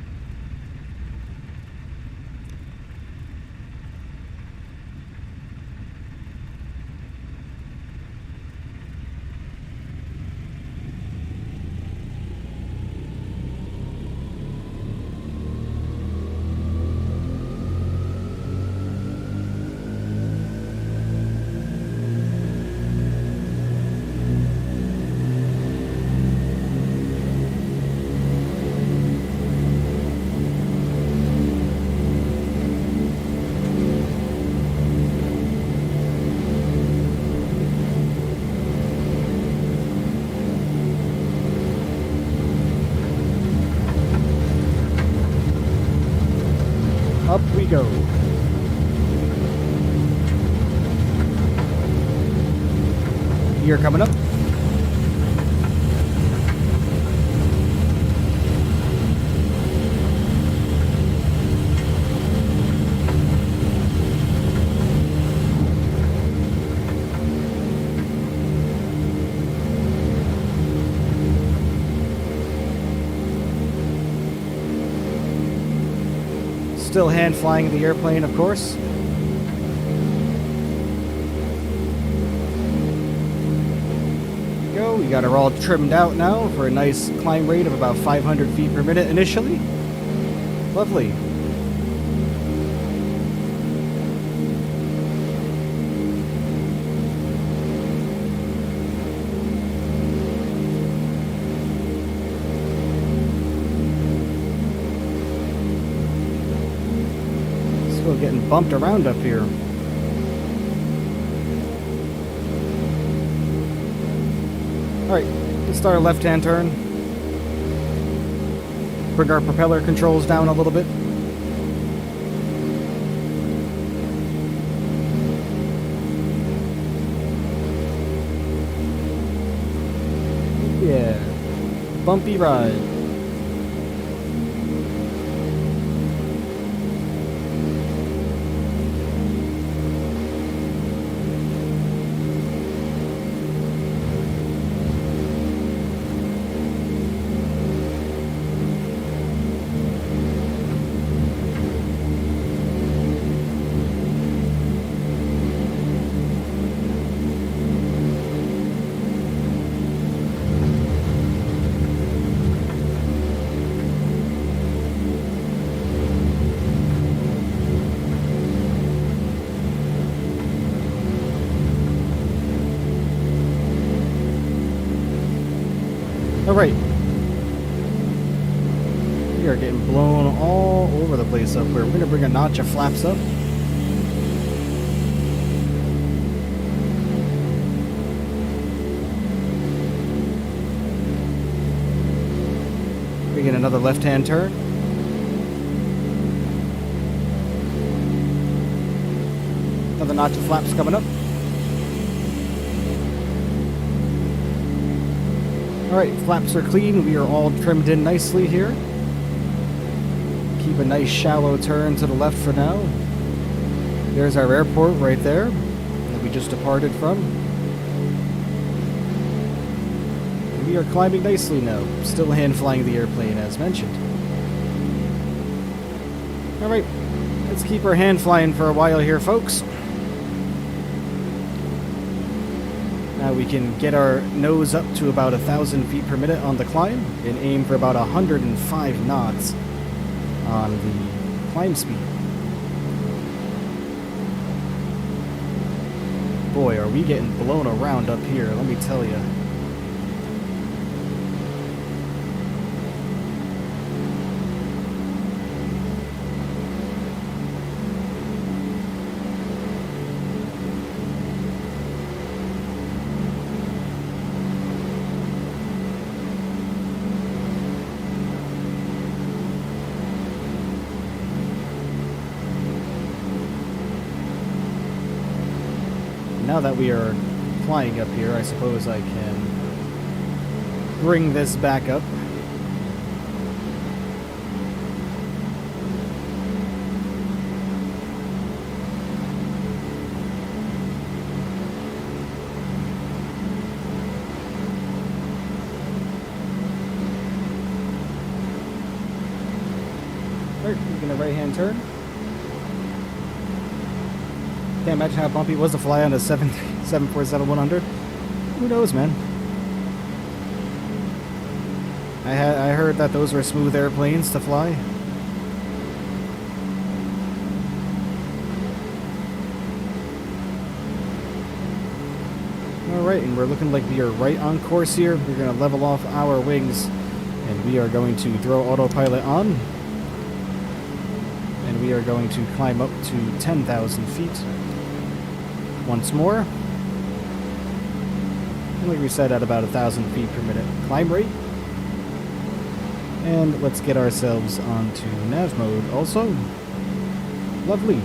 Up we go. You're coming up. Still hand flying the airplane, of course. Go. We got her all trimmed out now for a nice climb rate of about 500 feet per minute initially. Lovely. Still getting bumped around up here. Alright, Let's start a left-hand turn. Bring our propeller controls down a little bit. Yeah. Bumpy ride. Alright. We are getting blown all over the place up here. We're going to bring a notch of flaps up. Bring in another left-hand turn. Another notch of flaps coming up. Alright, flaps are clean. We are all trimmed in nicely here. Keep a nice shallow turn to the left for now. There's our airport right there that we just departed from. We are climbing nicely now. Still hand flying the airplane as mentioned. Alright, let's keep our hand flying for a while here, folks. Now we can get our nose up to about 1,000 feet per minute on the climb and aim for about 105 knots on the climb speed. Boy, are we getting blown around up here, let me tell you. Now that we are flying up here, I suppose I can bring this back up. Alright, making a right-hand turn. Can't imagine how bumpy it was to fly on a 747-100. Who knows, man? I heard that those were smooth airplanes to fly. Alright, and we're looking like we are right on course here. We're going to level off our wings, and we are going to throw autopilot on. And we are going to climb up to 10,000 feet. Once more. And like we said, at about 1,000 feet per minute climb rate. And let's get ourselves onto nav mode also. Lovely.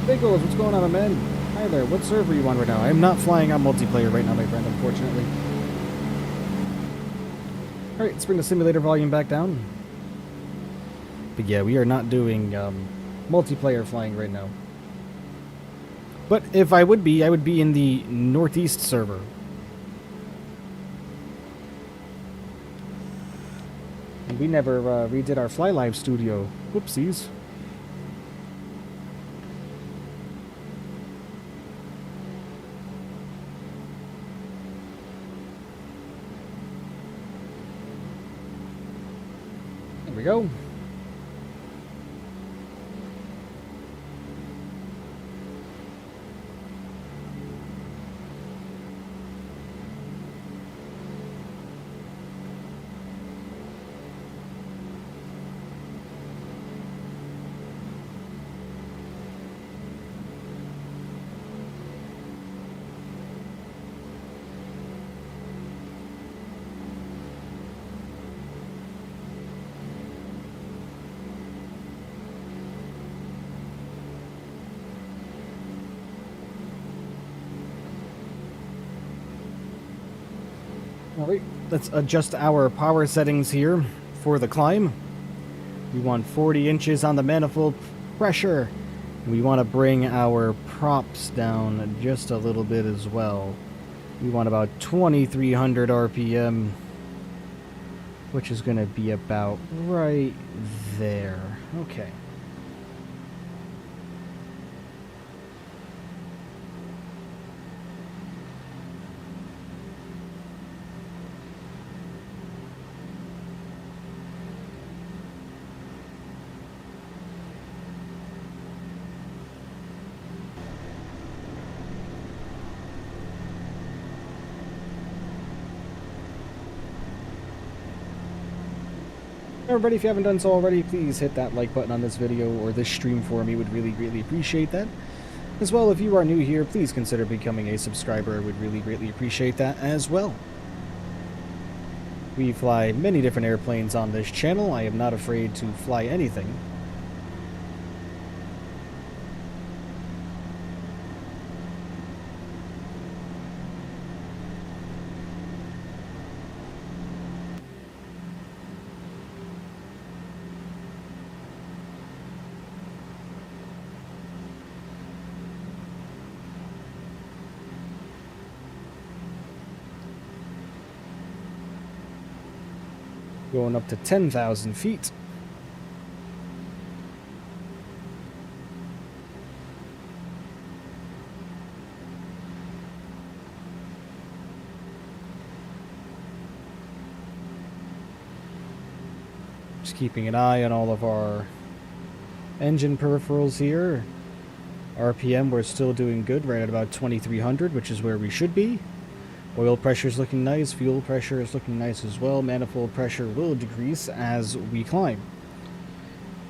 Biggles, what's going on, my man? Hi there, what server are you on right now? I am not flying on multiplayer right now, my friend, unfortunately. Alright, let's bring the simulator volume back down. But yeah, we are not doing multiplayer flying right now. But if I would be in the Northeast server. And we never redid our FlyLiveStudio. Whoopsies. There we go. Alright, let's adjust our power settings here for the climb. We want 40 inches on the manifold pressure. We want to bring our props down just a little bit as well. We want about 2,300 RPM, which is going to be about right there. Okay. Everybody, if you haven't done so already, please hit that like button on this video or this stream for me. Would really greatly appreciate that. As well, if you are new here, please consider becoming a subscriber. Would really greatly appreciate that as well. We fly many different airplanes on this channel. I am not afraid to fly anything. Going up to 10,000 feet. Just keeping an eye on all of our engine peripherals here. RPM, we're still doing good, right at about 2,300, which is where we should be. Oil pressure is looking nice, fuel pressure is looking nice as well. Manifold pressure will decrease as we climb.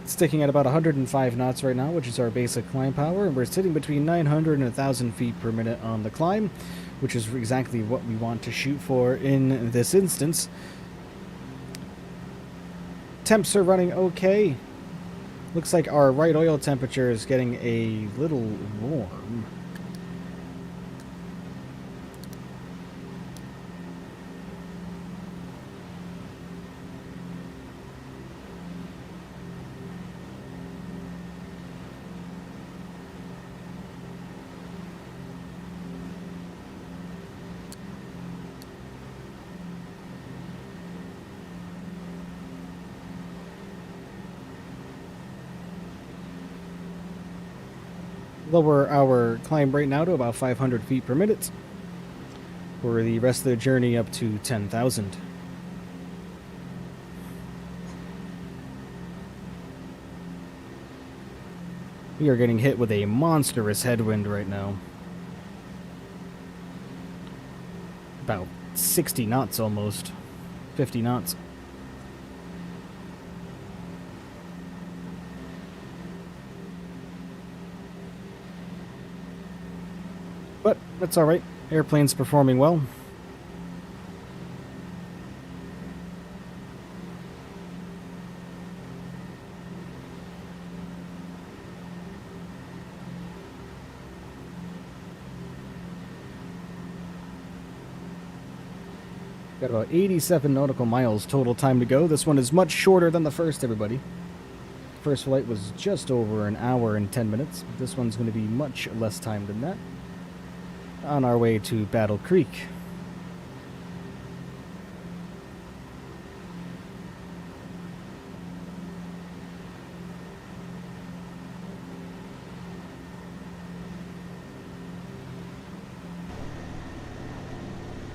It's sticking at about 105 knots right now, which is our basic climb power, and we're sitting between 900 and 1,000 feet per minute on the climb, which is exactly what we want to shoot for in this instance. Temps are running okay. Looks like our right oil temperature is getting a little warm. Lower our climb rate now to about 500 feet per minute for the rest of the journey up to 10,000. We are getting hit with a monstrous headwind right now. About 60 knots almost. 50 knots. But that's alright. Airplane's performing well. Got about 87 nautical miles total time to go. This one is much shorter than the first, everybody. First flight was just over an hour and 10 minutes. This one's going to be much less time than that. On our way to Battle Creek.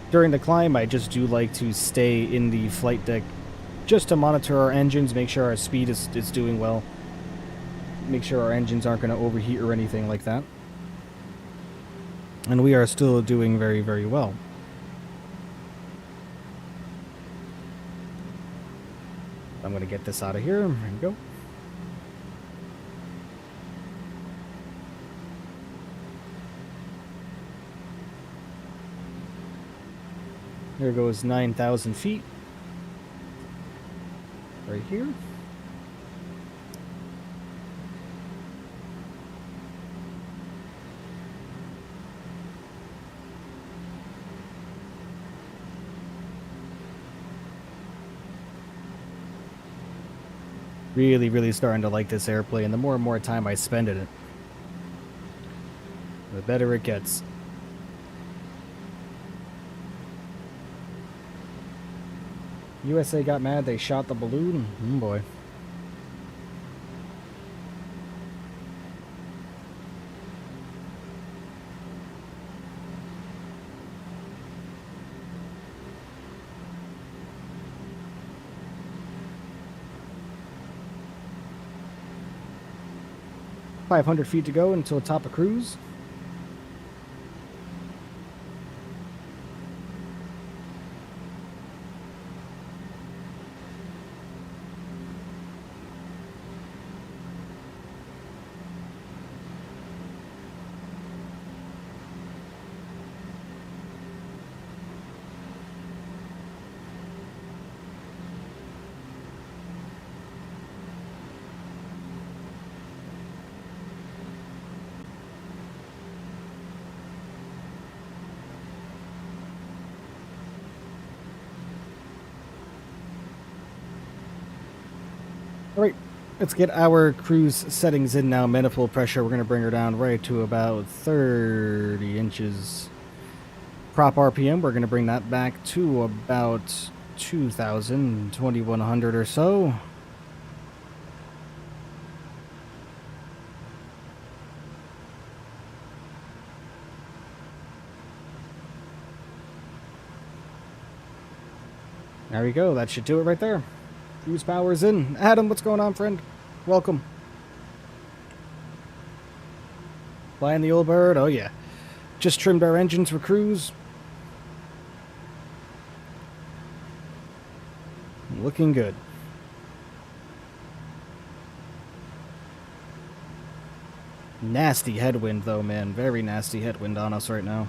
During the climb, I just do like to stay in the flight deck just to monitor our engines, make sure our speed is doing well, make sure our engines aren't going to overheat or anything like that. And we are still doing very, very well. I'm going to get this out of here. There we go. There goes 9,000 feet. Right here. Really, really starting to like this airplane. The more and more time I spend in it, the better it gets. USA got mad, they shot the balloon. Boy. $500 feet to go until top of cruise. All right, let's get our cruise settings in now. Manifold pressure, we're going to bring her down right to about 30 inches. Prop RPM, we're going to bring that back to about 2,000, 2,100 or so. There we go, that should do it right there. Cruise power's in. Adam, what's going on, friend? Welcome. Flying the old bird? Oh, yeah. Just trimmed our engines for cruise. Looking good. Nasty headwind, though, man. Very nasty headwind on us right now.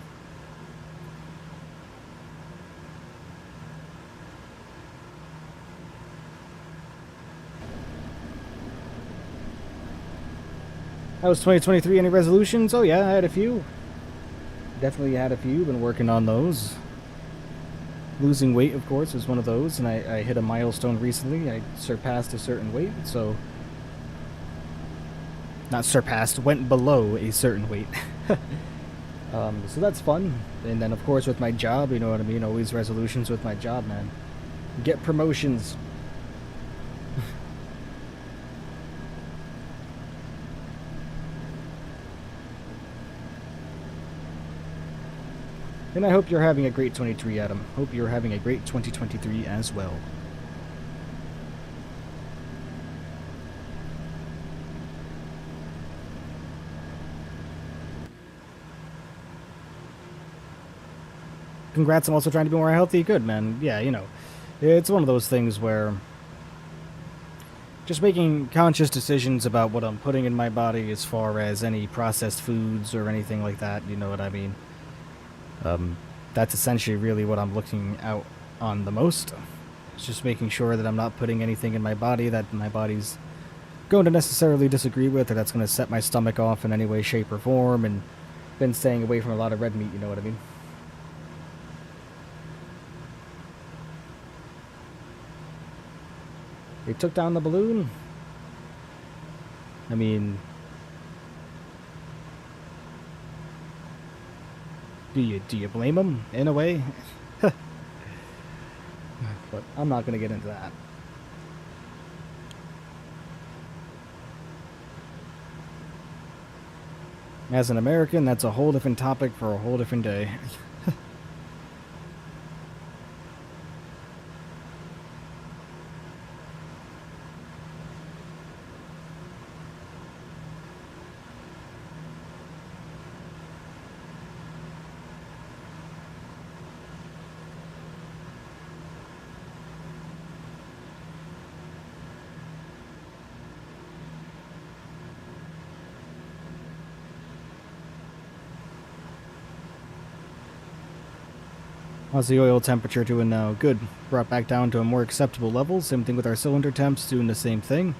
How was 2023? Any resolutions? Oh yeah, I had a few. Definitely had a few. Been working on those. Losing weight, of course, is one of those, and I hit a milestone recently. I surpassed a certain weight, so... Not surpassed, went below a certain weight. So that's fun. And then, of course, with my job, you know what I mean? Always resolutions with my job, man. Get promotions. And I hope you're having a great 23, Adam. Hope you're having a great 2023 as well. Congrats, I'm also trying to be more healthy. Good, man. Yeah, you know, it's one of those things where just making conscious decisions about what I'm putting in my body as far as any processed foods or anything like that, you know what I mean? That's essentially really what I'm looking out on the most. It's just making sure that I'm not putting anything in my body that my body's going to necessarily disagree with, or that's going to set my stomach off in any way, shape, or form, and been staying away from a lot of red meat, you know what I mean? They took down the balloon? I mean... Do you blame them, in a way? But I'm not going to get into that. As an American, that's a whole different topic for a whole different day. How's the oil temperature doing now? Good. Brought back down to a more acceptable level. Same thing with our cylinder temps, doing the same thing.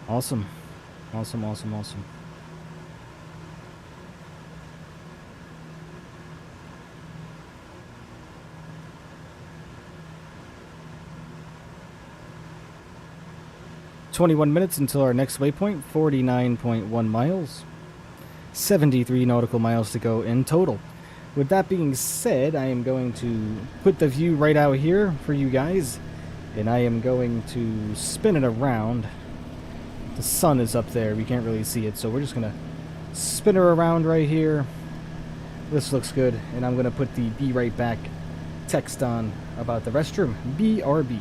Awesome. Awesome, awesome, awesome. 21 minutes until our next waypoint, 49.1 miles. 73 nautical miles to go in total. With that being said, I am going to put the view right out here for you guys, and I am going to spin it around. The sun is up there, we can't really see it, so we're just going to spin her around right here. This looks good, and I'm going to put the Be Right Back text on about the restroom. BRB.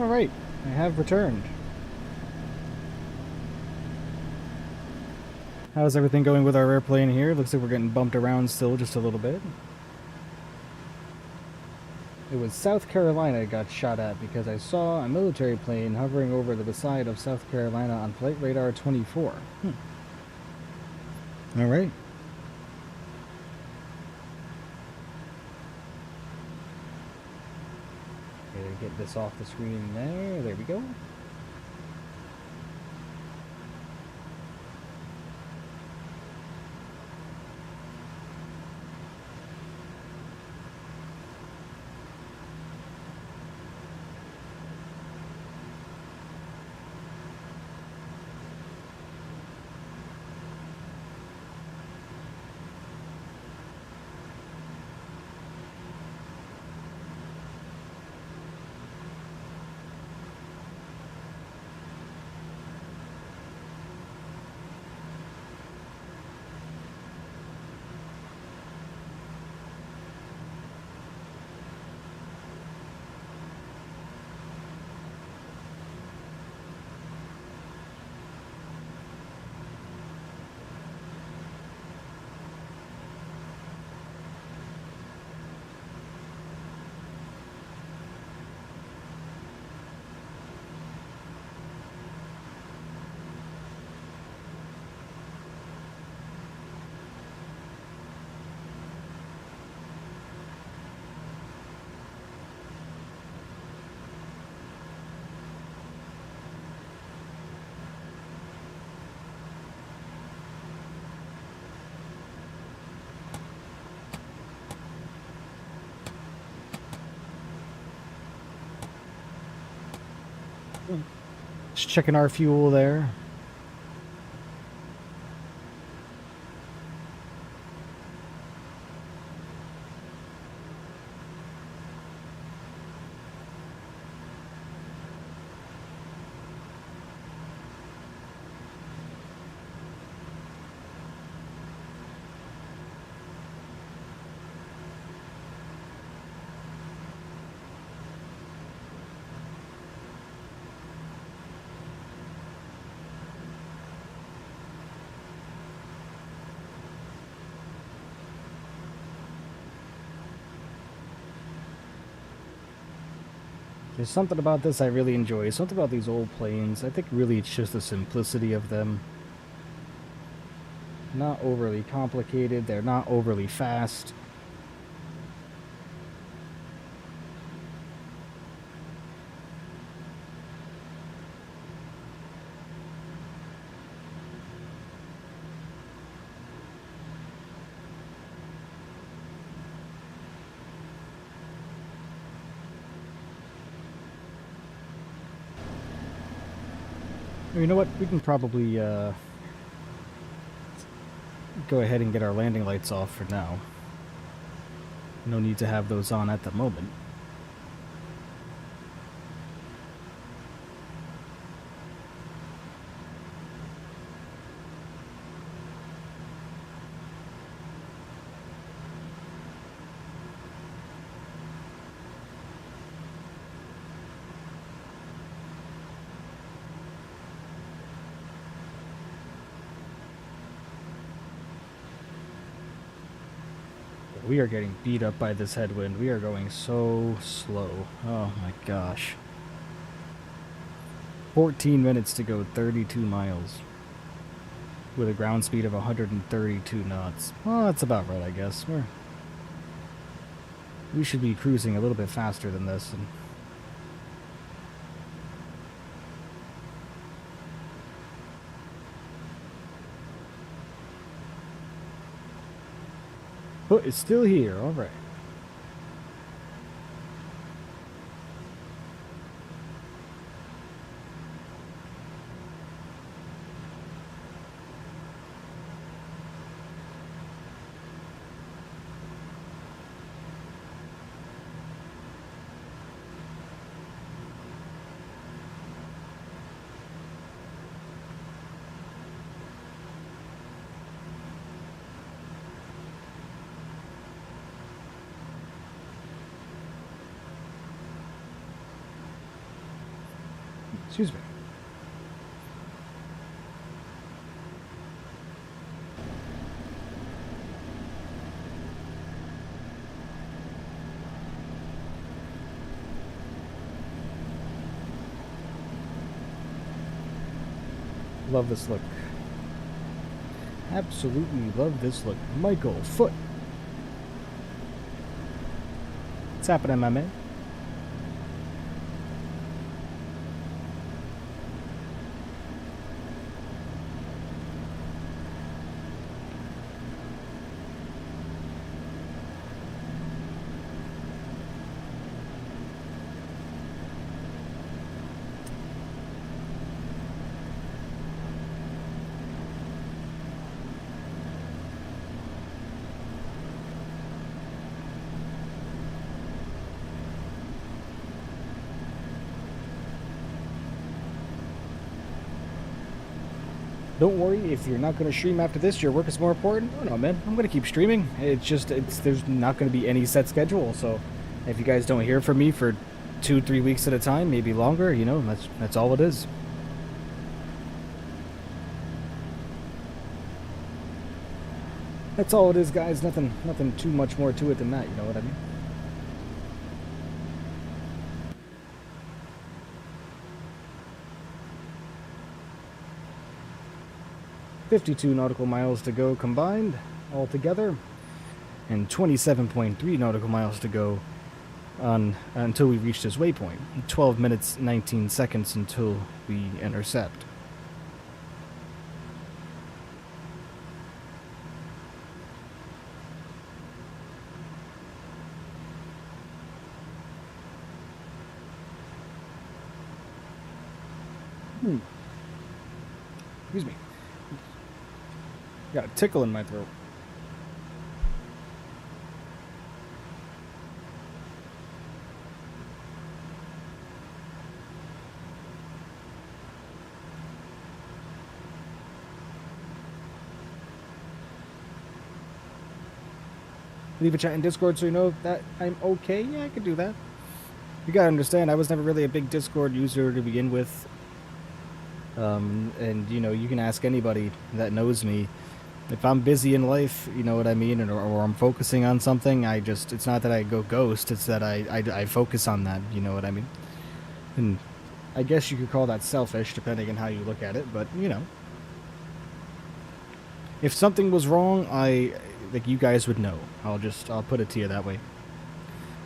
Alright, I have returned. How's everything going with our airplane here? Looks like we're getting bumped around still just a little bit. It was South Carolina got shot at because I saw a military plane hovering over the side of South Carolina on Flight Radar 24. Alright. Get this off the screen there. There we go. Just checking our fuel there. There's something about this I really enjoy. Something about these old planes. I think really it's just the simplicity of them. Not overly complicated. They're not overly fast. You know what? We can probably go ahead and get our landing lights off for now. No need to have those on at the moment. We are getting beat up by this headwind. We are going so slow. Oh my gosh. 14 minutes to go, 32 miles. With a ground speed of 132 knots. Well, that's about right, I guess. We should be cruising a little bit faster than this. But it's still here, alright. Excuse me. Love this look. Absolutely love this look. Michael Foot. What's happening, my man? Don't worry, if you're not going to stream after this, your work is more important. Oh no, man, I'm going to keep streaming. There's not going to be any set schedule, so if you guys don't hear from me for 2-3 weeks at a time, maybe longer, you know, that's all it is. That's all it is, guys. Nothing too much more to it than that, you know what I mean? "52 nautical miles to go combined, altogether, and 27.3 nautical miles to go until we reach this waypoint. 12 minutes, 19 seconds until we intercept." Excuse me. Got a tickle in my throat. Leave a chat in Discord so you know that I'm okay. Yeah, I could do that. You gotta understand, I was never really a big Discord user to begin with. And, you know, you can ask anybody that knows me. If I'm busy in life, you know what I mean, or I'm focusing on something, it's not that I go ghost, it's that I focus on that, you know what I mean? And I guess you could call that selfish, depending on how you look at it, but, you know. If something was wrong, like, you guys would know. I'll put it to you that way.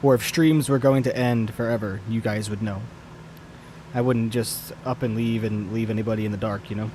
Or if streams were going to end forever, you guys would know. I wouldn't just up and leave anybody in the dark, you know?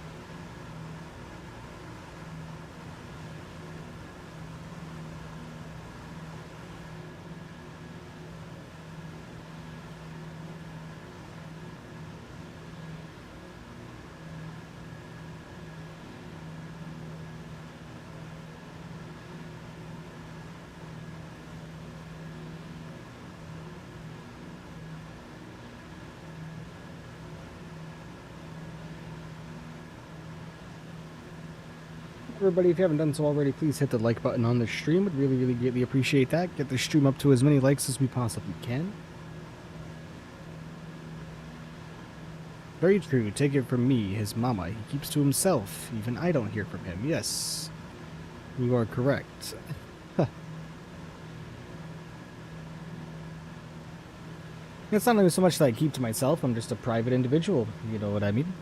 Everybody, if you haven't done so already, please hit the like button on the stream. Would really, really greatly appreciate that. Get the stream up to as many likes as we possibly can. Very true. Take it from me, his mama. He keeps to himself. Even I don't hear from him. Yes. You are correct. It's not even so much that I keep to myself. I'm just a private individual. You know what I mean?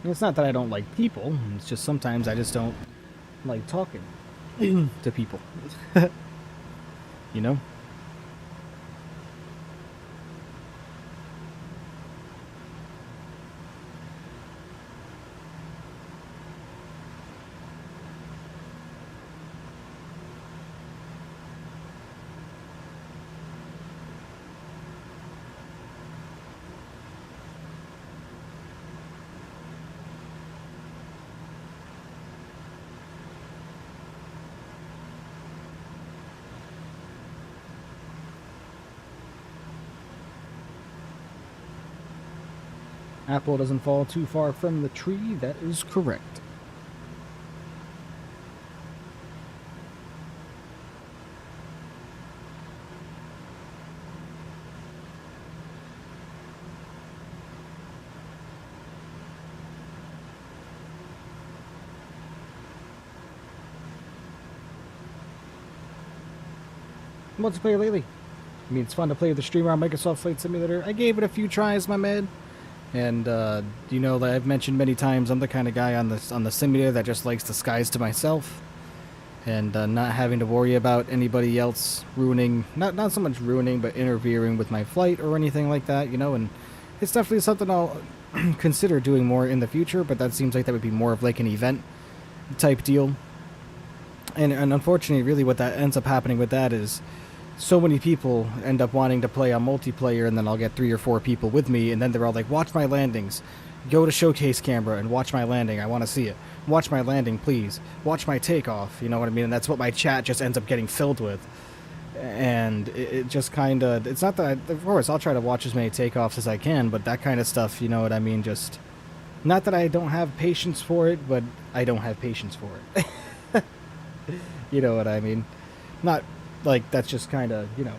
It's not that I don't like people, it's just sometimes I just don't like talking to people. You know? Apple doesn't fall too far from the tree. That is correct. Multiplayer lately. I mean, it's fun to play with the streamer on Microsoft Flight Simulator. I gave it a few tries, my man. And, you know, I've mentioned many times, I'm the kind of guy on the simulator that just likes the skies to myself. And not having to worry about anybody else ruining, not so much ruining, but interfering with my flight or anything like that, you know. And it's definitely something I'll consider doing more in the future, but that seems like that would be more of like an event type deal. And unfortunately, really what that ends up happening with that is so many people end up wanting to play on multiplayer, and then I'll get 3 or 4 people with me, and then they're all like, watch my landings. Go to showcase camera and watch my landing. I want to see it. Watch my landing, please. Watch my takeoff. You know what I mean? And that's what my chat just ends up getting filled with. And it just kind of... It's not that... of course, I'll try to watch as many takeoffs as I can, but that kind of stuff, you know what I mean? Just... Not that I don't have patience for it, but I don't have patience for it. You know what I mean? Not... Like, that's just kind of, you know.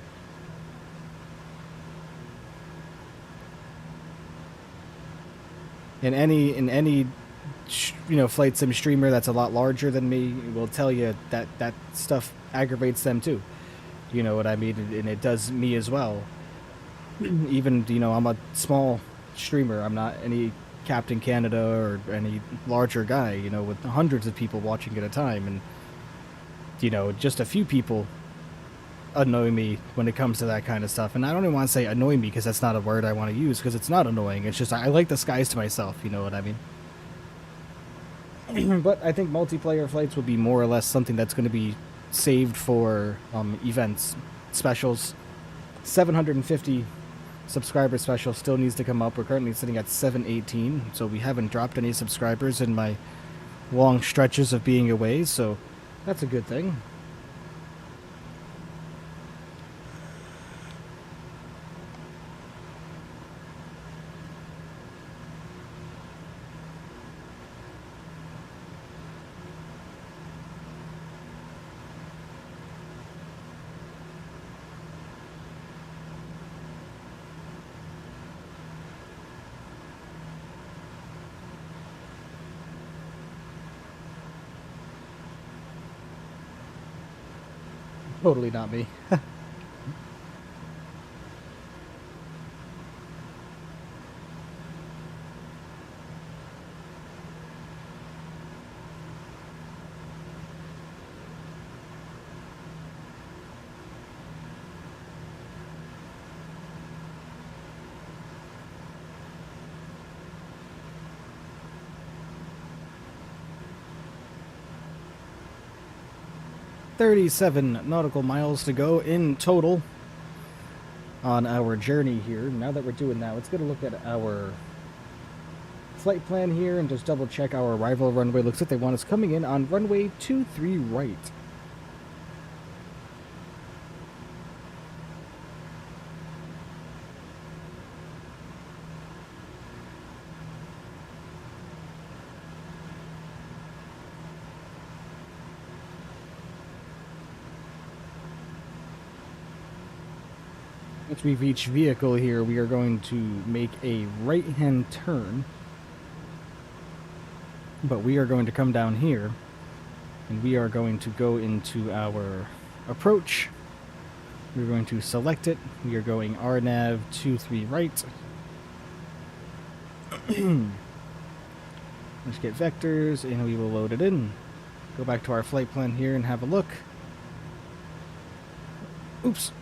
In any, you know, flight sim streamer that's a lot larger than me will tell you that that stuff aggravates them too. You know what I mean? And it does me as well. Even, you know, I'm a small streamer. I'm not any Captain Canada or any larger guy, you know, with hundreds of people watching at a time. And, you know, just a few people annoy me when it comes to that kind of stuff. And I don't even want to say annoy me, because that's not a word I want to use, because it's not annoying. It's just I like the skies to myself, you know what I mean? But I think multiplayer flights will be more or less something that's going to be saved for events, specials. 750 subscriber special still needs to come up. We're currently sitting at 718, so we haven't dropped any subscribers in my long stretches of being away, so that's a good thing. Totally not me. $37 nautical miles to go in total on our journey here. Now that we're doing that, let's get a look at our flight plan here and just double check our arrival runway. Looks like they want us coming in on runway 23 right. Once we reach vehicle here, we are going to make a right-hand turn. But we are going to come down here, and we are going to go into our approach. We're going to select it. We are going RNAV 23 right. Let's get vectors, and we will load it in. Go back to our flight plan here and have a look. Oops.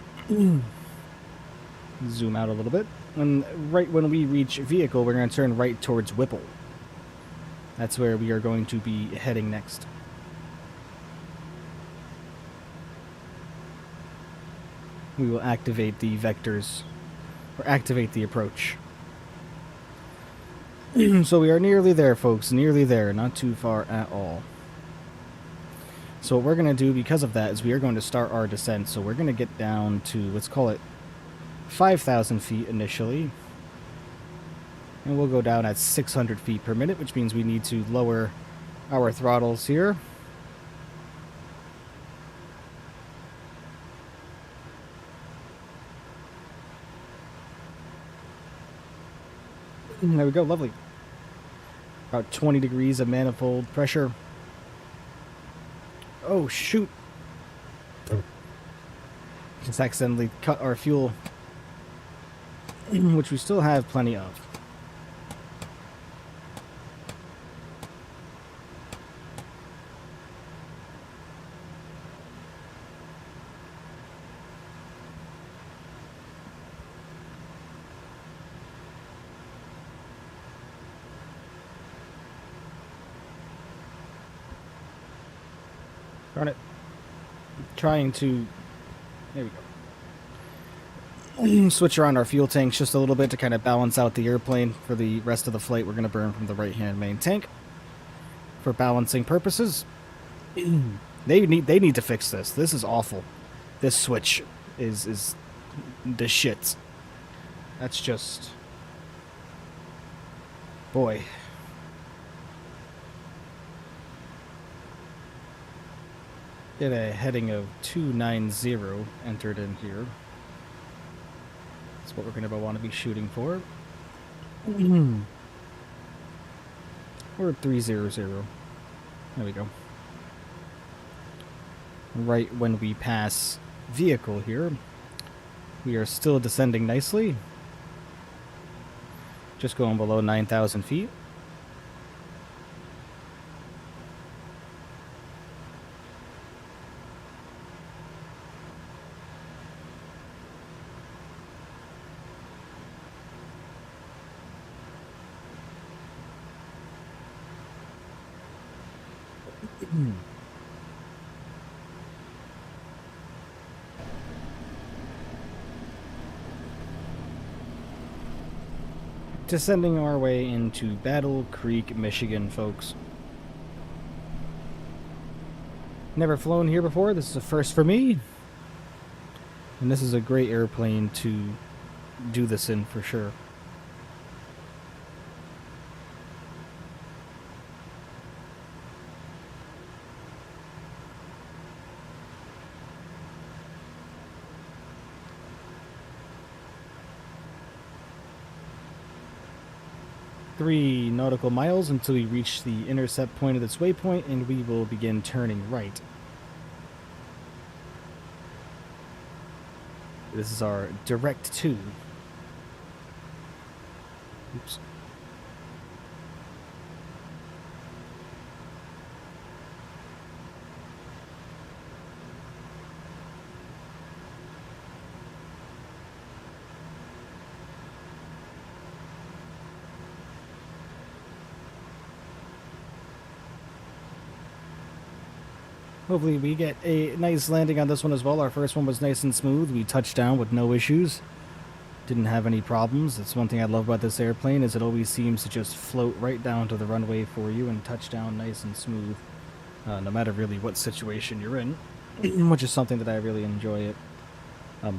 Zoom out a little bit. And right when we reach vehicle, we're going to turn right towards Whipple. That's where we are going to be heading next. We will activate the vectors, or activate the approach. So we are nearly there, folks. Nearly there. Not too far at all. So what we're going to do because of that is we are going to start our descent. So we're going to get down to, let's call it 5,000 feet initially. And we'll go down at 600 feet per minute, which means we need to lower our throttles here. There we go, lovely. About 20 degrees of manifold pressure. Oh, shoot. Just accidentally cut our fuel, which we still have plenty of. Darn it. Trying to... There we go. Switch around our fuel tanks just a little bit to kind of balance out the airplane. For the rest of the flight, we're going to burn from the right-hand main tank for balancing purposes. They need to fix this. This is awful. This switch is the shit. That's just... Boy. Get a heading of 290 entered in here. That's what we're going to want to be shooting for. Or 300. There we go. Right when we pass vehicle here, we are still descending nicely. Just going below 9,000 feet. Descending our way into Battle Creek, Michigan, folks. Never flown here before. This is a first for me. And this is a great airplane to do this in for sure. Three nautical miles until we reach the intercept point of this waypoint, and we will begin turning right. This is our direct to. Oops. Hopefully we get a nice landing on this one as well. Our first one was nice and smooth. We touched down with no issues. Didn't have any problems. That's one thing I love about this airplane, is it always seems to just float right down to the runway for you and touch down nice and smooth, no matter really what situation you're in, which is something that I really enjoy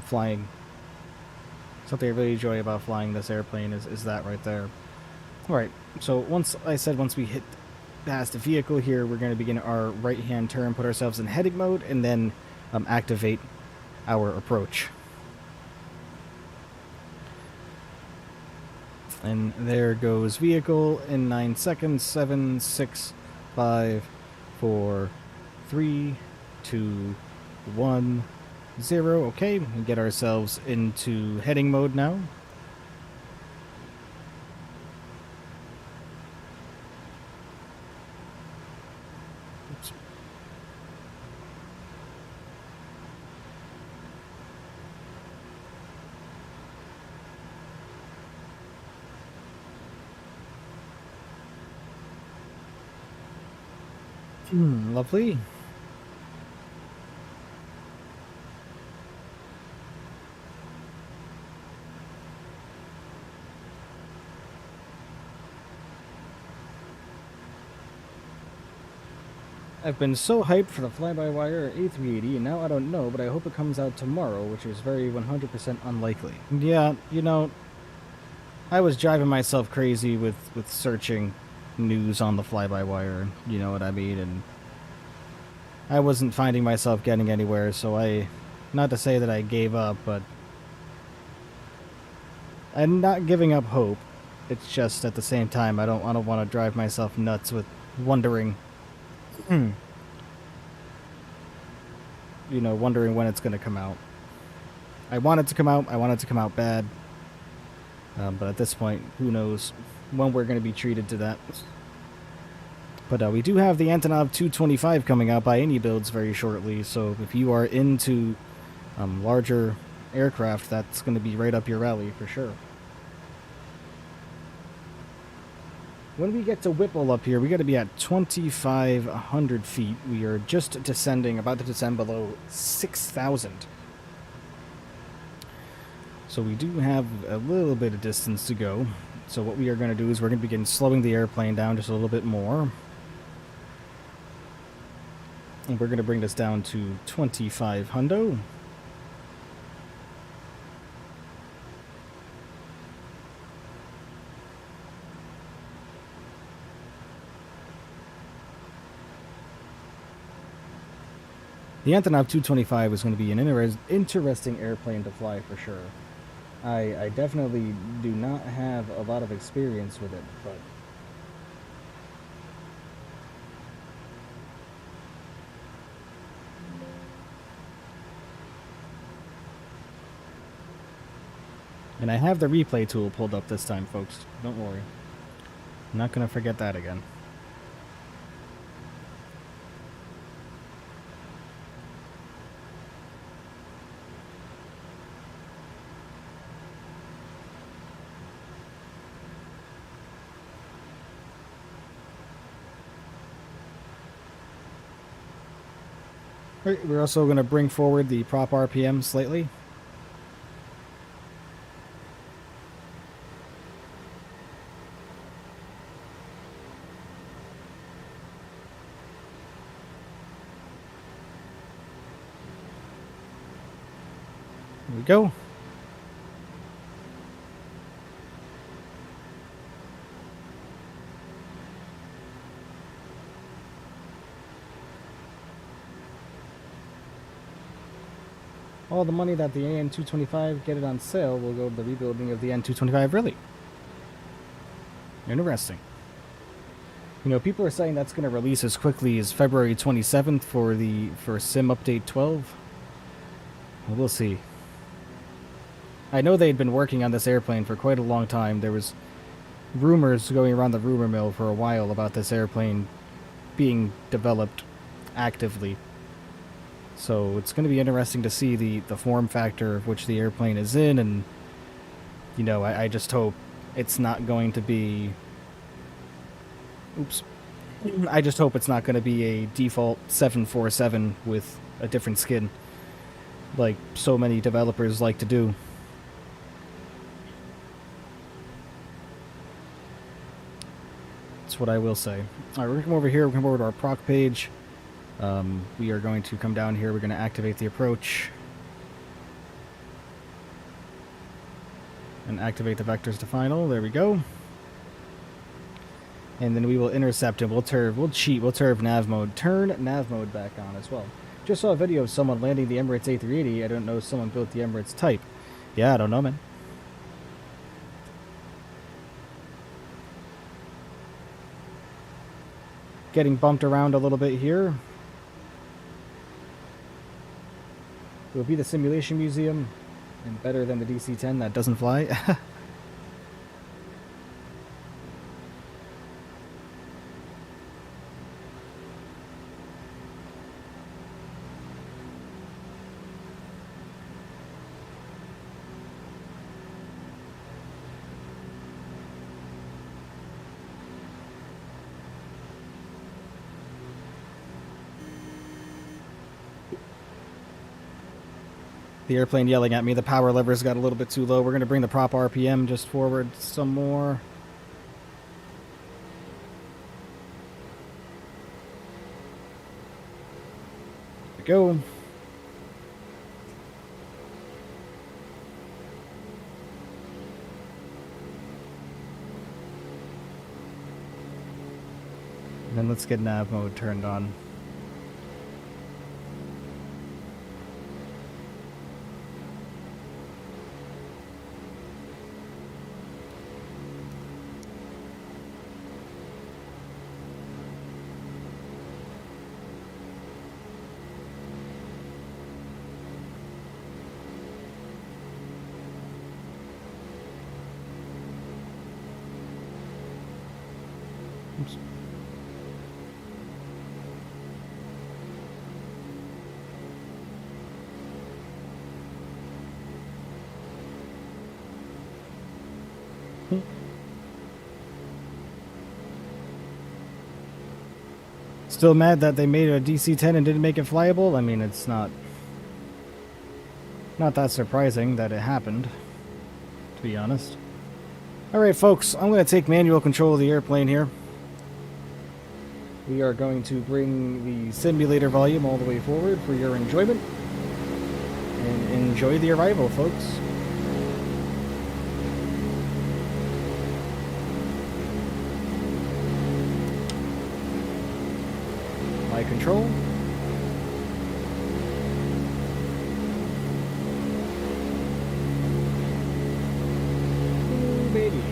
flying. Something I really enjoy about flying this airplane is that right there. Alright, so once we hit past the vehicle here, we're going to begin our right-hand turn, put ourselves in heading mode, and then activate our approach. And there goes vehicle in 9 seconds. 7, 6, 5, 4, 3, 2, 1, 0. Okay, we get ourselves into heading mode now. Lovely. I've been so hyped for the FlyByWire A380, and now I don't know, but I hope it comes out tomorrow, which is very 100% unlikely. Yeah, you know, I was driving myself crazy with searching news on the FlyByWire, you know what I mean, and I wasn't finding myself getting anywhere, so not to say that I gave up, but I'm not giving up hope. It's just at the same time I don't want to drive myself nuts with wondering wondering when it's going to come out. I want it to come out. I want it to come out bad. But at this point, who knows when we're going to be treated to that. But we do have the Antonov 225 coming out by any builds very shortly, so if you are into larger aircraft, that's going to be right up your alley for sure. When we get to Whipple up here, we got to be at 2,500 feet. We are just descending, about to descend below 6,000. So we do have a little bit of distance to go. So what we are going to do is we're going to begin slowing the airplane down just a little bit more. And we're going to bring this down to 2,500. The Antonov 225 is going to be an interesting airplane to fly for sure. I definitely do not have a lot of experience with it, but and I have the replay tool pulled up this time, folks. Don't worry. I'm not going to forget that again. Right, we're also going to bring forward the prop RPM slightly. Here we go. All the money that the AN225 get it on sale will go to the rebuilding of the N225. Really? Interesting. You know, people are saying that's going to release as quickly as February 27th for Sim Update 12. Well, we'll see. I know they'd been working on this airplane for quite a long time. There was rumors going around the rumor mill for a while about this airplane being developed actively. So it's going to be interesting to see the form factor of which the airplane is in, and, you know, I just hope it's not going to be... Oops. I just hope it's not going to be a default 747 with a different skin, like so many developers like to do. That's what I will say. Alright, we're going to come over here, we're going to come over to our proc page. We are going to come down here, we're going to activate the approach. And activate the vectors to final, there we go. And then we will intercept and we'll turn nav mode. Turn nav mode back on as well. Just saw a video of someone landing the Emirates A380. I don't know if someone built the Emirates type. Yeah, I don't know, man. Getting bumped around a little bit here. It will be the simulation museum, and better than the DC-10 that doesn't fly. The airplane yelling at me. The power levers got a little bit too low. We're going to bring the prop RPM just forward some more. There we go. And then let's get nav mode turned on. Oops. Still mad that they made a DC-10 and didn't make it flyable? I mean, it's not that surprising that it happened, to be honest. Alright, folks, I'm going to take manual control of the airplane here. We are going to bring the simulator volume all the way forward for your enjoyment. And enjoy the arrival, folks. My control. Ooh, baby.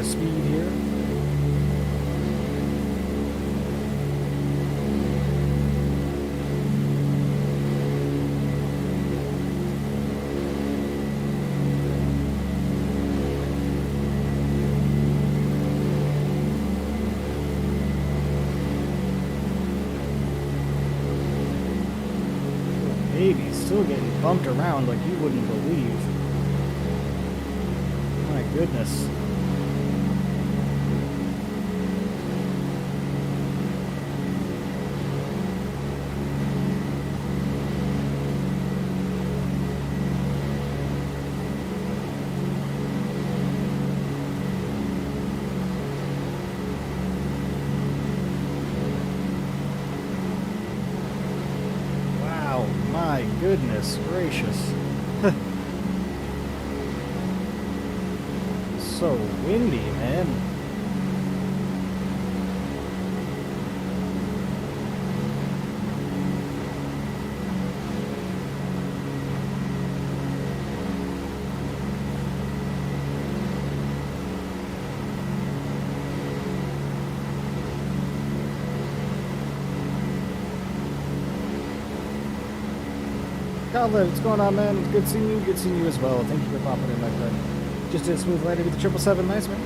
Speed here. bumped around like you wouldn't believe. My goodness. My goodness gracious. So windy, man. Khaled, what's going on, man? It's good seeing you. Good seeing you as well. Thank you for popping in, my friend. Just did a smooth landing with the 777. Nice, man.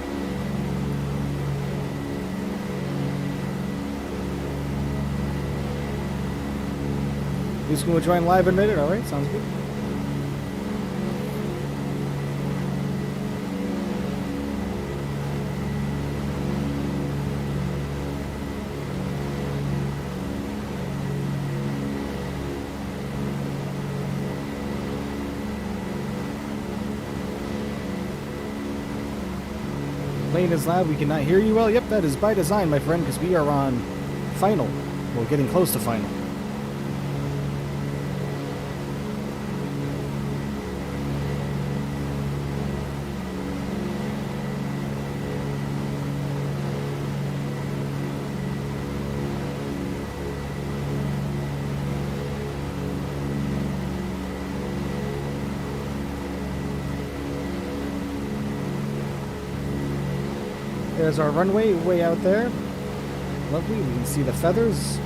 Who's going to join live in a minute? All right, sounds good. Plane is loud, we cannot hear you well. Yep, that is by design, my friend, because we are on final. Well, getting close to final. There's our runway way out there. Lovely. We can see the feathers.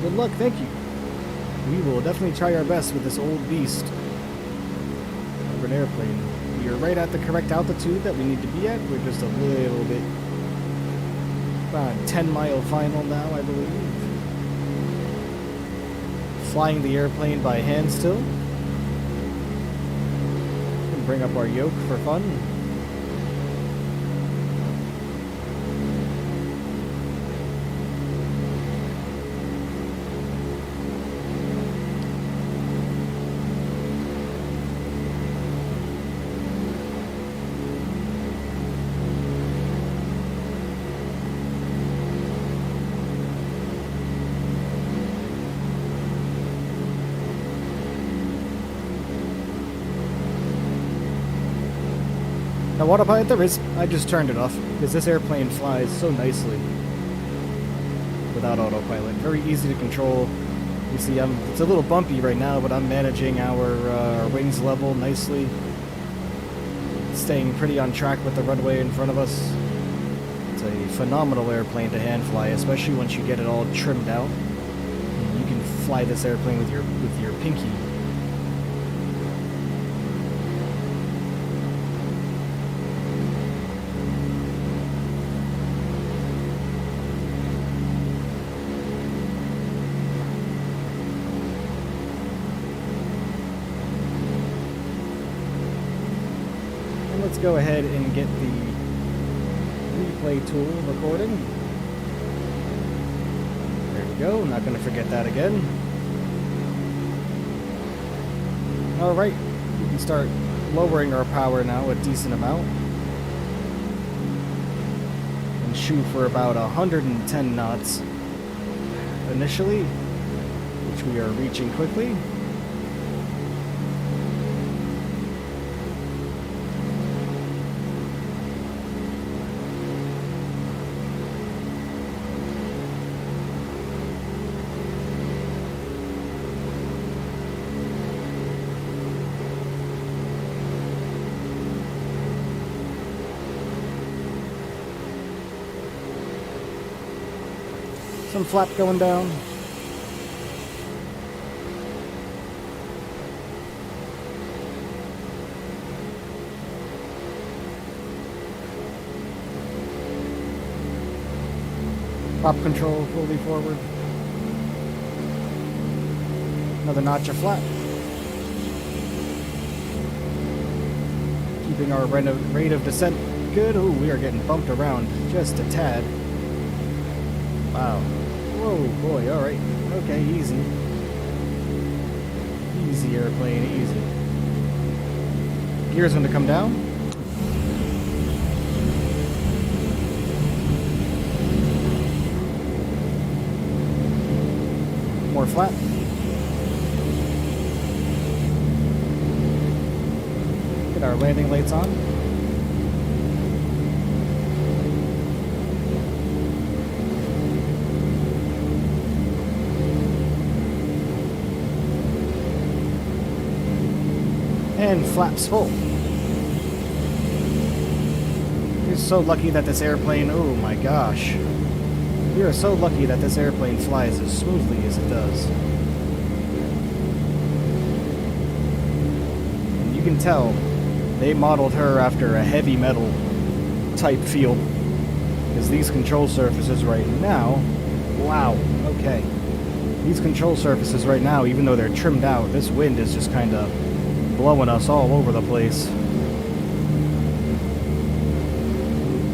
Good luck. Thank you. We will definitely try our best with this old beast over an airplane. You're right at the correct altitude that we need to be at. We're just a little bit about 10-mile final now, I believe. Flying the airplane by hand still. And bring up our yoke for fun. Now, autopilot there is. I just turned it off because this airplane flies so nicely without autopilot. Very easy to control. You see, it's a little bumpy right now, but I'm managing our wings level nicely, staying pretty on track with the runway in front of us. It's a phenomenal airplane to hand fly, especially once you get it all trimmed out. You can fly this airplane with your pinky. Let's go ahead and get the replay tool recording. There we go. Not going to forget that again. Alright, we can start lowering our power now a decent amount. And shoot for about 110 knots initially, which we are reaching quickly. Some flap going down. Prop control fully forward. Another notch of flap. Keeping our rate of descent good. Ooh, we are getting bumped around just a tad. Wow. Whoa, boy, alright. Okay, easy. Easy, airplane, easy. Gear's gonna come down. More flat. Get our landing lights on. And flaps full. You're so lucky that this airplane, oh my gosh. We are so lucky that this airplane flies as smoothly as it does. And you can tell they modeled her after a heavy metal type feel. Because these control surfaces right now, wow, okay. These control surfaces right now, even though they're trimmed out, this wind is just kind of blowing us all over the place.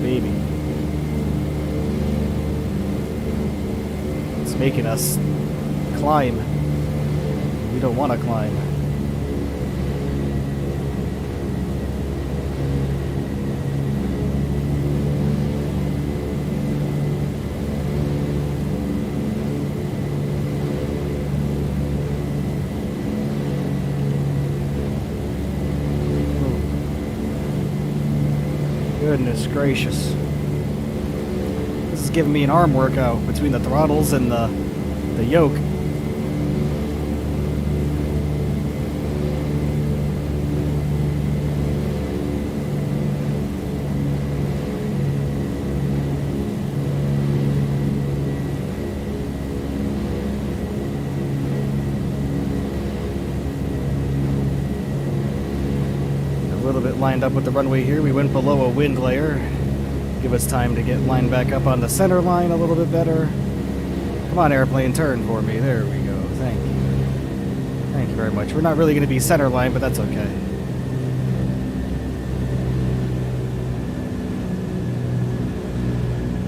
Baby. It's making us climb. We don't want to climb. Goodness gracious. This is giving me an arm workout between the throttles and the yoke. A little bit lined up with the runway here. We went below a wind layer. Give us time to get lined back up on the center line a little bit better. Come on, airplane, turn for me. There we go. Thank you. Thank you very much. We're not really going to be center line, but that's okay.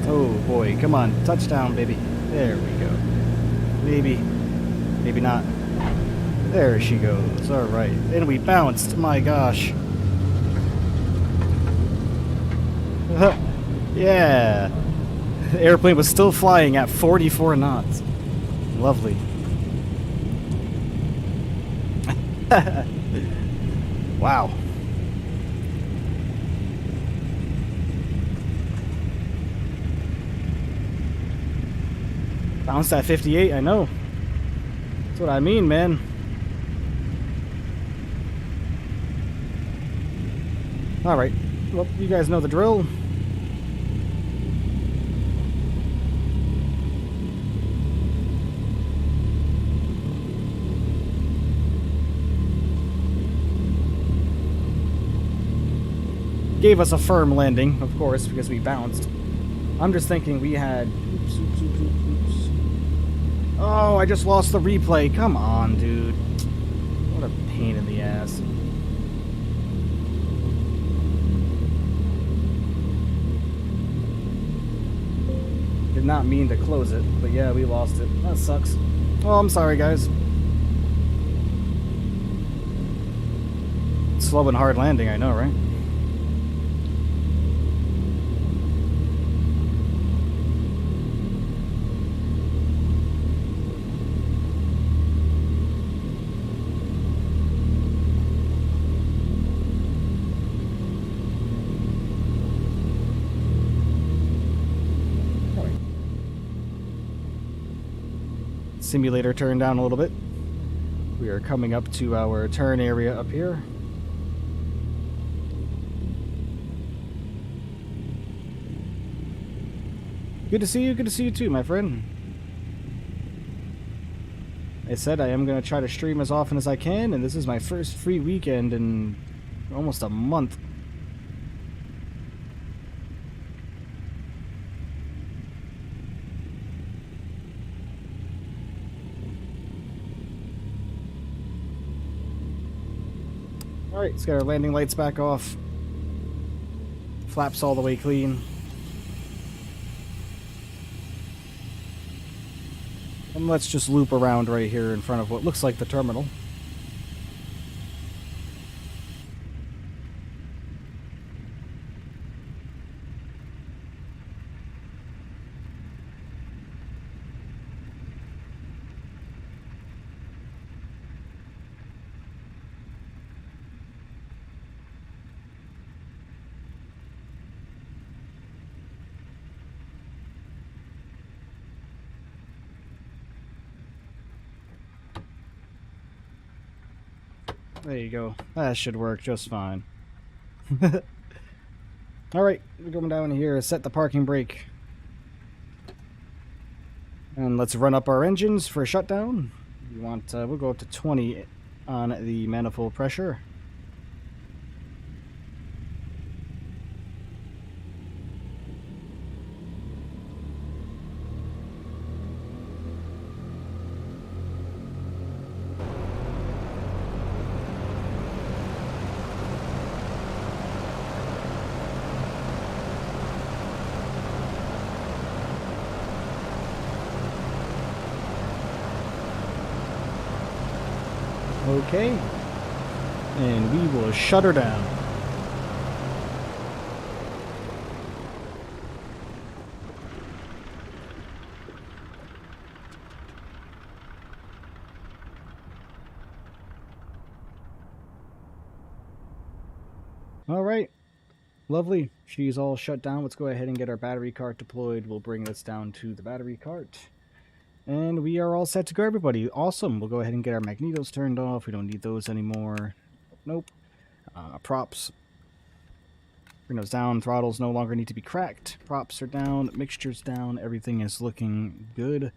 Oh boy, come on. Touchdown, baby. There we go. Maybe. Maybe not. There she goes. Alright. And we bounced. My gosh. Yeah. The airplane was still flying at 44 knots. Lovely. Wow. Bounced at 58, I know. That's what I mean, man. Alright. Well, you guys know the drill. Gave us a firm landing, of course, because we bounced. I'm just thinking we had... Oops, oops, oops, oops. Oh, I just lost the replay. Come on, dude. What a pain in the ass. Did not mean to close it, but yeah, we lost it. That sucks. Oh, I'm sorry, guys. Slow and hard landing, I know, right? Simulator turn down a little bit. We are coming up to our turn area up here. Good to see you. Good to see you too, my friend. I said I am going to try to stream as often as I can, and this is my first free weekend in almost a month. Alright, let's get our landing lights back off. Flaps all the way clean. And let's just loop around right here in front of what looks like the terminal. There you go. That should work just fine. Alright, we're going down here, set the parking brake. And let's run up our engines for shutdown. We want, we'll go up to 20 on the manifold pressure. Okay, and we will shut her down. All right, lovely. She's all shut down. Let's go ahead and get our battery cart deployed. We'll bring this down to the battery cart. And we are all set to go, everybody. Awesome. We'll go ahead and get our magnetos turned off. We don't need those anymore. Nope. Props. Bring those down. Throttles no longer need to be cracked. Props are down. Mixture's down. Everything is looking good.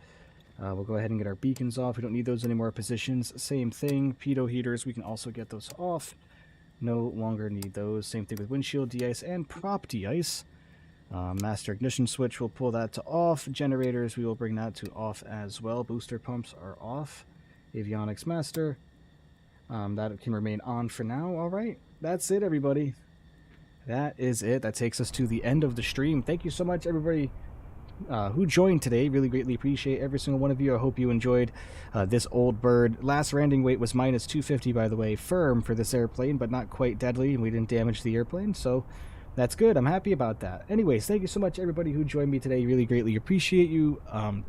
We'll go ahead and get our beacons off. We don't need those anymore. Positions, same thing. Pitot heaters, we can also get those off. No longer need those. Same thing with windshield de-ice and prop de-ice. Master ignition switch, we'll pull that to off. Generators, we will bring that to off as well. Booster pumps are off. Avionics master, that can remain on for now. All right, that's it, everybody. That is it. That takes us to the end of the stream. Thank you so much, everybody who joined today. Really greatly appreciate every single one of you. I hope you enjoyed this old bird. Last landing weight was minus 250, by the way, firm for this airplane, but not quite deadly, and we didn't damage the airplane, so that's good. I'm happy about that. Anyways, thank you so much, everybody who joined me today. Really greatly appreciate you.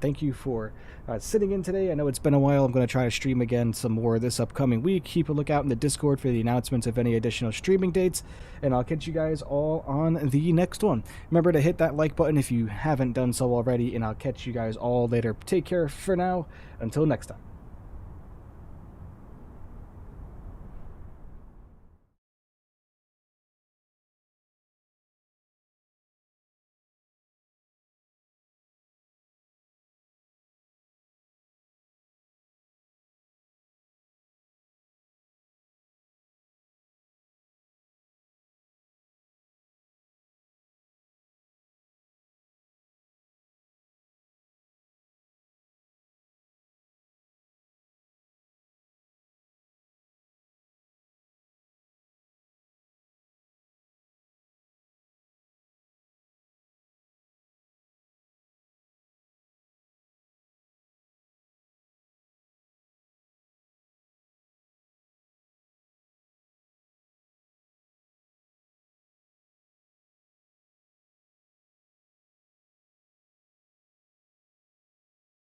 Thank you for sitting in today. I know it's been a while. I'm going to try to stream again some more this upcoming week. Keep a lookout in the Discord for the announcements of any additional streaming dates, and I'll catch you guys all on the next one. Remember to hit that like button if you haven't done so already, and I'll catch you guys all later. Take care for now. Until next time.